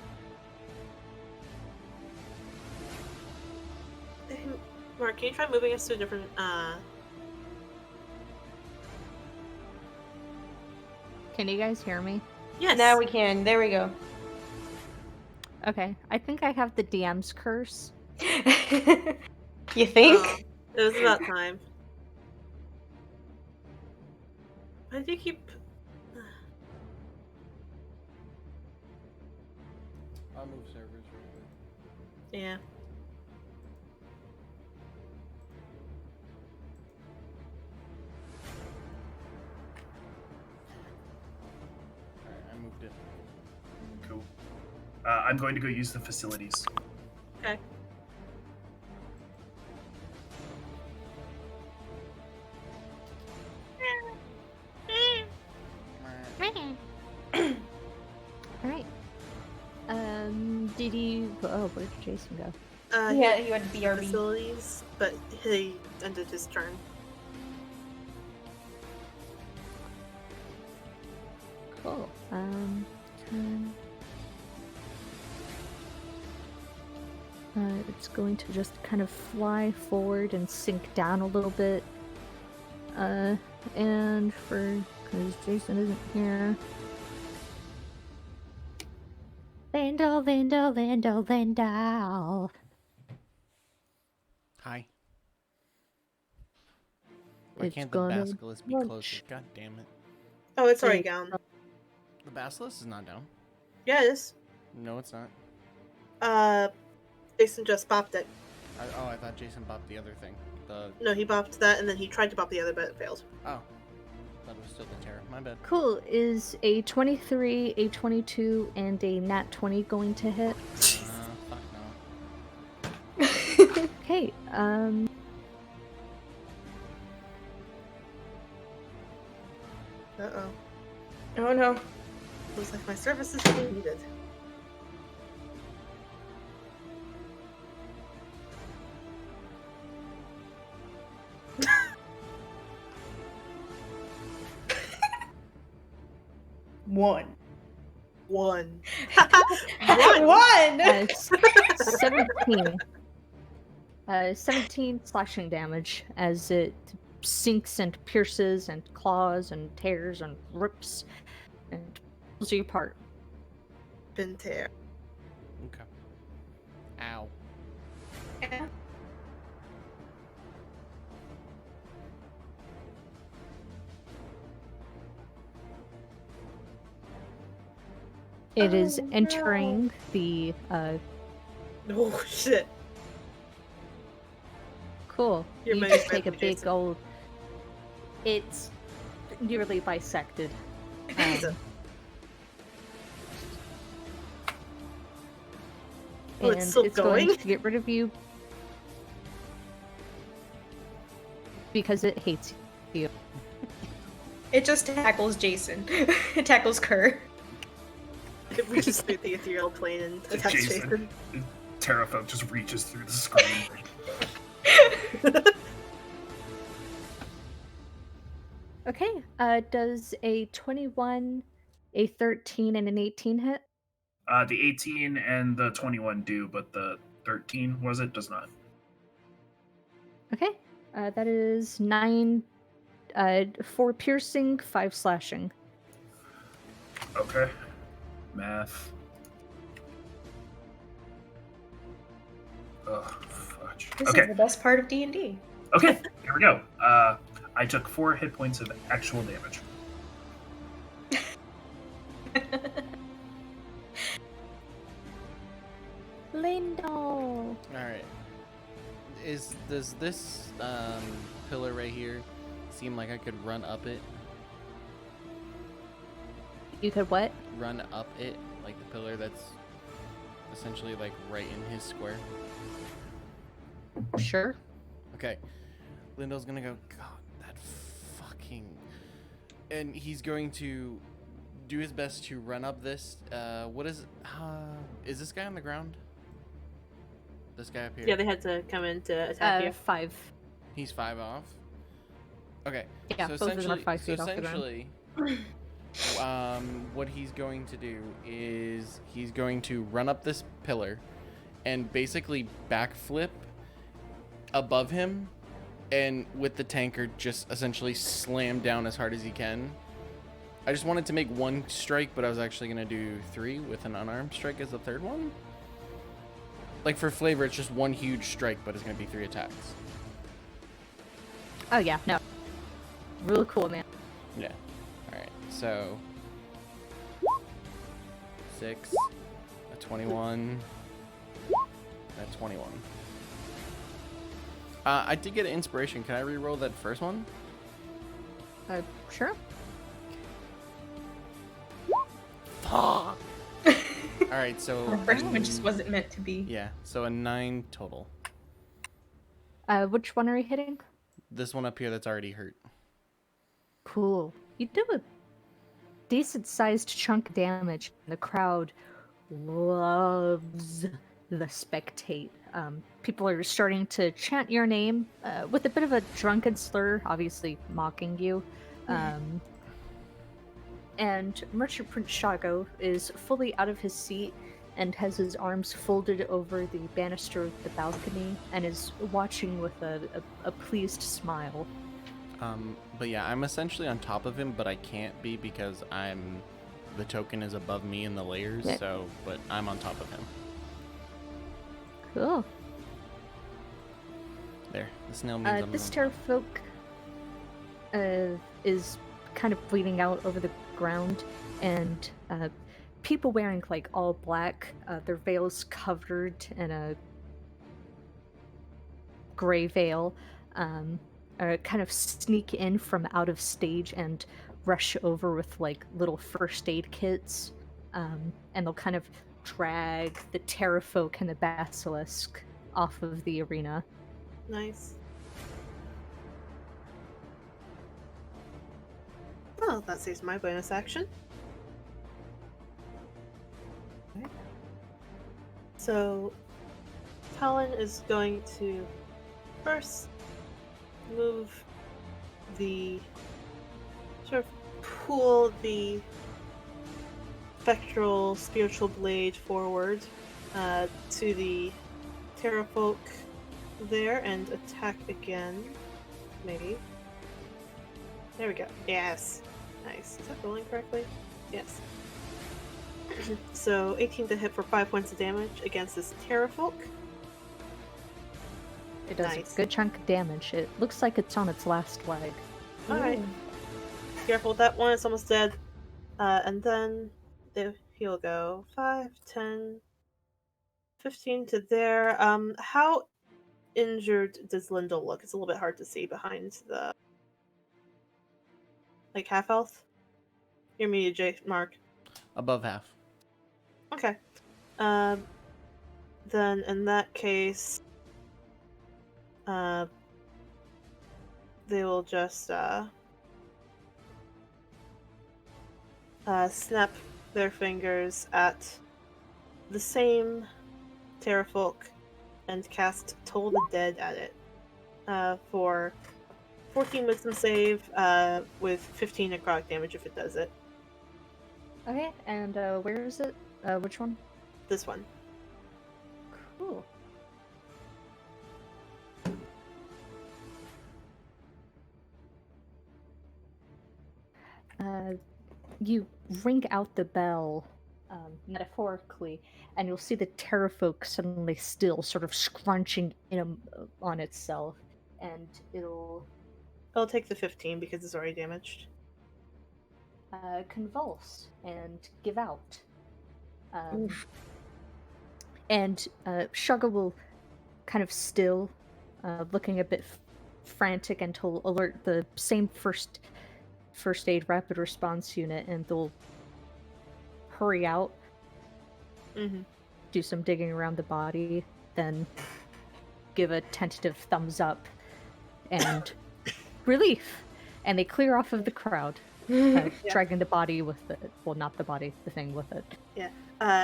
Hey, Mark, can you try moving us to a different, Can you guys hear me? Yes. Now we can. There we go. Okay, I think I have the DM's curse. You think? Oh, it was about time. Why do you keep... I'll move servers real quick. Yeah. Alright, I moved it. Cool. I'm going to go use the facilities. Okay. Alright. Did you... Oh, where did Jason go? Yeah, he went BRB. Facilities, but he ended his turn. Cool. It's going to just kind of fly forward and sink down a little bit. And because Jason isn't here. Vandal, Vandal, Vandal, Vandal. Hi. Why It's can't the gonna basilisk be lunch. closer? God damn it. Oh, it's already Wait. down. The basilisk is not down. Yeah, it is. No, it's not. Jason just bopped it. I thought Jason bopped the other thing. No, he bopped that, and then he tried to bop the other, but it failed. Oh. Thought it was still the terror. My bad. Cool. Is a 23, a 22, and a nat 20 going to hit? Fuck no. Okay, Uh-oh. Oh no. Looks like my service is being needed. One. One. One! 17. 17 slashing damage as it sinks and pierces and claws and tears and rips and pulls you apart. Been tear. Okay. Ow. It is Oh, entering the Oh, shit. cool. You're You mighty just take a friendly, big Jason. old. It's nearly bisected. Jesus. Oh, And it's still going going? to get rid of you because it hates you. It just tackles Jason. It tackles Kerr. It reaches through the ethereal plane and attacks Jason. Jason. Terrafolk just reaches through the screen. Okay, does a 21, a 13, and an 18 hit? The 18 and the 21 do, but the 13, was it? Does not. Okay, that is 9, 4 piercing, 5 slashing. Okay. Math. Ugh, fudge. This Okay. is the best part of D&D. Okay, here we go. I took 4 hit points of actual damage. Lindo! Alright. Does this pillar right here seem like I could run up it? You could what? Run up it? Like the pillar that's essentially like right in his square? Sure. Okay. Lindo's gonna go, God, that fucking... And he's going to do his best to run up this. What is this guy on the ground? This guy up here? Yeah, they had to come in to attack you. 5. He's 5 off. Okay. Yeah, so both of them are essentially, 5 feet off the ground. essentially, What he's going to do is he's going to run up this pillar and basically backflip above him, and with the tankard just essentially slam down as hard as he can. I just wanted to make one strike, but I was actually going to do 3 with an unarmed strike as the third one. Like, for flavor, it's just one huge strike, but it's going to be 3 attacks. Oh yeah, no. Really cool, man. Yeah. Alright, so 6, a 21, a 21. I did get an inspiration. Can I re-roll that first one? Sure. Fuck! Alright, so... The first one just wasn't meant to be. Yeah, so a 9 total. Which one are you hitting? This one up here that's already hurt. Cool. You do a decent-sized chunk of damage. The crowd loves the spectate. People are starting to chant your name with a bit of a drunken slur, obviously mocking you. And Merchant Prince Shago is fully out of his seat and has his arms folded over the banister of the balcony and is watching with a pleased smile. But yeah, I'm essentially on top of him, but I can't be because the token is above me in the layers, Yeah. but I'm on top of him. Cool. There, the snail means I'm This on top. terrafolk is kind of bleeding out over the ground, and people wearing like all black, their veils covered in a gray veil, kind of sneak in from out of stage and rush over with like little first aid kits, and they'll kind of drag the terrafolk and the basilisk off of the arena. Nice. Well, that saves my bonus action. Okay. So, Talon is going to first move the sort of pull the spectral spiritual blade forward to the terrafolk there and attack again. Maybe. There we go. Yes. Nice. Is that rolling correctly? Yes. So 18 to hit for 5 points of damage against this terrafolk. It does Nice. a good chunk of damage. It looks like it's on its last leg. Alright. Careful with that one, it's almost dead. And then he'll go 5, 10, 15 to there. How injured does Lyndall look? It's a little bit hard to see behind the... Like half health? Your media J Mark. Above half. Okay. Then in that case, they will just snap their fingers at the same terrafolk and cast Toll the Dead at it for 14 wisdom save with 15 necrotic damage if it does it. Okay, and where is it? Which one? This one. Cool. You ring out the bell, metaphorically, and you'll see the terrafolk suddenly still, sort of scrunching on itself, and it'll I'll take the 15 because it's already damaged. convulse and give out. And Shugga will kind of still, looking a bit frantic, and he'll alert the same first aid rapid response unit, and they'll hurry out, do some digging around the body, then give a tentative thumbs up, and relief, and they clear off of the crowd, dragging the body with it. Well, not the body, the thing with it. Yeah.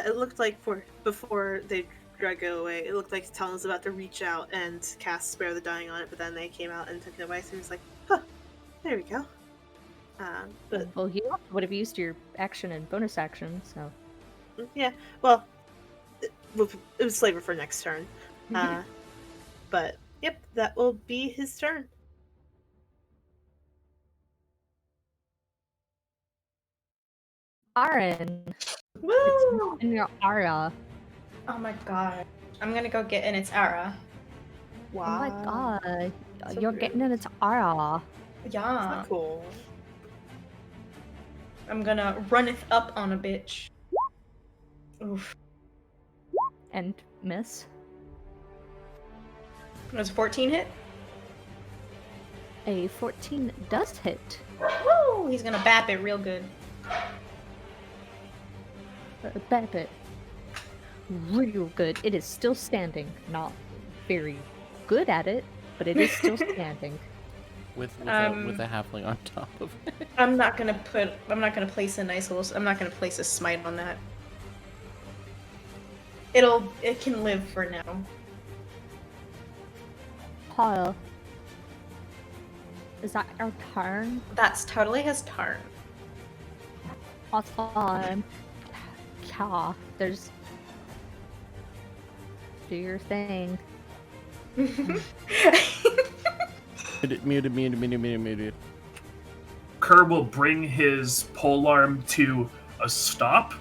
It looked like before they drag it away, it looked like Talon was about to reach out and cast Spare the Dying on it, but then they came out and took it away, so he was like, huh, there we go. But Well, you would have used your action and bonus action, so. yeah, well, it was flavor for next turn. But yep, that will be his turn. Aaron, it's Woo! in your Ara. Oh my god. I'm gonna go get in its Ara. Wow. Oh my god, So you're rude. getting in its Ara. That's Yeah. not cool. I'm gonna runneth up on a bitch. Oof. And miss. Was 14 hit? A 14 does hit. Woo! He's gonna bap it real good. Bap it. Real good. It is still standing. Not very good at it, but it is still standing. With a halfling on top of it. I'm not gonna place a nice little. I'm not gonna place a smite on that. It can live for now. Paul. Is that our turn? That's totally his turn. Awesome. Yeah, there's. Do your thing. Muted. Kerr will bring his polearm to a stop,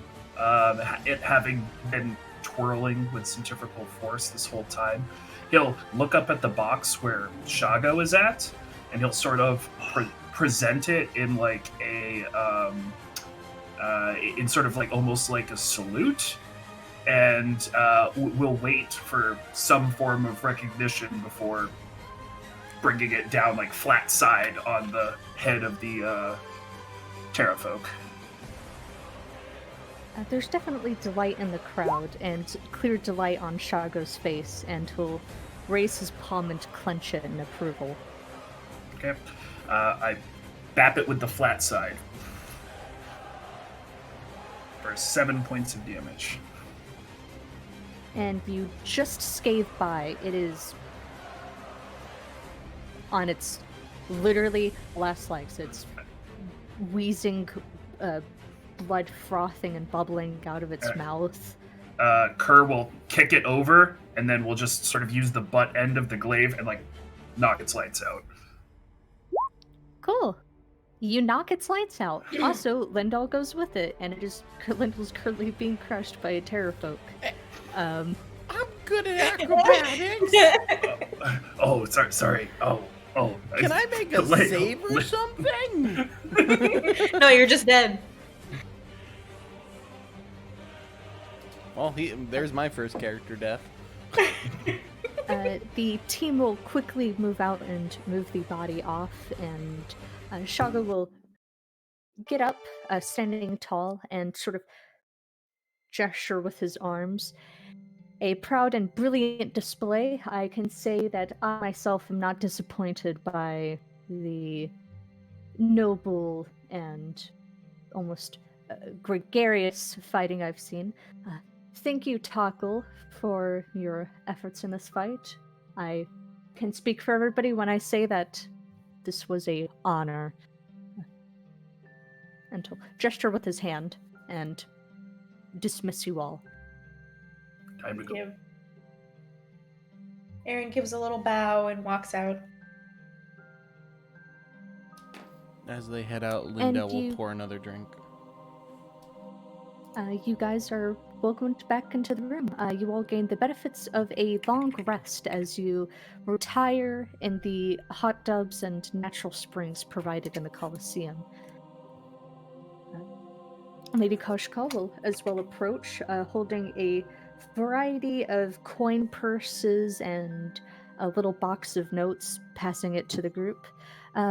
it having been twirling with centrifugal force this whole time. He'll look up at the box where Shago is at, and he'll sort of present it in like a in sort of like almost like a salute, and we'll wait for some form of recognition before bringing it down like flat side on the head of the Terrafolk. There's definitely delight in the crowd, and clear delight on Shago's face, and he'll raise his palm and clench it in approval. Okay. I bap it with the flat side for 7 points of damage. And you just scathe by. It is on its literally last legs. It's wheezing, blood frothing and bubbling out of its mouth. Kerr will kick it over, and then we'll just sort of use the butt end of the glaive and like knock its lights out. Cool. You knock its lights out. Also, Lindal goes with it, and Lindal's currently being crushed by a Terrafolk. I'm good at acrobatics. Oh, sorry. Oh. Can I make a save or something? No, you're just dead. Well, there's my first character death. The team will quickly move out and move the body off, and Shago will get up, standing tall, and sort of gesture with his arms. A proud and brilliant display. I can say that I myself am not disappointed by the noble and almost gregarious fighting I've seen. Thank you, Tackle, for your efforts in this fight. I can speak for everybody when I say that this was an honor. And he'll gesture with his hand and dismiss you all. Time to go. Aaron gives a little bow and walks out. As they head out, Linda will you- pour another drink. You guys are welcomed back into the room. You all gain the benefits of a long rest as you retire in the hot tubs and natural springs provided in the Colosseum. Lady Koshka will as well approach, holding a variety of coin purses and a little box of notes, passing it to the group.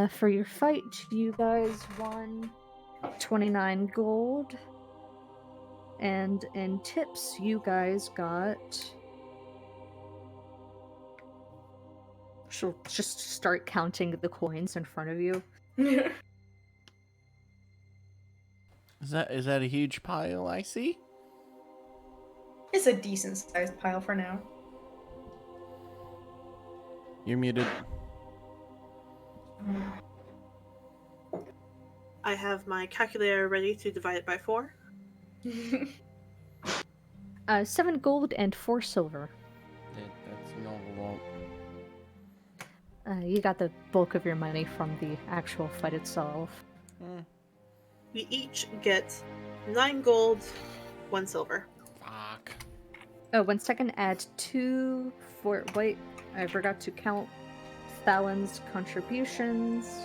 For your fight, you guys won 29 gold. And in tips, you guys got... She'll just start counting the coins in front of you. Is that a huge pile I see? It's a decent sized pile for now. You're muted. I have my calculator ready to divide it by 4. 7 gold and 4 silver. That's not a lot. You got the bulk of your money from the actual fight itself. We each get 9 gold, 1 silver. Fuck. Oh, 1 second. Add 2 for. Wait, I forgot to count Fallon's contributions.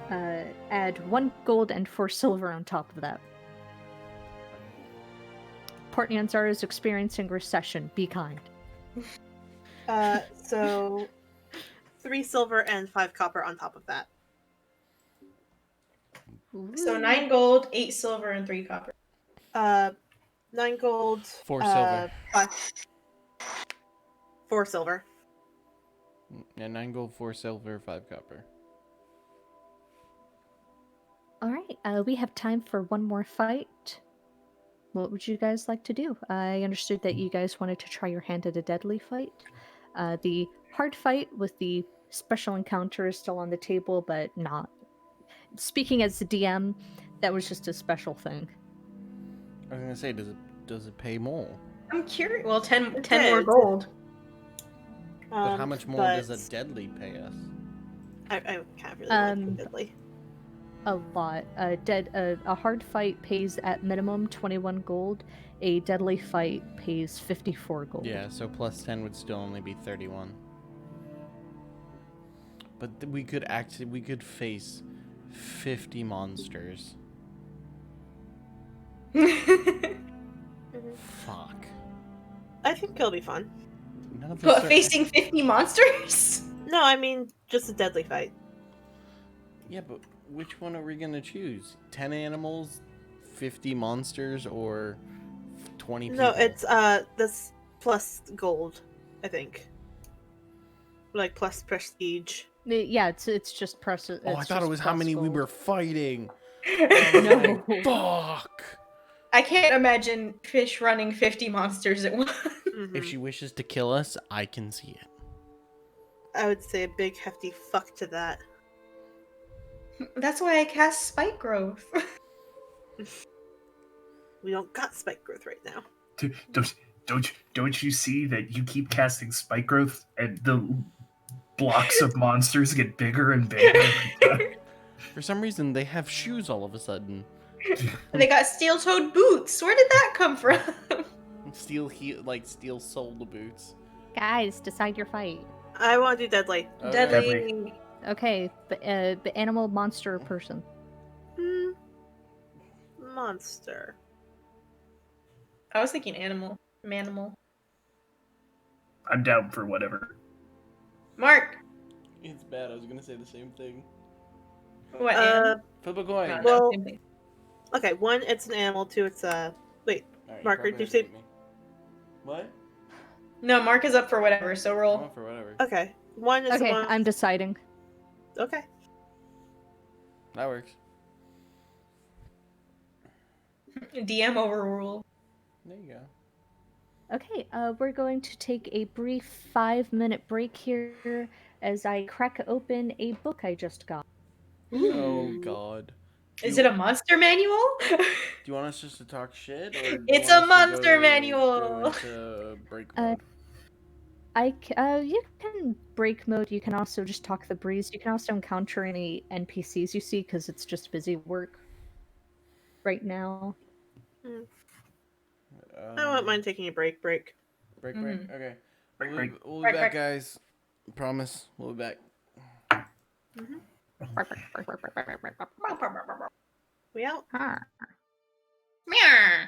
Add 1 gold and 4 silver on top of that. Port Nyanzar is experiencing recession. Be kind. So 3 silver and 5 copper on top of that. So 9 gold, 8 silver, and 3 copper. 9 gold, 4 silver. 4 silver. Yeah, 9 gold, 4 silver, 5 copper. Alright, we have time for one more fight. What would you guys like to do? I understood that you guys wanted to try your hand at a deadly fight. The hard fight with the special encounter is still on the table, but not. Speaking as the DM, that was just a special thing. I was gonna say, does it pay more? I'm curious. Well, 10 more did. gold. But how much more does a deadly pay us? I can't really like deadly. A lot. A hard fight pays at minimum 21 gold. A deadly fight pays 54 gold. Yeah, so plus 10 would still only be 31. But we could face 50 monsters. Fuck. I think it'll be fun. None of us But are- facing 50 monsters? No, I mean just a deadly fight. Yeah, but which one are we gonna choose? 10 animals, 50 monsters, or 20 people? No, it's this plus gold, I think. Like plus prestige. Yeah, it's just press. Oh, I thought it was how many we were fighting. No. Fuck. I can't imagine fish running 50 monsters at once. Mhm. If she wishes to kill us, I can see it. I would say a big hefty fuck to that. That's why I cast Spike Growth. We don't got spike growth right now. Don't you see that you keep casting spike growth and the blocks of monsters get bigger and bigger every time? For some reason, they have shoes all of a sudden. They got steel-toed boots. Where did that come from? Steel soled boots. Guys, decide your fight. I want to do deadly. Okay. Deadly. Okay, but animal, monster, or person. Monster. I was thinking animal. Manimal. I'm down for whatever. Mark. It's bad. I was gonna say the same thing. What, animal? Flip a coin. No, Well- same thing. Okay, 1, it's an animal. 2, it's wait. Alright, Marker, probably do you say- hit me. What? No, Mark is up for whatever, so I'm roll. up for whatever. Okay. 1 is Okay, the one. I'm deciding. Okay. That works. DM overrule. There you go. Okay, we're going to take a brief 5-minute break here as I crack open a book I just got. Oh god. Is it a monster manual? Do you want us just to talk shit? Or do you It's want a us to monster go manual. into break mode? You can break mode. You can also just talk the breeze. You can also encounter any NPCs you see because it's just busy work right now. I won't mind taking a break. Break. Okay. Break. We'll be Break, back, break. guys. Promise. We'll be back. We out? Meow.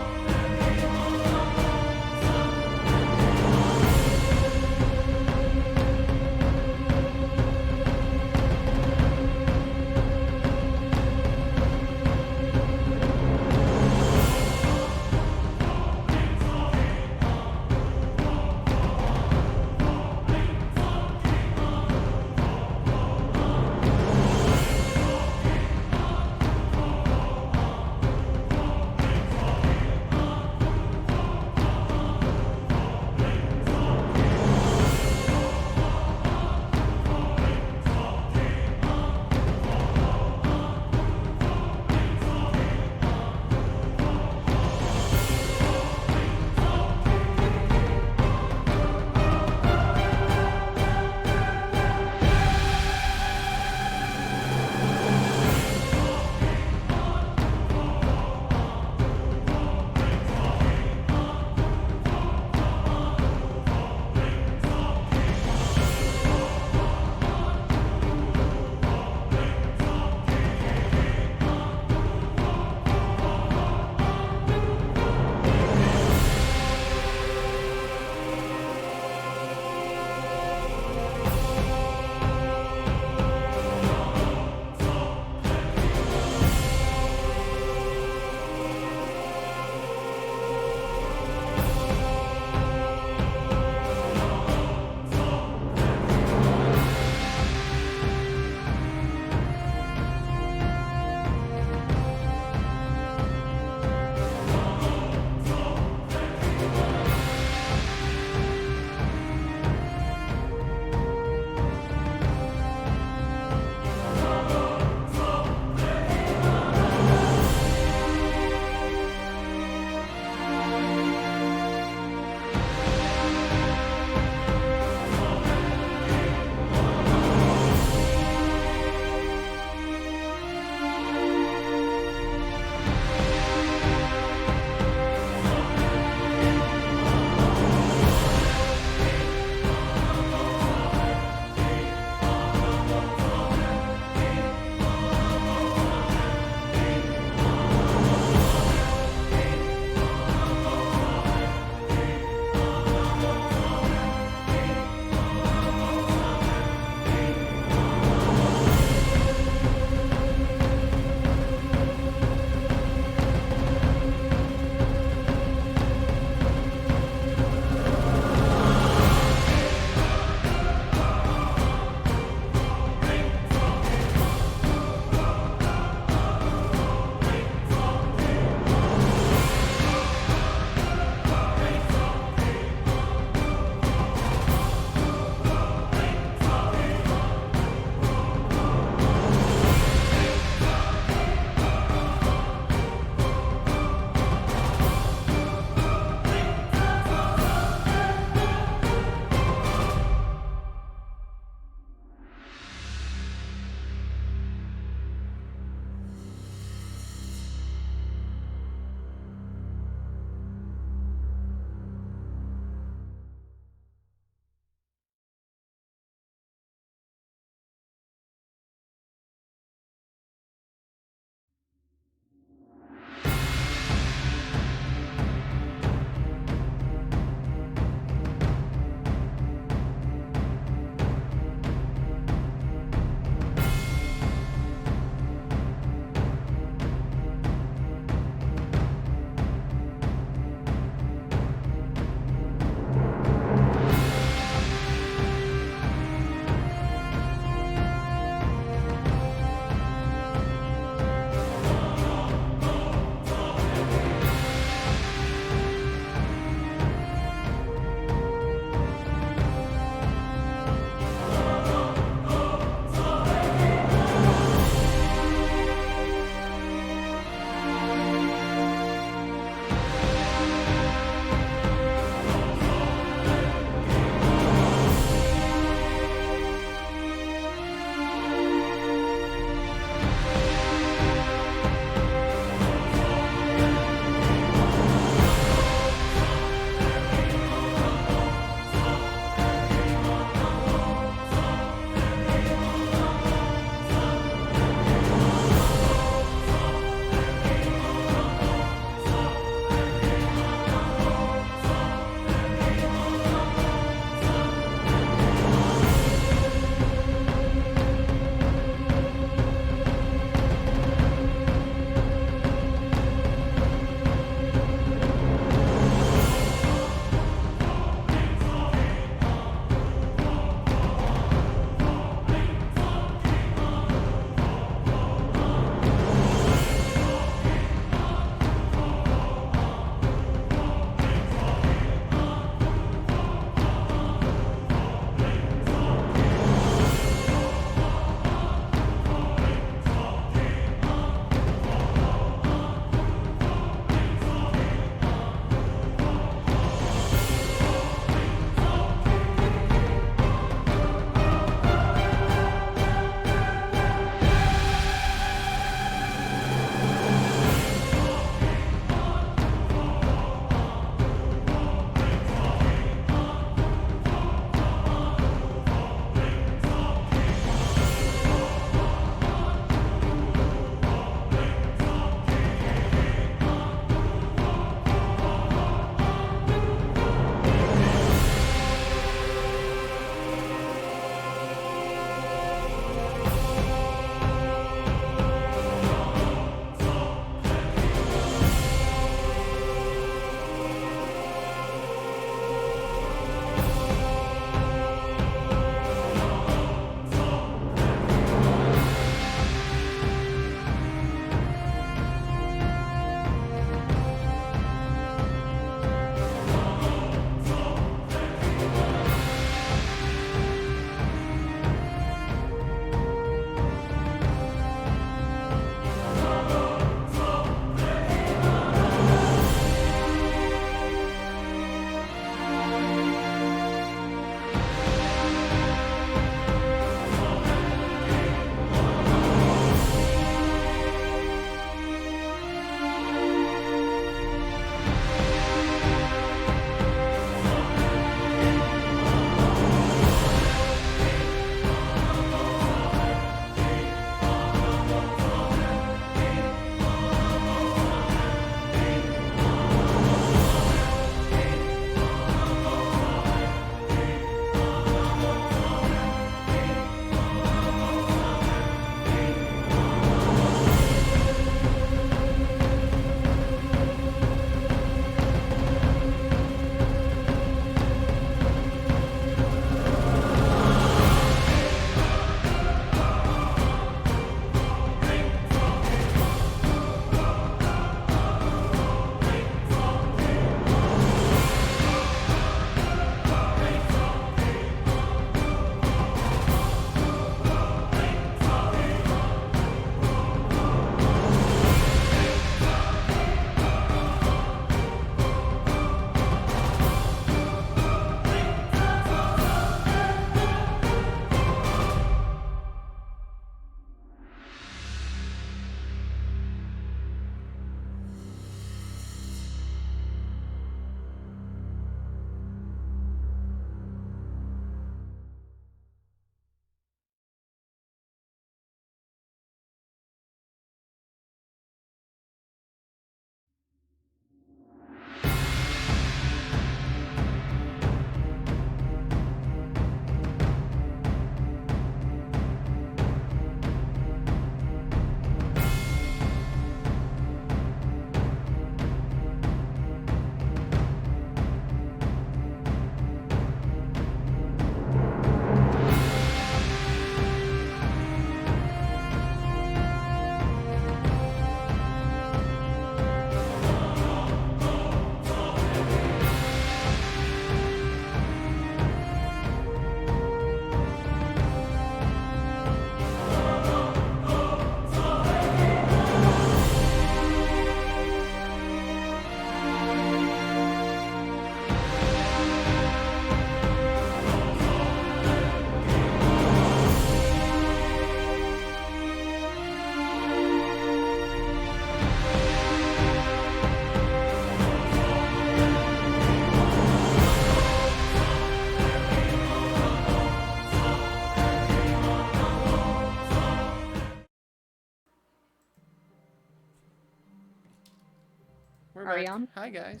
We're Are we back. on? Hi, guys.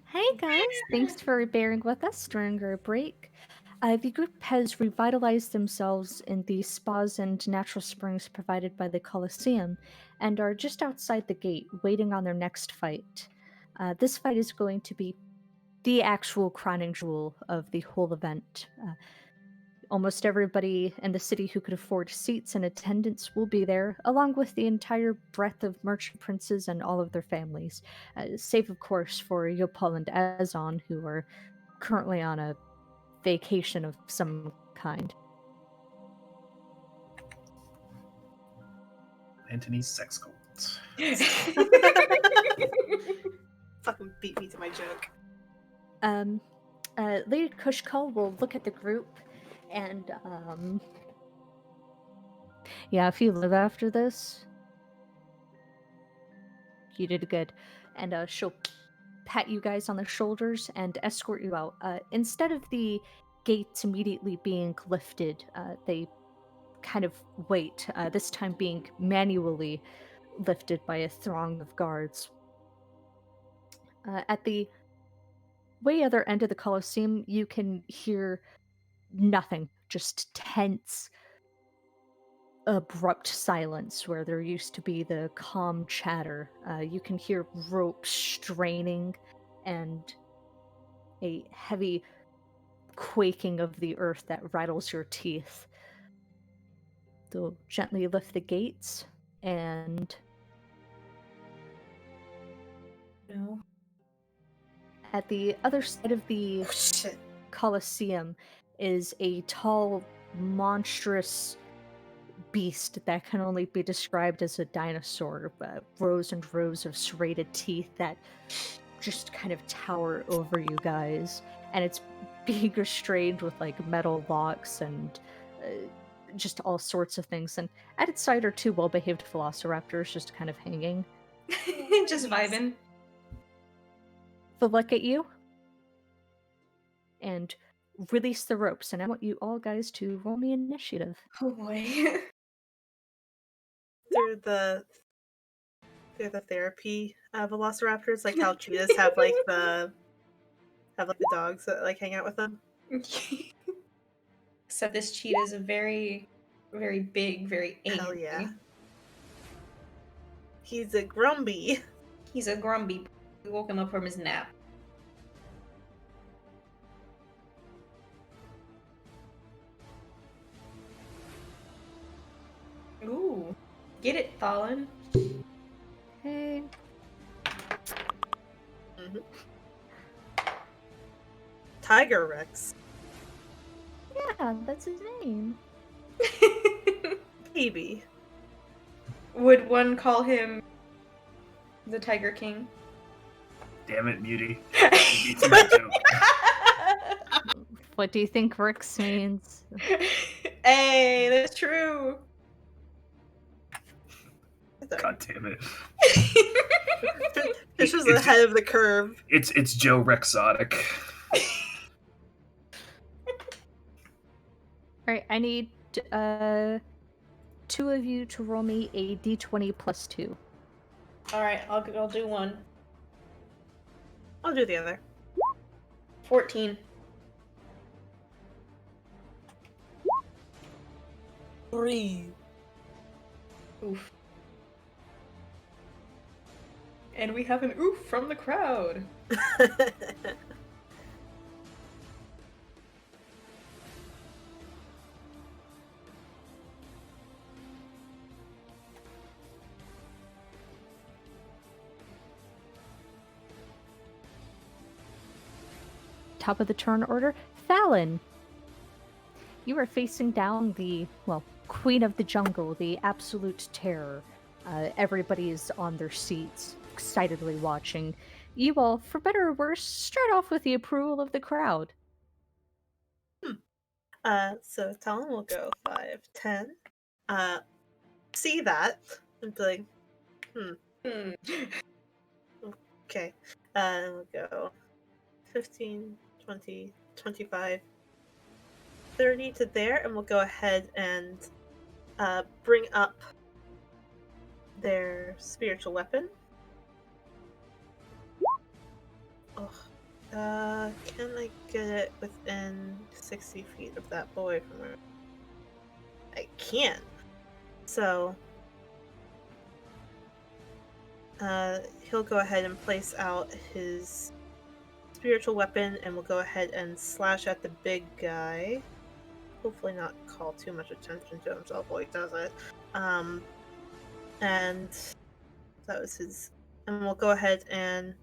Hey guys, thanks for bearing with us during our break. The group has revitalized themselves in the spas and natural springs provided by the Colosseum and are just outside the gate waiting on their next fight. This fight is going to be the actual crowning jewel of the whole event. Almost everybody in the city who could afford seats and attendance will be there, along with the entire breadth of merchant princes and all of their families, save, of course, for Yopal and Azon, who are currently on a vacation of some kind. Antony's sex cult. Fucking beat me to my joke. Lady Kushkal will look at the group and, yeah, if you live after this, you did good. And she'll pat you guys on the shoulders and escort you out. Instead of the gates immediately being lifted, they kind of wait, this time being manually lifted by a throng of guards. At the way other end of the Colosseum, you can hear nothing, just tense, abrupt silence where there used to be the calm chatter. You can hear ropes straining and a heavy quaking of the earth that rattles your teeth. They'll gently lift the gates, and No. at the other side of the Oh shit. Colosseum is a tall, monstrous beast that can only be described as a dinosaur. Rows and rows of serrated teeth that just kind of tower over you guys, and it's being restrained with like metal locks and just all sorts of things. And at its side are two well-behaved velociraptors just kind of hanging. Just vibing. They'll look at you and release the ropes, and I want you all guys to roll me initiative. Oh boy. Through the therapy velociraptors, like how cheetahs have like the dogs that like hang out with them. Except this cheetah is a very, very big, very angry. Hell yeah. He's a Grumby. He's a grumpy. We woke him up from his nap. Ooh. Get it, Thalin. Hey. Tiger Rex. Yeah, that's his name. Baby. Would one call him the Tiger King? Damn it, Muty. You beat my joke. What do you think Rex means? Hey, that's true. God damn it. Fish was ahead of the curve. It's Joe Rexotic. Alright, I need two of you to roll me a d20 plus 2. Alright, I'll do one. I'll do the other. 14. 3. Oof. And we have an oof from the crowd. Top of the turn order, Fallon. You are facing down the, well, queen of the jungle, the absolute terror. Everybody is on their seats, excitedly watching. You all, for better or worse, start off with the approval of the crowd. So Talon will go 5, 10. See that and be like, okay. We'll go 15, 20, 25, 30 to there, and we'll go ahead and bring up their spiritual weapon. Can I get it within 60 feet of that boy from where I can? So, he'll go ahead and place out his spiritual weapon and we'll go ahead and slash at the big guy. Hopefully not call too much attention to himself while he does it. And that was his. And we'll go ahead and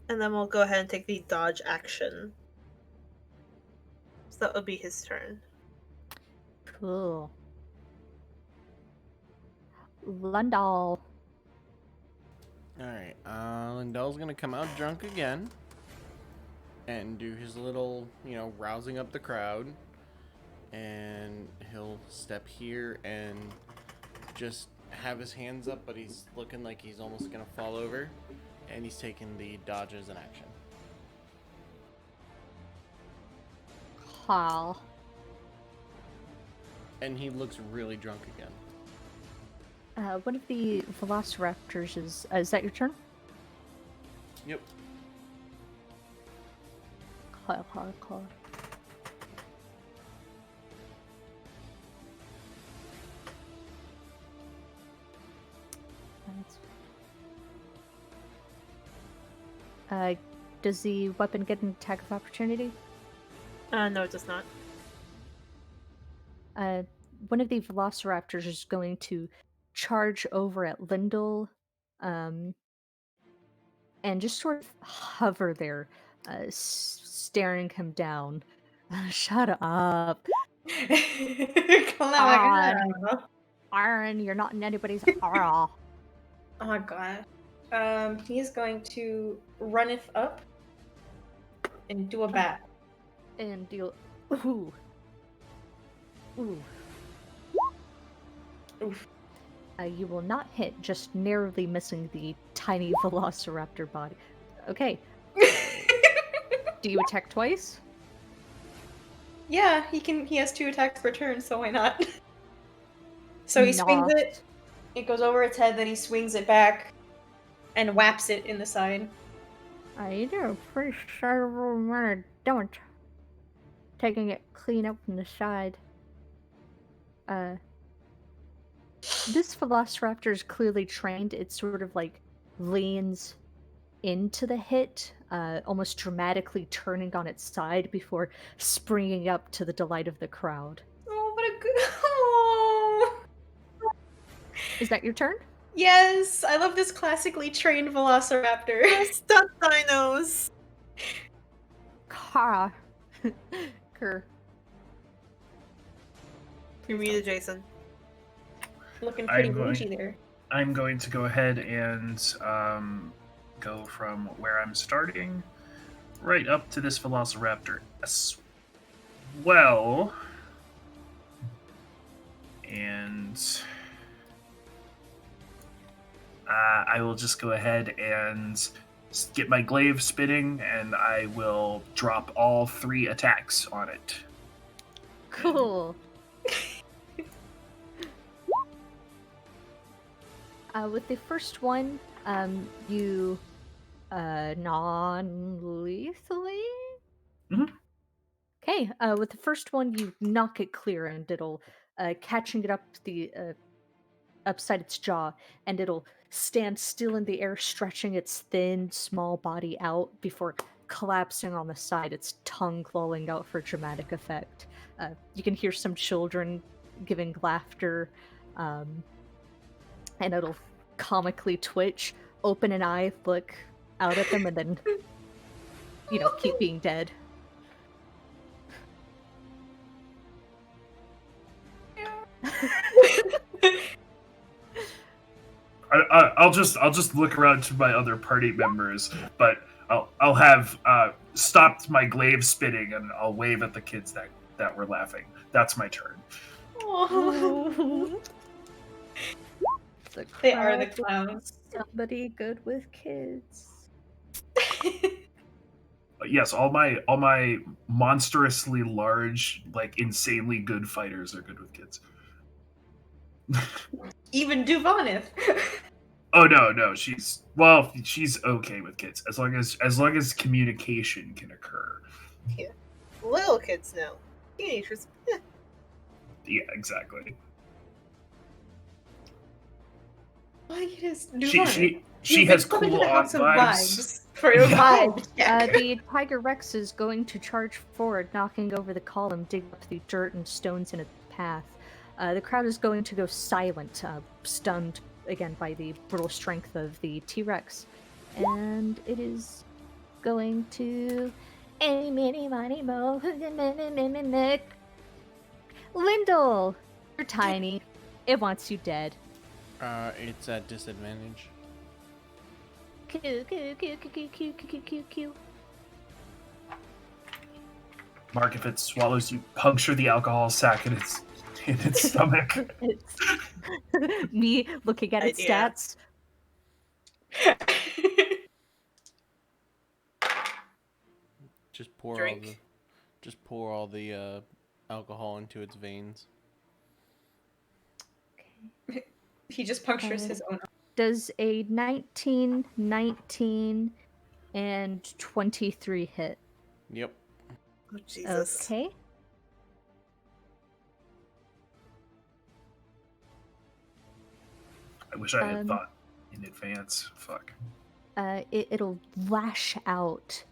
then we'll go ahead and take the dodge action. So that would be his turn. Cool. Lundal. Alright, Lindell's gonna come out drunk again and do his little, rousing up the crowd. And he'll step here and just have his hands up, but he's looking like he's almost gonna fall over. And he's taking the dodge as an action. Carl. And he looks really drunk again. One of the velociraptors is that your turn? Yep. Carl. Does the weapon get an attack of opportunity? No, it does not. One of the velociraptors is going to charge over at Lyndall, and just sort of hover there, staring him down. Shut up. Come on. Aaron, you're not in anybody's aura. Oh my god. He's going to runneth up and do a bat. And deal. Ooh. Oof. You will not hit, just narrowly missing the tiny velociraptor body. Okay. Do you attack twice? Yeah, he has 2 attacks per turn, so why not? So he swings it, it goes over its head, then he swings it back and whaps it in the side. I do appreciate amount of damage. Taking it clean up from the side. This velociraptor is clearly trained. It sort of like leans into the hit, almost dramatically turning on its side before springing up to the delight of the crowd. Oh, what a good... Oh. Is that your turn? Yes, I love this classically trained velociraptor. Stunt dinos! Kerr. You're muted, Jason. Looking pretty bougie there. I'm going to go ahead and go from where I'm starting right up to this velociraptor as well. And I will just go ahead and get my glaive spinning, and I will drop all 3 attacks on it. Cool. With the first one, you non-lethally? Mhm. Okay, with the first one, you knock it clear, and it'll catching it up the upside its jaw, and it'll stand still in the air, stretching its thin, small body out before collapsing on the side, its tongue lolling out for dramatic effect. You can hear some children giving laughter, and it'll comically twitch, open an eye, look out at them, and then, keep being dead. I'll just look around to my other party members, but I'll have stopped my glaive spinning, and I'll wave at the kids that were laughing. That's my turn. Oh. They are the clowns. Somebody good with kids. Yes, all my monstrously large, like insanely good fighters are good with kids. Even Duvanith. Oh no, she's okay with kids as long as communication can occur. Yeah. Little kids know. Teenagers, Yeah, exactly. Like it is new She vibe. she He's she like, has "Come into cool the on house of vibes. for your Yeah. vibe check." The Tiger Rex is going to charge forward, knocking over the column, digging up the dirt and stones in its path. The crowd is going to go silent, stunned again by the brutal strength of the T-Rex. And it is going to... Any, mini, money, mo. Lindell! You're tiny. It wants you dead. It's at disadvantage. Q. Mark, if it swallows you, puncture the alcohol sac in its stomach. It's me looking at its Idea. stats. Just pour Drink. all the alcohol into its veins. He just punctures his own. Does a 19, 19, and 23 hit? Yep. Oh, Jesus. Okay. I wish I had thought in advance. Fuck. It'll lash out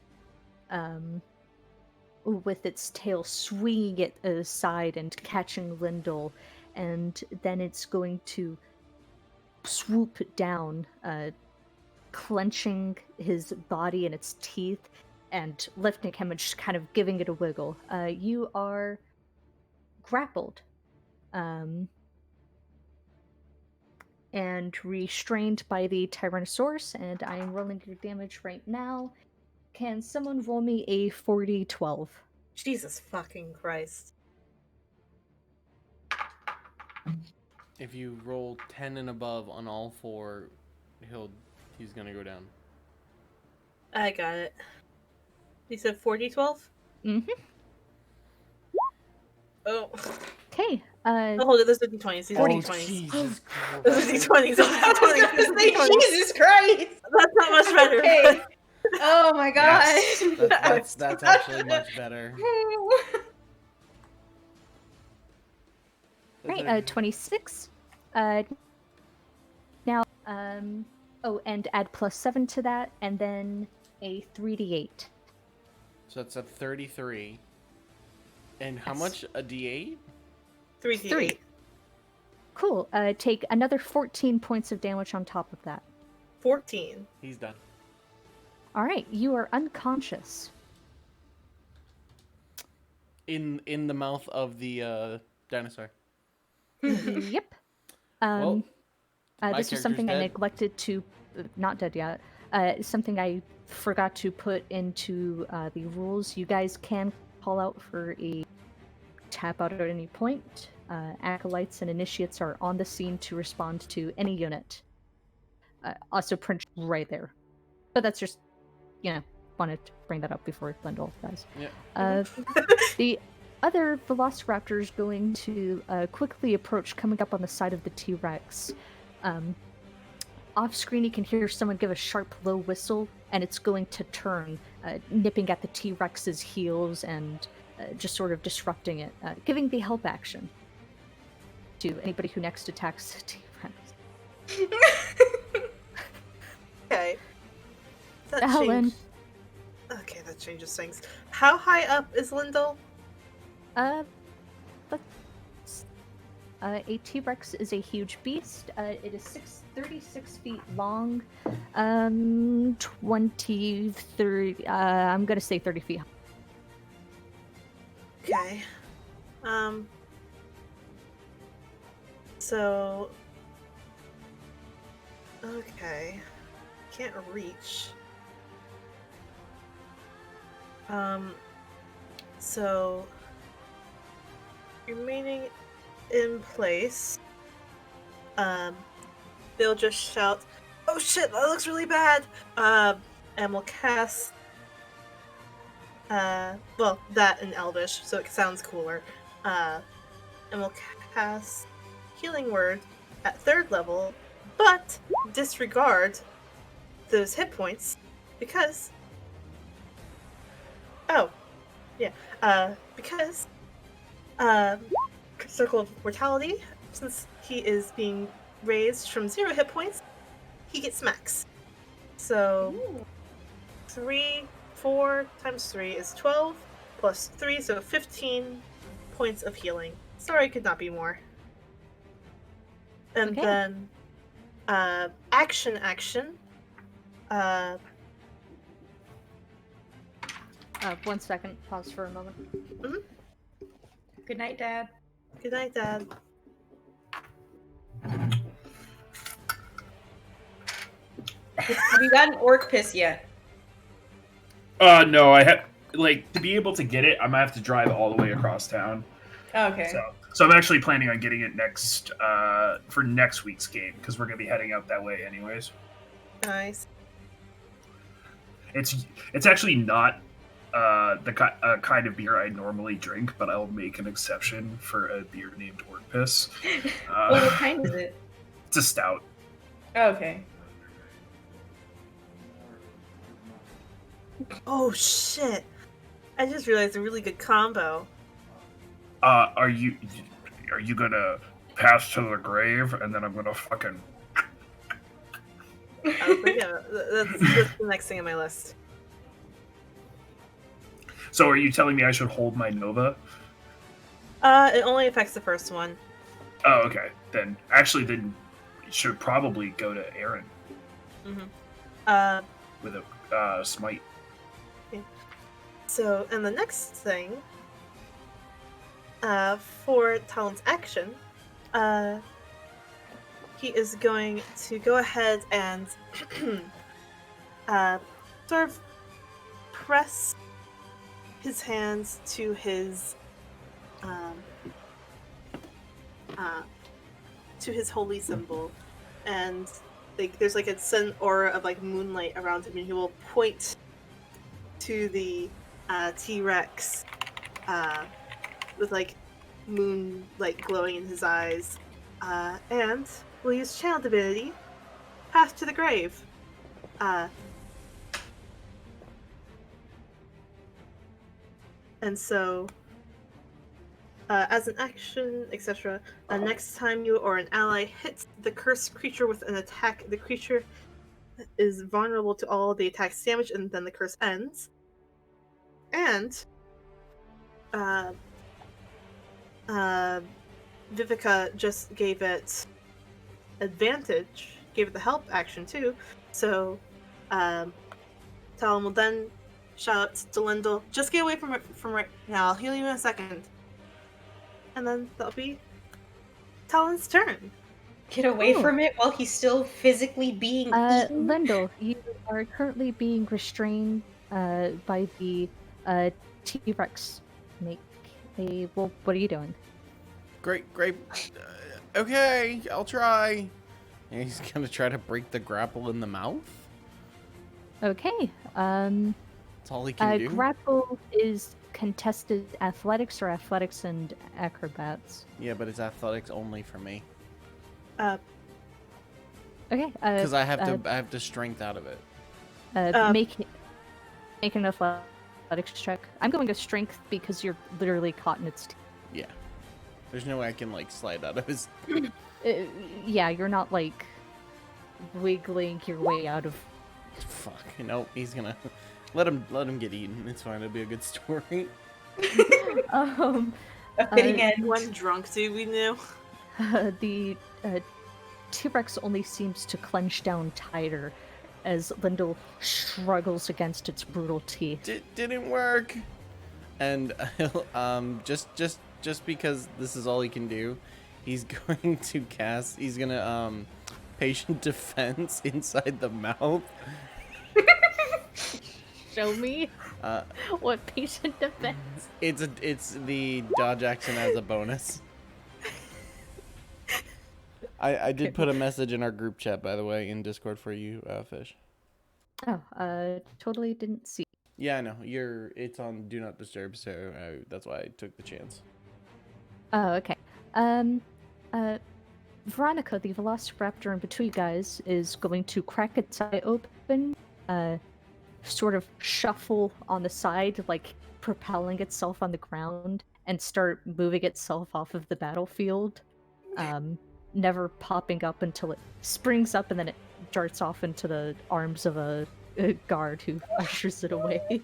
with its tail, swinging it aside and catching Lindell, and then it's going to swoop down, clenching his body in its teeth and lifting him and just kind of giving it a wiggle. You are grappled and restrained by the Tyrannosaurus, and I am rolling your damage right now. Can someone roll me a 40-12? Jesus fucking Christ. If you roll 10 and above on all four, he's gonna go down. I got it. You said 40-12? Mm-hmm. Oh. Okay. Oh, hold it. Those are D20s. These are D20s. Jesus Christ. Those are D20s. Those I are was D20s. gonna say, Jesus Christ! That's not much better. Okay. Oh my god. Yes. That's actually much better. Right, 26. Now, oh, and add +7 to that, and then a 3d8. So that's a 33. And how Yes. much? A D8? 3D8. 3. Cool. Take another 14 points of damage on top of that. 14. He's done. All right, you are unconscious. In the mouth of the dinosaur. Yep. Well, my This is something I character's dead. neglected to... not dead yet. Something I forgot to put into the rules. You guys can call out for a tap out at any point. Acolytes and initiates are on the scene to respond to any unit. Also print right there. But that's just, wanted to bring that up before Lindell dies. Yeah. The other Velociraptor is going to quickly approach, coming up on the side of the T-Rex. Off screen, you can hear someone give a sharp, low whistle, and it's going to turn, nipping at the T-Rex's heels and just sort of disrupting it, giving the help action to anybody who next attacks the T-Rex. Okay. That Helen. changed- Okay, that changes things. How high up is Lindell? A T-Rex is a huge beast. It is 36 feet long, 20, 30, I'm gonna say 30 feet high. Okay. So... Okay. Can't reach. So... Remaining in place, they'll just shout, "Oh shit, that looks really bad!" And we'll cast, well, that in Elvish, so it sounds cooler. And we'll cast Healing Word at 3rd level but disregard those hit points because because Circle of Mortality, since he is being raised from 0 hit points, he gets max. So 4 times 3 is 12 plus 3, so 15 points of healing. Sorry, could not be more. And Okay. then action. 1 second. Pause for a moment. Good night, Dad. Good night, Dad. Have you gotten orc piss yet? No, I have to be able to get it. I'm gonna have to drive all the way across town. Okay. So I'm actually planning on getting it next for next week's game because we're gonna be heading out that way anyways. Nice. It's actually not the kind of beer I normally drink, but I'll make an exception for a beer named Orc Piss. What kind is it? It's a stout. Okay. Oh shit! I just realized a really good combo. Are you gonna pass to the grave and then I'm gonna fucking? I was like, yeah, that's the next thing on my list. So are you telling me I should hold my Nova? It only affects the first one. Oh, okay. Then you should probably go to Aaron Mm-hmm. with a smite. So, and the next thing, for Talon's action, he is going to go ahead and sort of press his hands to his holy symbol, and there's like a sudden aura of like moonlight around him, and he will point to the T-Rex with like moonlight glowing in his eyes, and we'll use channel divinity, path to the grave. And so, as an action, etc., next time you or an ally hits the cursed creature with an attack, the creature is vulnerable to all the attack's damage, and then the curse ends. And Vivica just gave it advantage, gave it the help action too. So Talon will then shout to Lindell, just get away from right now, I'll heal you in a second. And then that'll be Talon's turn. Get away Ooh. from it while he's still physically being eaten? Lindell, you are currently being restrained by the T-Rex. Well, what are you doing? Great. Okay, I'll try. And he's gonna try to break the grapple in the mouth. Okay. That's all he can do. Grapple is contested athletics or athletics and acrobats. Yeah, but it's athletics only for me. Okay. Because I have to strength out of it. Make an athletics check. I'm going to strength because you're literally caught in its teeth. Yeah. There's no way I can like slide out of his. Yeah, you're not like wiggling your way out of. Fuck. Nope. He's gonna let him get eaten. It's fine. It'll be a good story. A fitting end. One drunk dude we knew. The T-Rex only seems to clench down tighter as Lindell struggles against its brutal teeth. Didn't work. And just because this is all he can do, he's going to cast. He's gonna patient defense inside the mouth. Show me what patient defense. It's the dodge action as a bonus. I did put a message in our group chat, by the way, in Discord for you, Fish. Oh, totally didn't see. Yeah, I know. It's on Do Not Disturb, so that's why I took the chance. Oh, okay. Veronica, the Velociraptor in between guys, is going to crack its eye open, sort of shuffle on the side, like propelling itself on the ground, and start moving itself off of the battlefield, never popping up until it springs up, and then it darts off into the arms of a guard who ushers it away.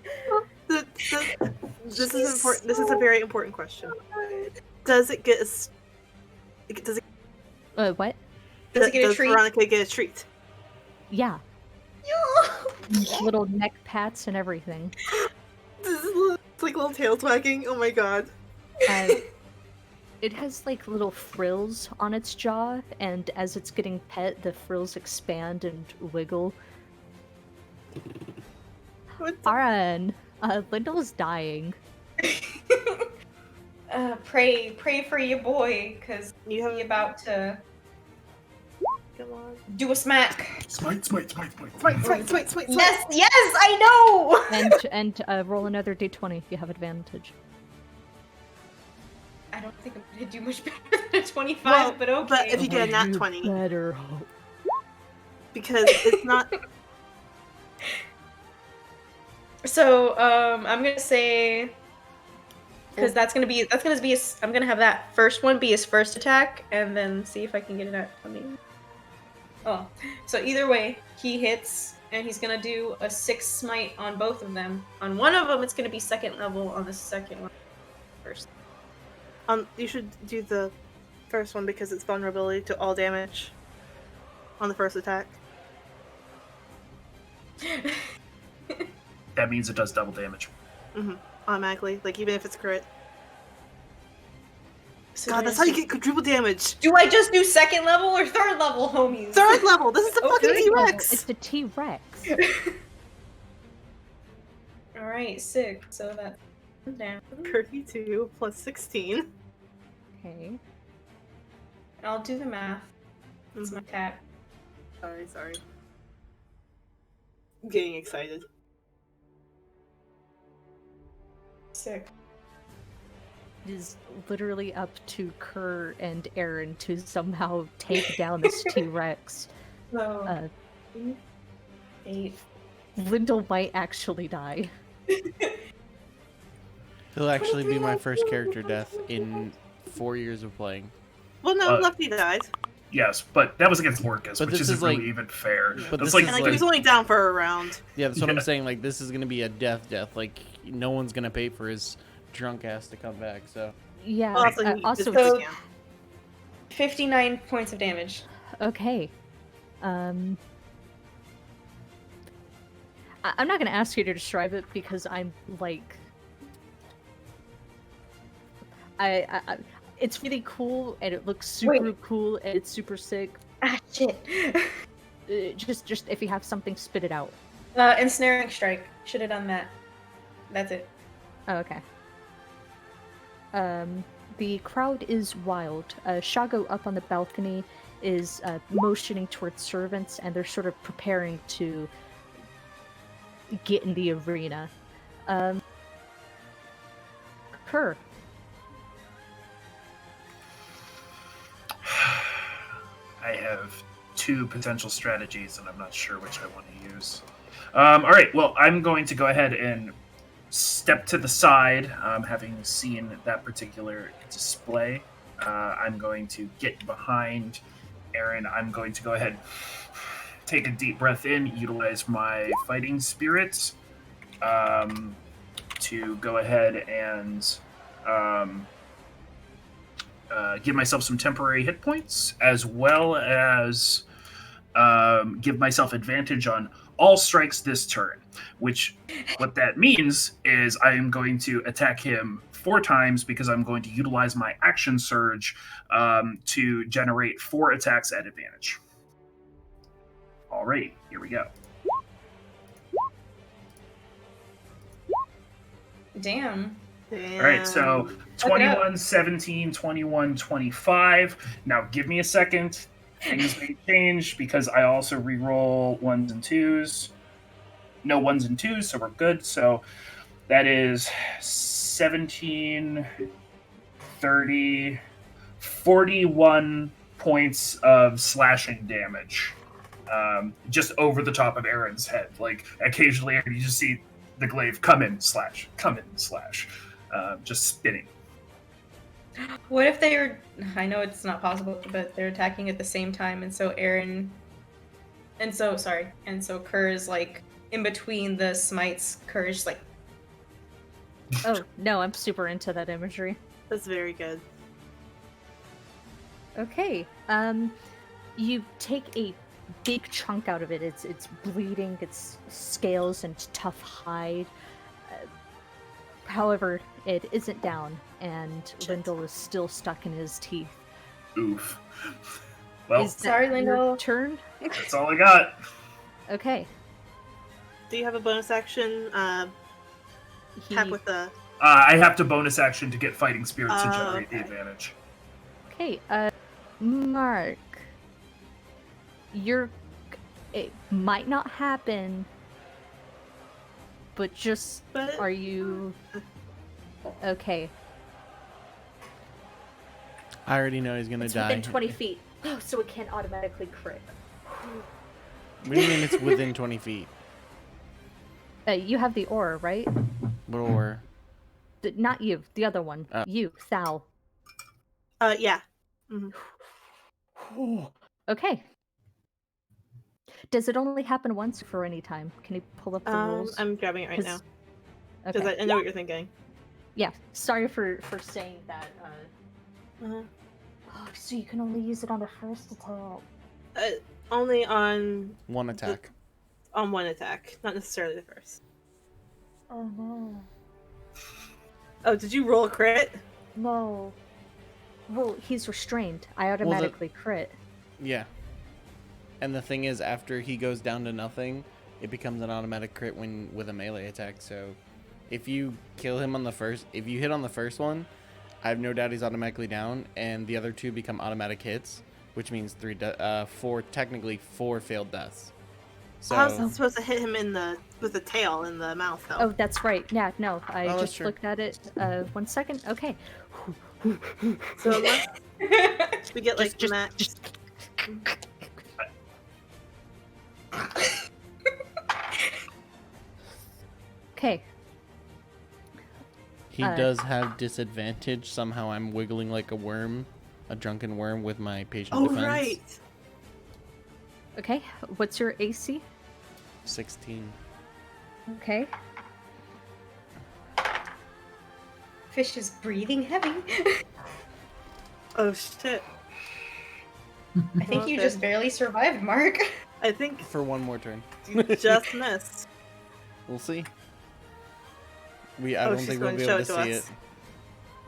This is important. This is a very important question. Does it get does it What? Does it get a does treat? Veronica get a treat? Yeah. Little neck pats and everything. It's like little tails wagging. Oh my god. It has like little frills on its jaw, and as it's getting pet, the frills expand and wiggle. What the- Aran, Lyndall's dying. Pray for your boy, cause You have he about to Come on. do a smack. Smite. Smite. Yes, I know. And roll another d20 if you have advantage. I don't think I'm gonna do much better than a 25, Well, but okay. but if you get a nat You 20, better hope. because it's not. So I'm gonna say, because that's gonna be I'm gonna have that first one be his first attack, and then see if I can get it at 20. Oh, so either way, he hits, and he's gonna do a 6 smite on both of them. On one of them, it's gonna be second level. On the second one, first. You should do the first one because it's vulnerability to all damage on the first attack. That means it does double damage. Automatically, like even if it's crit. So God, do that's I how you do- get quadruple damage. Do I just do second level or third level, homies? Third level. This is the Okay. fucking It's T-Rex. the T-Rex. All right, 6. So that's down. 32 plus 16. Okay. I'll do the math. It's my attack. Sorry. I'm getting excited. 6. It is literally up to Kerr and Aaron to somehow take down this T-Rex. So 8. Lyndall might actually die. He'll actually be my first character death in 4 years of playing. Well, no, Lefty died. Yes, but that was against Orcus, But which this isn't is like- really even fair. But That's this like, is And like, like- he was only down for a round. Yeah, that's what I'm Yeah. saying. Like, this is gonna be a death. Like, no one's gonna pay for his drunk ass to come back. So Yeah. Well, also, he also, just So- can. 59 points of damage. okay. I'm not gonna ask you to describe it because I'm like, I it's really cool and it looks super cool and it's super sick. Ah, shit. Just if you have something, spit it out. Ensnaring strike. Should have done that. That's it. Oh, okay. The crowd is wild. Shago up on the balcony is motioning towards servants, and they're sort of preparing to get in the arena. Kerr. I have 2 potential strategies, and I'm not sure which I want to use. All right, well, I'm going to go ahead and step to the side, having seen that particular display. I'm going to get behind Aaron. I'm going to go ahead, take a deep breath in, utilize my fighting spirits to go ahead and give myself some temporary hit points, as well as give myself advantage on all strikes this turn, which what that means is I am going to attack him 4 times because I'm going to utilize my action surge to generate 4 attacks at advantage. Alrighty, here we go. Damn. Damn. All right, so 21, 17, 21, 25. Now give me a second. Things may change because I also re-roll 1s and 2s. No 1s and 2s, so we're good. So that is 17, 30, 41 points of slashing damage, just over the top of Aaron's head. Like occasionally, you just see the glaive come in, slash, just spinning. What if they were? I know it's not possible, but they're attacking at the same time, and so Kerr is like in between the smites. Kerr is like, Oh, no, I'm super into that imagery. That's very good. Okay. You take a big chunk out of it. It's bleeding. It's scales and tough hide. However, it isn't down, and Lyndall is still stuck in his teeth. Oof. Well, Is that Sorry, your Lyndall. turn? that's all I got. Okay. Do you have a bonus action? Tap with the. I have to bonus action to get fighting spirit to Oh, generate the okay. advantage. Okay, Mark. It might not happen, but But are you okay? I already know he's gonna It's die. within 20 feet. Oh, so it can't automatically crit. What do you mean it's within 20 feet? You have the aura, right? What or? Not you, the other one. You, Thal. yeah. Mm-hmm. Okay. Does it only happen once or for any time? Can you pull up the rules? I'm grabbing it right now because Okay. I know what you're thinking. Yeah. Sorry for saying that. Uh-huh. Oh, so you can only use it on the first attack. Only on One attack. on one attack, not necessarily the first. Oh no. Oh, did you roll a crit? No. Well, he's restrained. I automatically crit. Yeah. And the thing is, after he goes down to nothing, it becomes an automatic crit with a melee attack. So, if you kill him if you hit on the first one, I have no doubt he's automatically down, and the other two become automatic hits, which means technically four failed deaths. So I was supposed to hit him with the tail in the mouth, though. Oh, that's right. Yeah, no, I that's just true. looked at it. 1 second. Okay. So unless we get like max. Okay. he does have disadvantage. Somehow I'm wiggling like a worm, a drunken worm with my patient Oh defense. right. Okay. What's your AC? 16. Okay. Fish is breathing heavy. Oh shit. I think you Okay. just barely survived, Mark. I think For one more turn. you just missed. We'll see. I Oh, don't she's think we'll going be to able to show it see to it. us.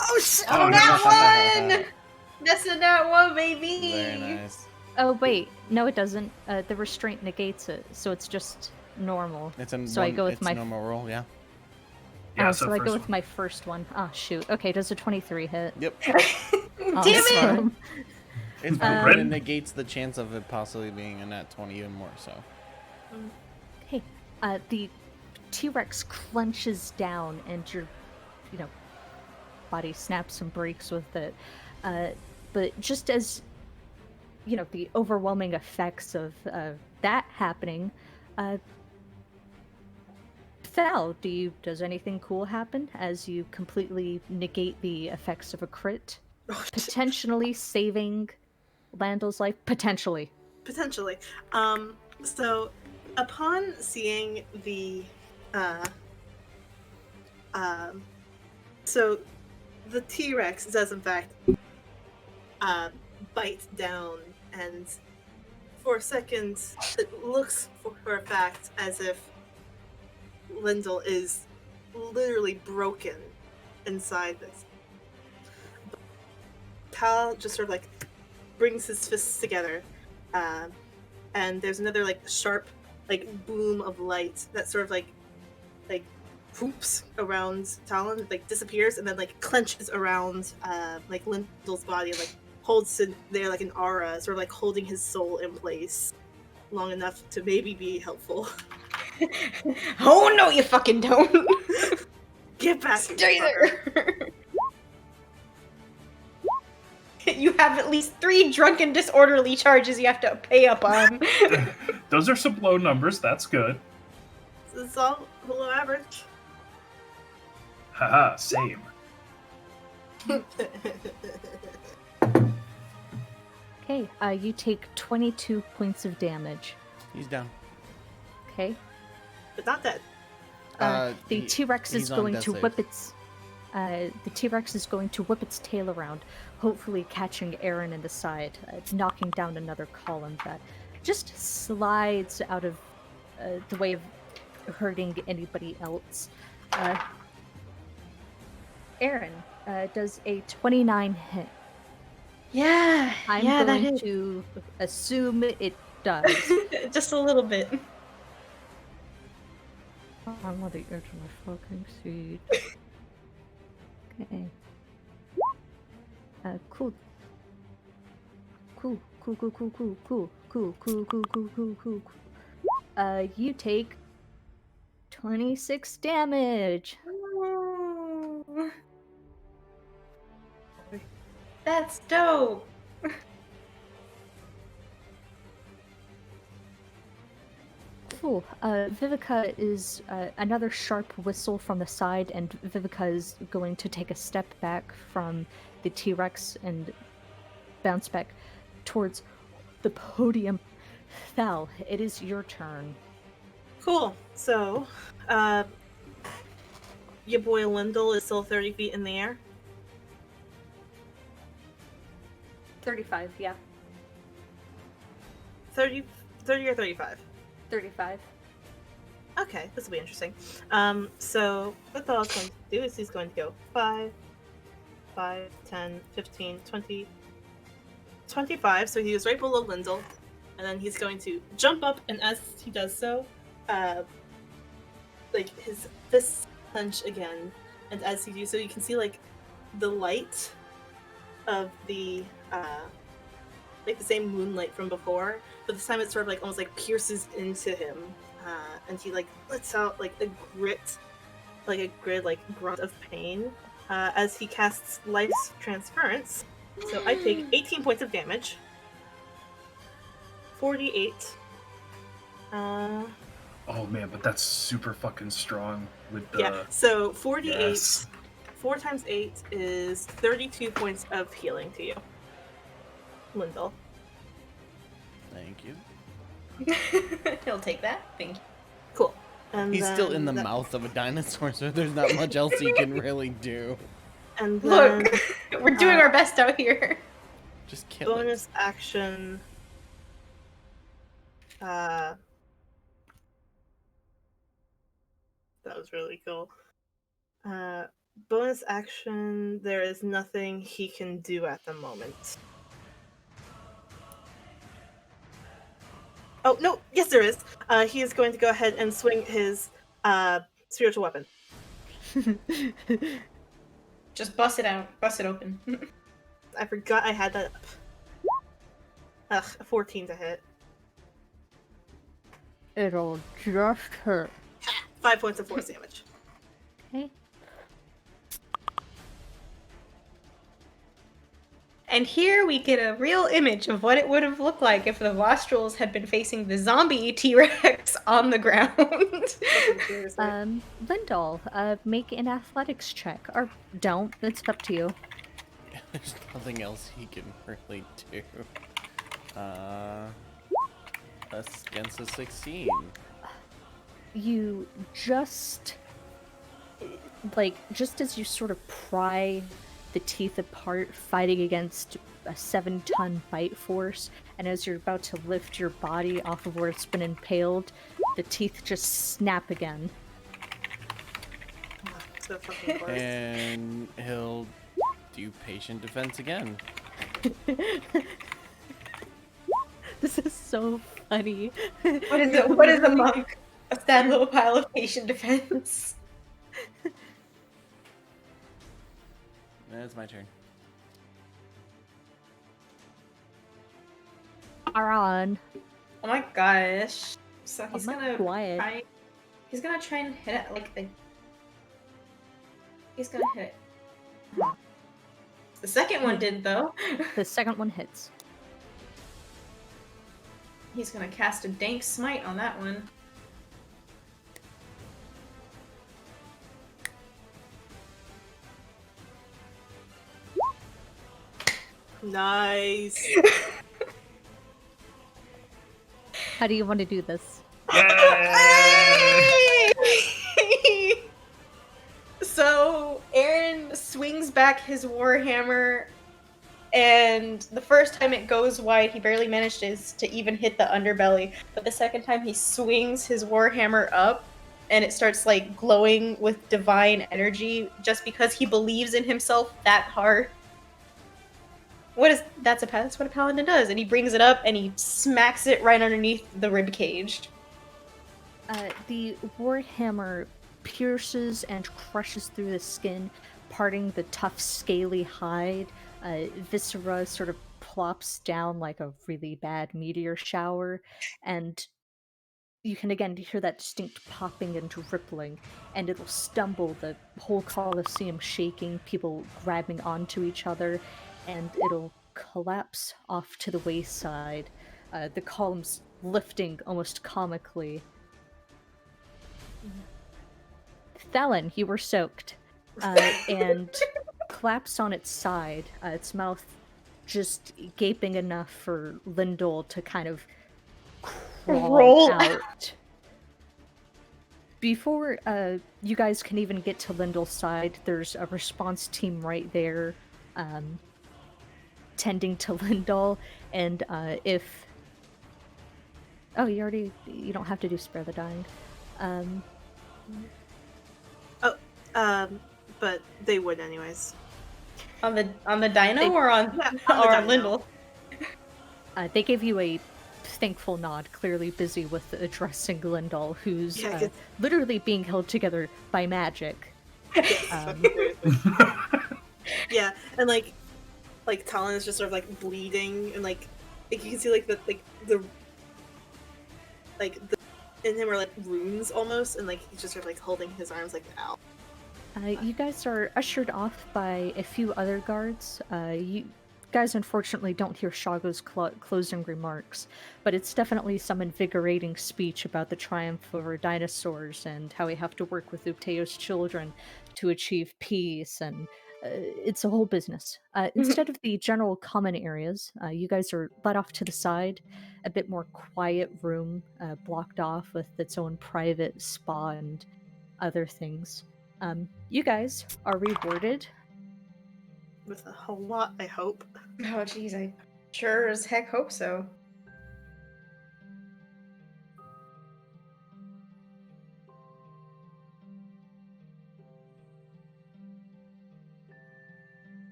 Oh shit! Oh, that one! That's a nat one, baby! Very nice. Oh wait, no, it doesn't. The restraint negates it, so it's just normal. It's a So I go with it's my- normal roll, yeah. Yeah, Oh, so so I first go with one. my first one. Ah, shoot. Okay, does a 23 hit? Yep. Damn it! Awesome. It's Um, fine. It negates the chance of it possibly being a nat 20 even more so. Hey, the T-Rex clenches down, and your, body snaps and breaks with it. But just as, the overwhelming effects of that happening, Thal, does anything cool happen as you completely negate the effects of a crit? Potentially saving Landal's life? Potentially. Potentially. So upon seeing the so the T-Rex does in fact bite down, and for a second it looks for a fact as if Lyndall is literally broken inside this. Cal just sort of like brings his fists together, and there's another like sharp like boom of light that sort of like whoops around Talon, like disappears, and then like clenches around like Lyndall's body, and like holds it there like an aura, sort of like holding his soul in place long enough to maybe be helpful. Oh no, you fucking don't! Get back, Stay fucker. there! You have at least 3 drunken disorderly charges you have to pay up on. Those are some low numbers. That's good. It's all below average. Haha, same. Okay, you take 22 points of damage. He's down. Okay. But not dead. The T-Rex is he's on going death to save. whip its. The T-Rex is going to whip its tail around, hopefully catching Aaron in the side, knocking down another column that just slides out of the way of hurting anybody else. Aaron does a 29 hit. Yeah, I'm yeah, that going is. to assume it does. Just a little bit. I'm on the edge of my fucking seat. Okay. Cool. Cool. You take 26 damage. Oh, that's dope. Cool. Vivica is another sharp whistle from the side, and Vivica is going to take a step back from the T-Rex and bounce back towards the podium. Thal, it is your turn. Cool. So, your boy Lindell is still 30 feet in the air. 35, yeah. 30 or 35? 35. Okay, this will be interesting. So what Thal's going to do is he's going to go 5, 10, 15, 20, 25. So he is right below Lindell. And then he's going to jump up, and as he does so, like his fists clench again. And as he do so, you can see like the light of the like the same moonlight from before, but this time it sort of like almost like pierces into him, and he like lets out like a grunt of pain as he casts Life's Transference. So I take 18 points of damage. 48. Oh man, but that's super fucking strong with the. Yeah. So 48. Yes. 4 times 8 is 32 points of healing to you, Lindell. Thank you. He'll take that. Thank you. Cool. And He's still then in the mouth of a dinosaur, so there's not much else he can really do. And then Look, we're doing our best out here. Just kill it. bonus action. That was really cool. Bonus action. There is nothing he can do at the moment. Oh no! Yes, there is. He is going to go ahead and swing his spiritual weapon. Just bust it out. Bust it open. I forgot I had that up. Ugh, a 14 to hit. It'll just hurt. 5 points of force damage. Okay. And here we get a real image of what it would have looked like if the Vostrals had been facing the zombie T-Rex on the ground. Seriously. Lindell, make an athletics check. Or don't. It's up to you. There's nothing else he can really do. Against a 16. You just as you sort of pry the teeth apart, fighting against a 7-ton bite force, and as you're about to lift your body off of where it's been impaled, the teeth just snap again. So fucking close. And he'll do patient defense again. This is so funny. What is it? What is a monk? A sad little pile of patient defense. That's my turn. Aron. Oh my gosh. So he's I'm not gonna quiet. try. He's gonna try and hit it like the. He's gonna hit it. The second one did, though. The second one hits. He's gonna cast a dank smite on that one. Nice. How do you want to do this? Yay! So Aaron swings back his warhammer, and the first time it goes wide, he barely manages to even hit the underbelly. But the second time he swings his warhammer up, and it starts like glowing with divine energy, just because he believes in himself that hard. That's what a paladin does, and he brings it up and he smacks it right underneath the rib cage. The warhammer pierces and crushes through the skin, parting the tough, scaly hide. Viscera sort of plops down like a really bad meteor shower, and you can again hear that distinct popping and rippling, and it'll stumble, the whole Colosseum shaking, people grabbing onto each other, and it'll collapse off to the wayside, the columns lifting almost comically. Thelen, you were soaked, and collapsed on its side, its mouth just gaping enough for Lyndall to kind of Roll out. Before you guys can even get to Lyndall's side, there's a response team right there, tending to Lyndall, and if... Oh, you don't have to do Spare the Dying. But they would anyways. On the dino or on Yeah, on the or dino. on Lyndall? They gave you a thankful nod, clearly busy with addressing Lyndall, who's Yeah, 'cause- literally being held together by magic. Yeah, and like Talon is just sort of like bleeding, and like you can see like the in him are like runes almost, and like he's just sort of like holding his arms like out. You guys are ushered off by a few other guards. You guys unfortunately don't hear Shago's closing remarks, but it's definitely some invigorating speech about the triumph over dinosaurs and how we have to work with Upteo's children to achieve peace, and it's a whole business. Instead of the general common areas, you guys are led off to the side, a bit more quiet room, blocked off with its own private spa and other things. You guys are rewarded With a whole lot, I hope. Oh, jeez, I sure as heck hope so.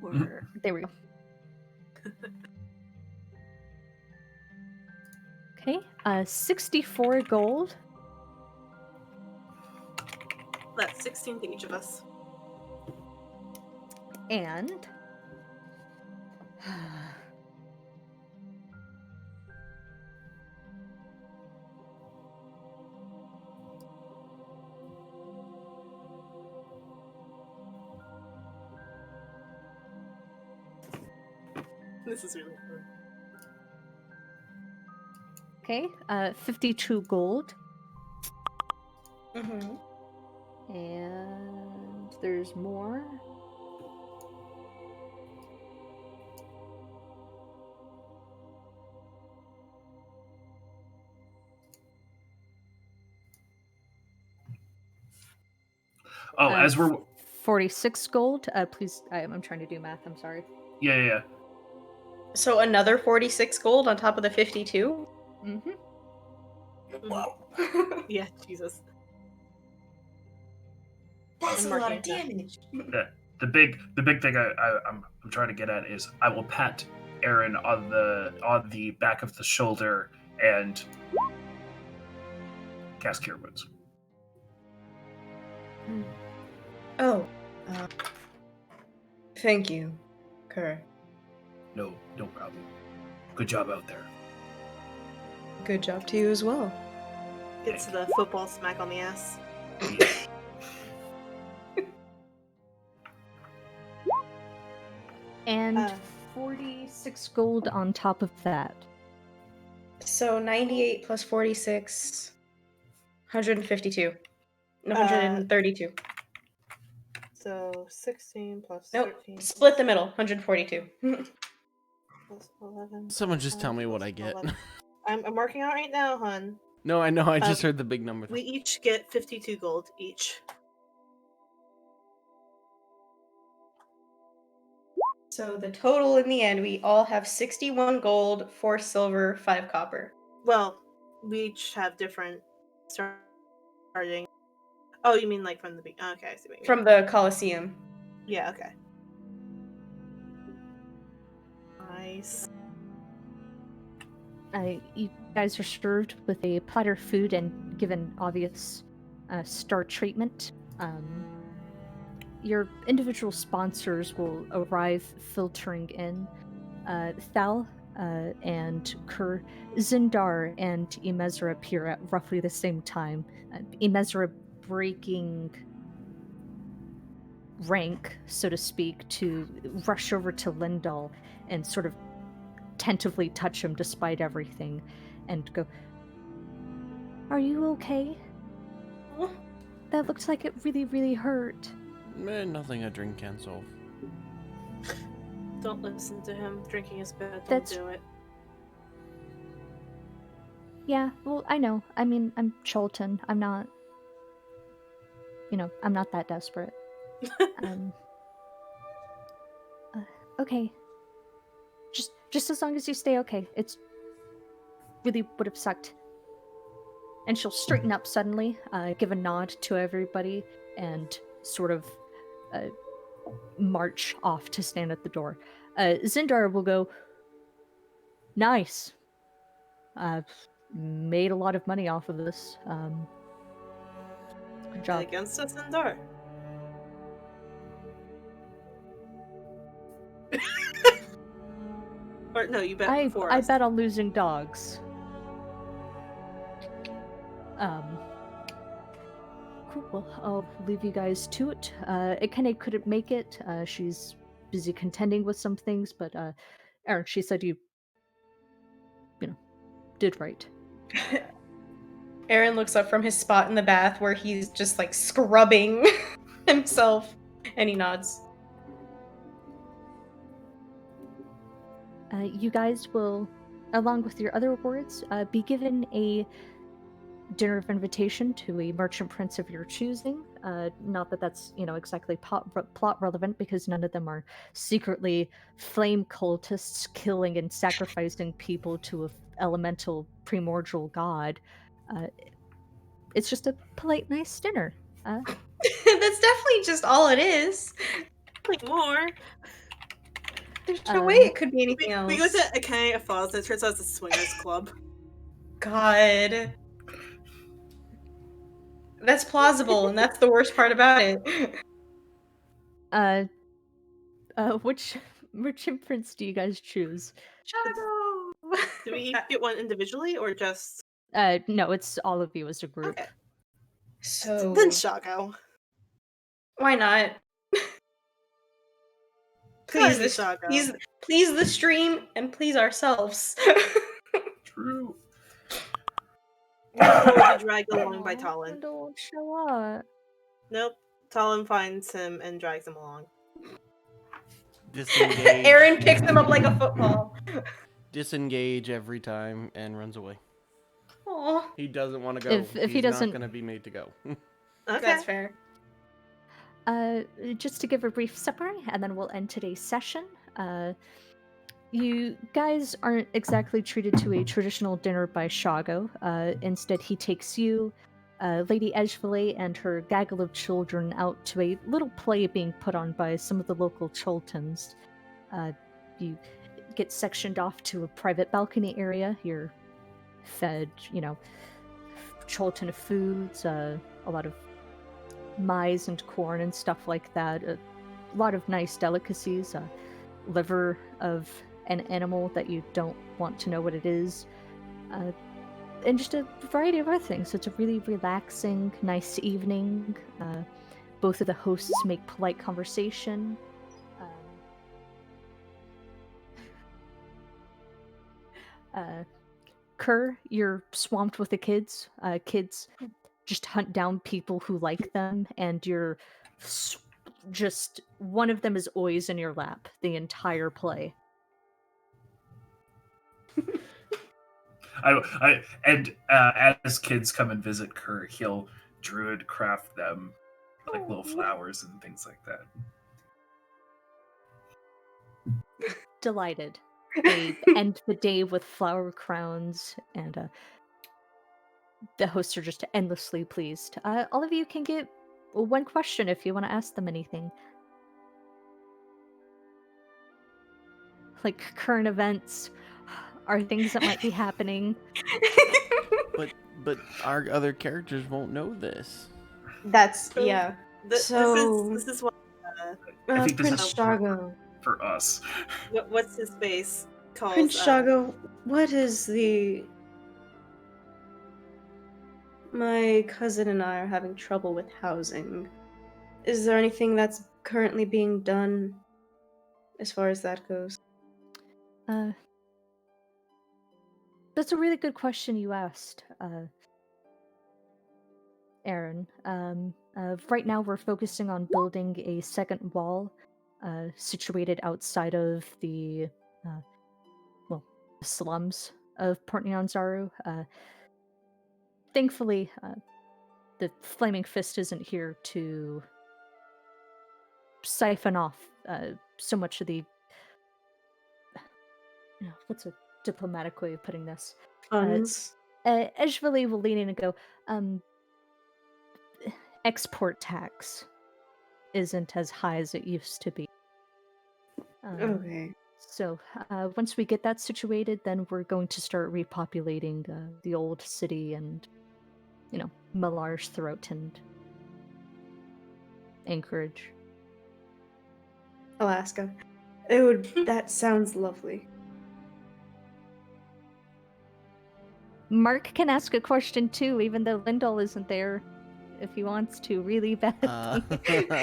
work. There we go. Okay, 64 gold. That's 16 to each of us. And This is really fun. okay, 52 gold. Mm-hmm. And there's more. Oh, as we're 46 gold. Please, I'm trying to do math. I'm sorry. yeah. So another 46 gold on top of the 52? Mm-hmm. Whoa. Yeah, Jesus. That's I'm a lot marking of it down. damage. The big thing I'm trying to get at is I will pat Aaron on the back of the shoulder and cast Cure Wounds. Oh. Thank you, Kerr. No problem. Good job out there. Good job to you as well. It's the football smack on the ass. And Uh. 46 gold on top of that. So 98 plus 46, 152. No, Uh, 132. So 16 plus Nope. 13. Split the middle, 142. Plus 11. Someone just tell me what plus I get. 11. I'm working out right now, hun. No, I know. I just heard the big number. We each get 52 gold each. So the total in the end, we all have 61 gold, 4 silver, 5 copper. Well, we each have different starting. Oh, you mean like from the beginning? Okay, I see what you mean. From the Colosseum. Yeah, okay. Nice. You guys are served with a platter of food and given obvious star treatment. Your individual sponsors will arrive filtering in. Thal and Kur, Zindar and Imezra appear at roughly the same time. Imezra breaking rank, so to speak, to rush over to Lindal and sort of tentatively touch him despite everything and go, "Are you okay? That looks like it really, really hurt." Nothing a drink can solve. Don't listen to him. Drinking is bad. Don't That's- do it. Yeah, well, I know. I mean, I'm Chulten. I'm not, I'm not that desperate. Okay. Just as long as you stay okay. It's really would have sucked. And she'll straighten up suddenly, give a nod to everybody, and sort of march off to stand at the door. Zindar will go, "Nice. I've made a lot of money off of this. Good job." Against us and Dar. Or no, you bet for I us. bet on losing dogs. Cool. Well, I'll leave you guys to it. Ikene couldn't make it. She's busy contending with some things, but Aaron, she said you did right. Aaron looks up from his spot in the bath where he's just like scrubbing himself, and he nods. You guys will, along with your other awards, be given a dinner of invitation to a merchant prince of your choosing. Not that that's exactly plot relevant, because none of them are secretly flame cultists killing and sacrificing people to a elemental primordial god. It's just a polite, nice dinner. That's definitely just all it is. Like more. There's no way it could be We anything else. go to Akane of Falls, and it turns out it's a swingers club. God. That's plausible, and that's the worst part about it. Which merchant prince do you guys choose? Shadow! Do we each get one individually or just? No, it's all of you as a group. Okay. So Then Shago. why not? Please, Please, Shago. please the stream and please ourselves. True. We'll be dragged along by Aw, Talon. Don't show up. Nope. Talon finds him and drags him along. Disengage. Aaron picks him up like a football. Disengage every time and runs away. Aw, He doesn't want to go. If he He's doesn't- not going to be made to go. Okay. that's fair. Just to give a brief summary, and then we'll end today's session. You guys aren't exactly treated to a traditional dinner by Shago. Instead, he takes you, Lady Edgeville, and her gaggle of children out to a little play being put on by some of the local Chultans. You get sectioned off to a private balcony area. You're fed, Chultan foods, a lot of maize and corn and stuff like that. A lot of nice delicacies. Liver of an animal that you don't want to know what it is. And just a variety of other things. So it's a really relaxing, nice evening. Both of the hosts make polite conversation. Kerr, you're swamped with the kids. Kids just hunt down people who like them, and you're just one of them is always in your lap the entire play. As kids come and visit Kerr, he'll druid craft them like little flowers and things like that. Delighted. They end the day with flower crowns, and the hosts are just endlessly pleased. All of you can get one question if you want to ask them anything. Like current events, are things that might be happening. But our other characters won't know this. That's So, yeah. This is what I think this Prince is Shago. for us. what's his face calls. Prince Shago, what is the? My cousin and I are having trouble with housing. Is there anything that's currently being done as far as that goes? That's a really good question you asked, Aaron. Right now we're focusing on building a second wall situated outside of the slums of Port Nyanzaru. Thankfully, the Flaming Fist isn't here to siphon off so much of the... what's a diplomatic way of putting this? Funds. Ejvali will lean in and go, export tax isn't as high as it used to be. Okay. So once we get that situated, then we're going to start repopulating the old city and, Malar's Throat and Anchorage. Alaska. That sounds lovely. Mark can ask a question too, even though Lindell isn't there, if he wants to really badly. I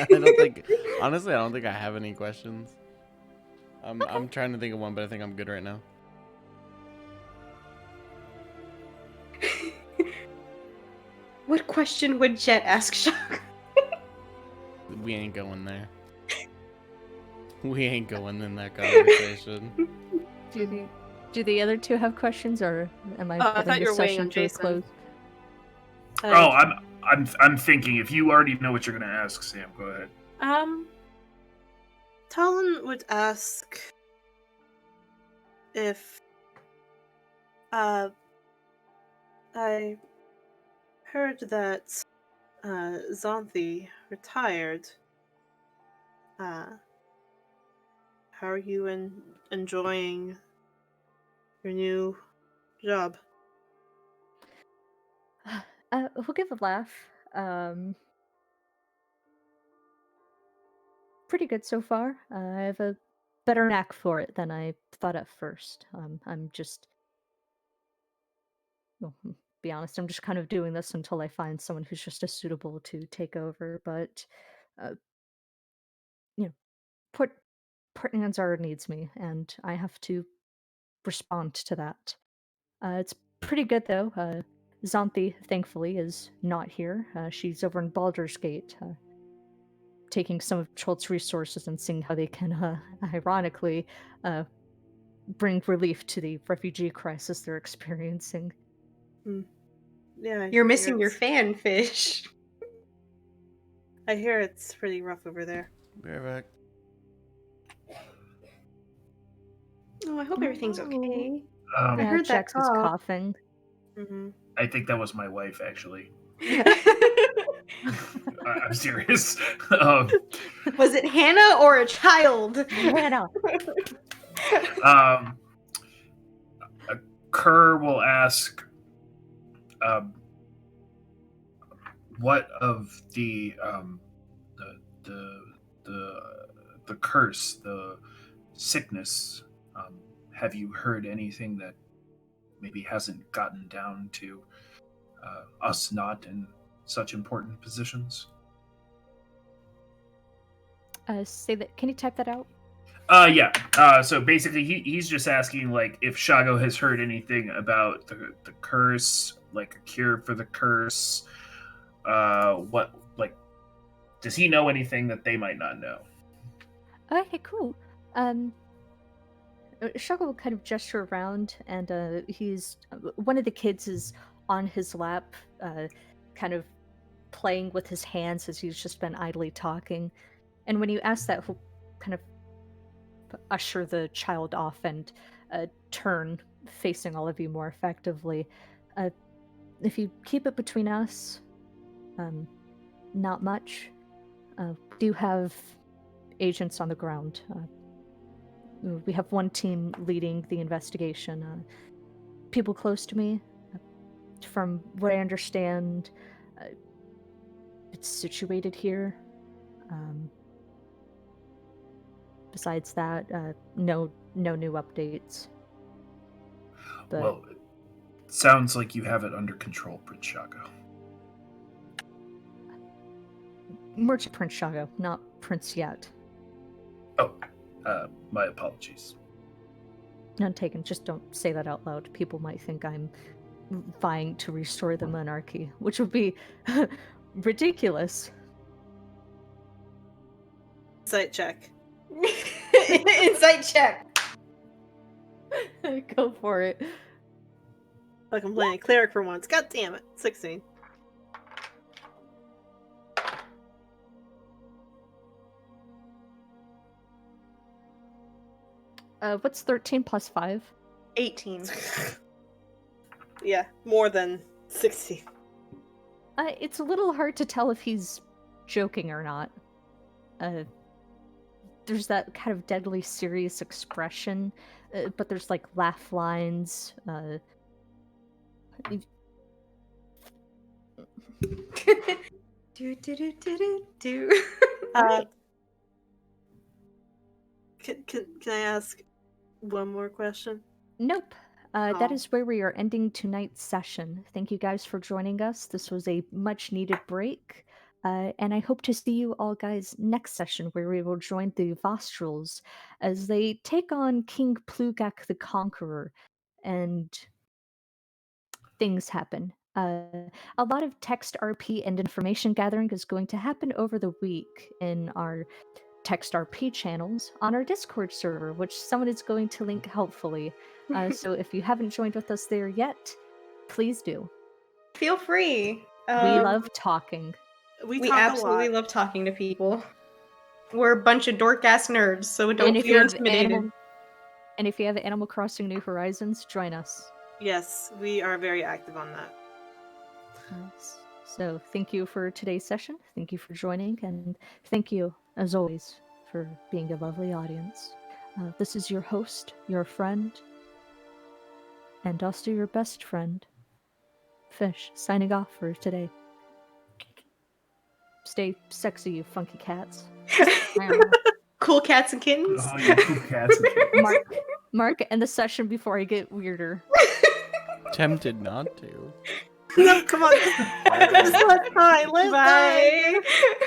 don't think I have any questions. I'm trying to think of one, but I think I'm good right now. What question would Jet ask Shago? We ain't going there. We ain't going in that conversation. Do the other two have questions, or am I I thought putting you the were waiting session on to a Jason. close? I'm thinking. If you already know what you're gonna ask, Sam, go ahead. Talon would ask if I heard that Xanthi retired. How are you enjoying your new job? We'll give a laugh. Pretty good so far. I have a better knack for it than I thought at first. I'm just... Well, be honest, I'm just kind of doing this until I find someone who's just as suitable to take over. But, Port Nyanzaru needs me, and I have to respond to that. It's pretty good though. Xanthi, thankfully, is not here. She's over in Baldur's Gate, taking some of Chult's resources and seeing how they can, ironically, bring relief to the refugee crisis they're experiencing. Yeah, You're missing your fan fish. I hear it's pretty rough over there. Be right back. Oh, I hope everything's okay. I Yeah, heard that Jax is cough. coughing. Mm-hmm. I think that was my wife, actually. I'm serious. Was it Hannah or a child? Hannah. Kerr will ask, what of the curse, the sickness? Have you heard anything that maybe hasn't gotten down to us not in such important positions? Say that. Can you type that out? Yeah. So basically, he's just asking like if Shago has heard anything about the curse, like a cure for the curse. What like does he know anything that they might not know? Okay, cool. Shago will kind of gesture around, and he's one of the kids is on his lap, kind of playing with his hands as he's just been idly talking. And when you ask that, he'll kind of usher the child off and turn, facing all of you more effectively. If you keep it between us, not much. We do have agents on the ground. We have one team leading the investigation. People close to me, from what I understand, it's situated here. Besides that, no new updates. But Well, it sounds like you have it under control, Prince Shago. Merchant Prince Shago, not Prince yet. Oh, my apologies. None taken. Just don't say that out loud. People might think I'm vying to restore the monarchy, which would be ridiculous. Insight check. Insight check. Go for it. Like I'm playing a cleric for once. God damn it. 16. What's 13 plus 5? 18. Yeah, more than 60. It's a little hard to tell if he's joking or not. There's that kind of deadly serious expression, but there's like laugh lines. Do. Can I ask one more question? Nope. That Oh. is where we are ending tonight's session. Thank you guys for joining us. This was a much needed break. And I hope to see you all guys next session where we will join the Vostrals as they take on King Plugak the Conqueror and things happen. A lot of text RP and information gathering is going to happen over the week in our text RP channels on our Discord server, which someone is going to link helpfully. So if you haven't joined with us there yet, please do. Feel free. We love talking. We We talk absolutely a lot. love talking to people. We're a bunch of dork ass nerds, so don't And if feel you have intimidated. Animal Crossing New Horizons, join us. Yes, we are very active on that. So thank you for today's session. Thank you for joining, and thank you, as always, for being a lovely audience. This is your host, your friend, and also your best friend, Fish, signing off for today. Stay sexy, you funky cats. Cool cats and kittens. Oh, you cool cats. And kittens. Mark, end the session before I get weirder. Tempted not to. No, come on. Let's die. Let's die. Bye.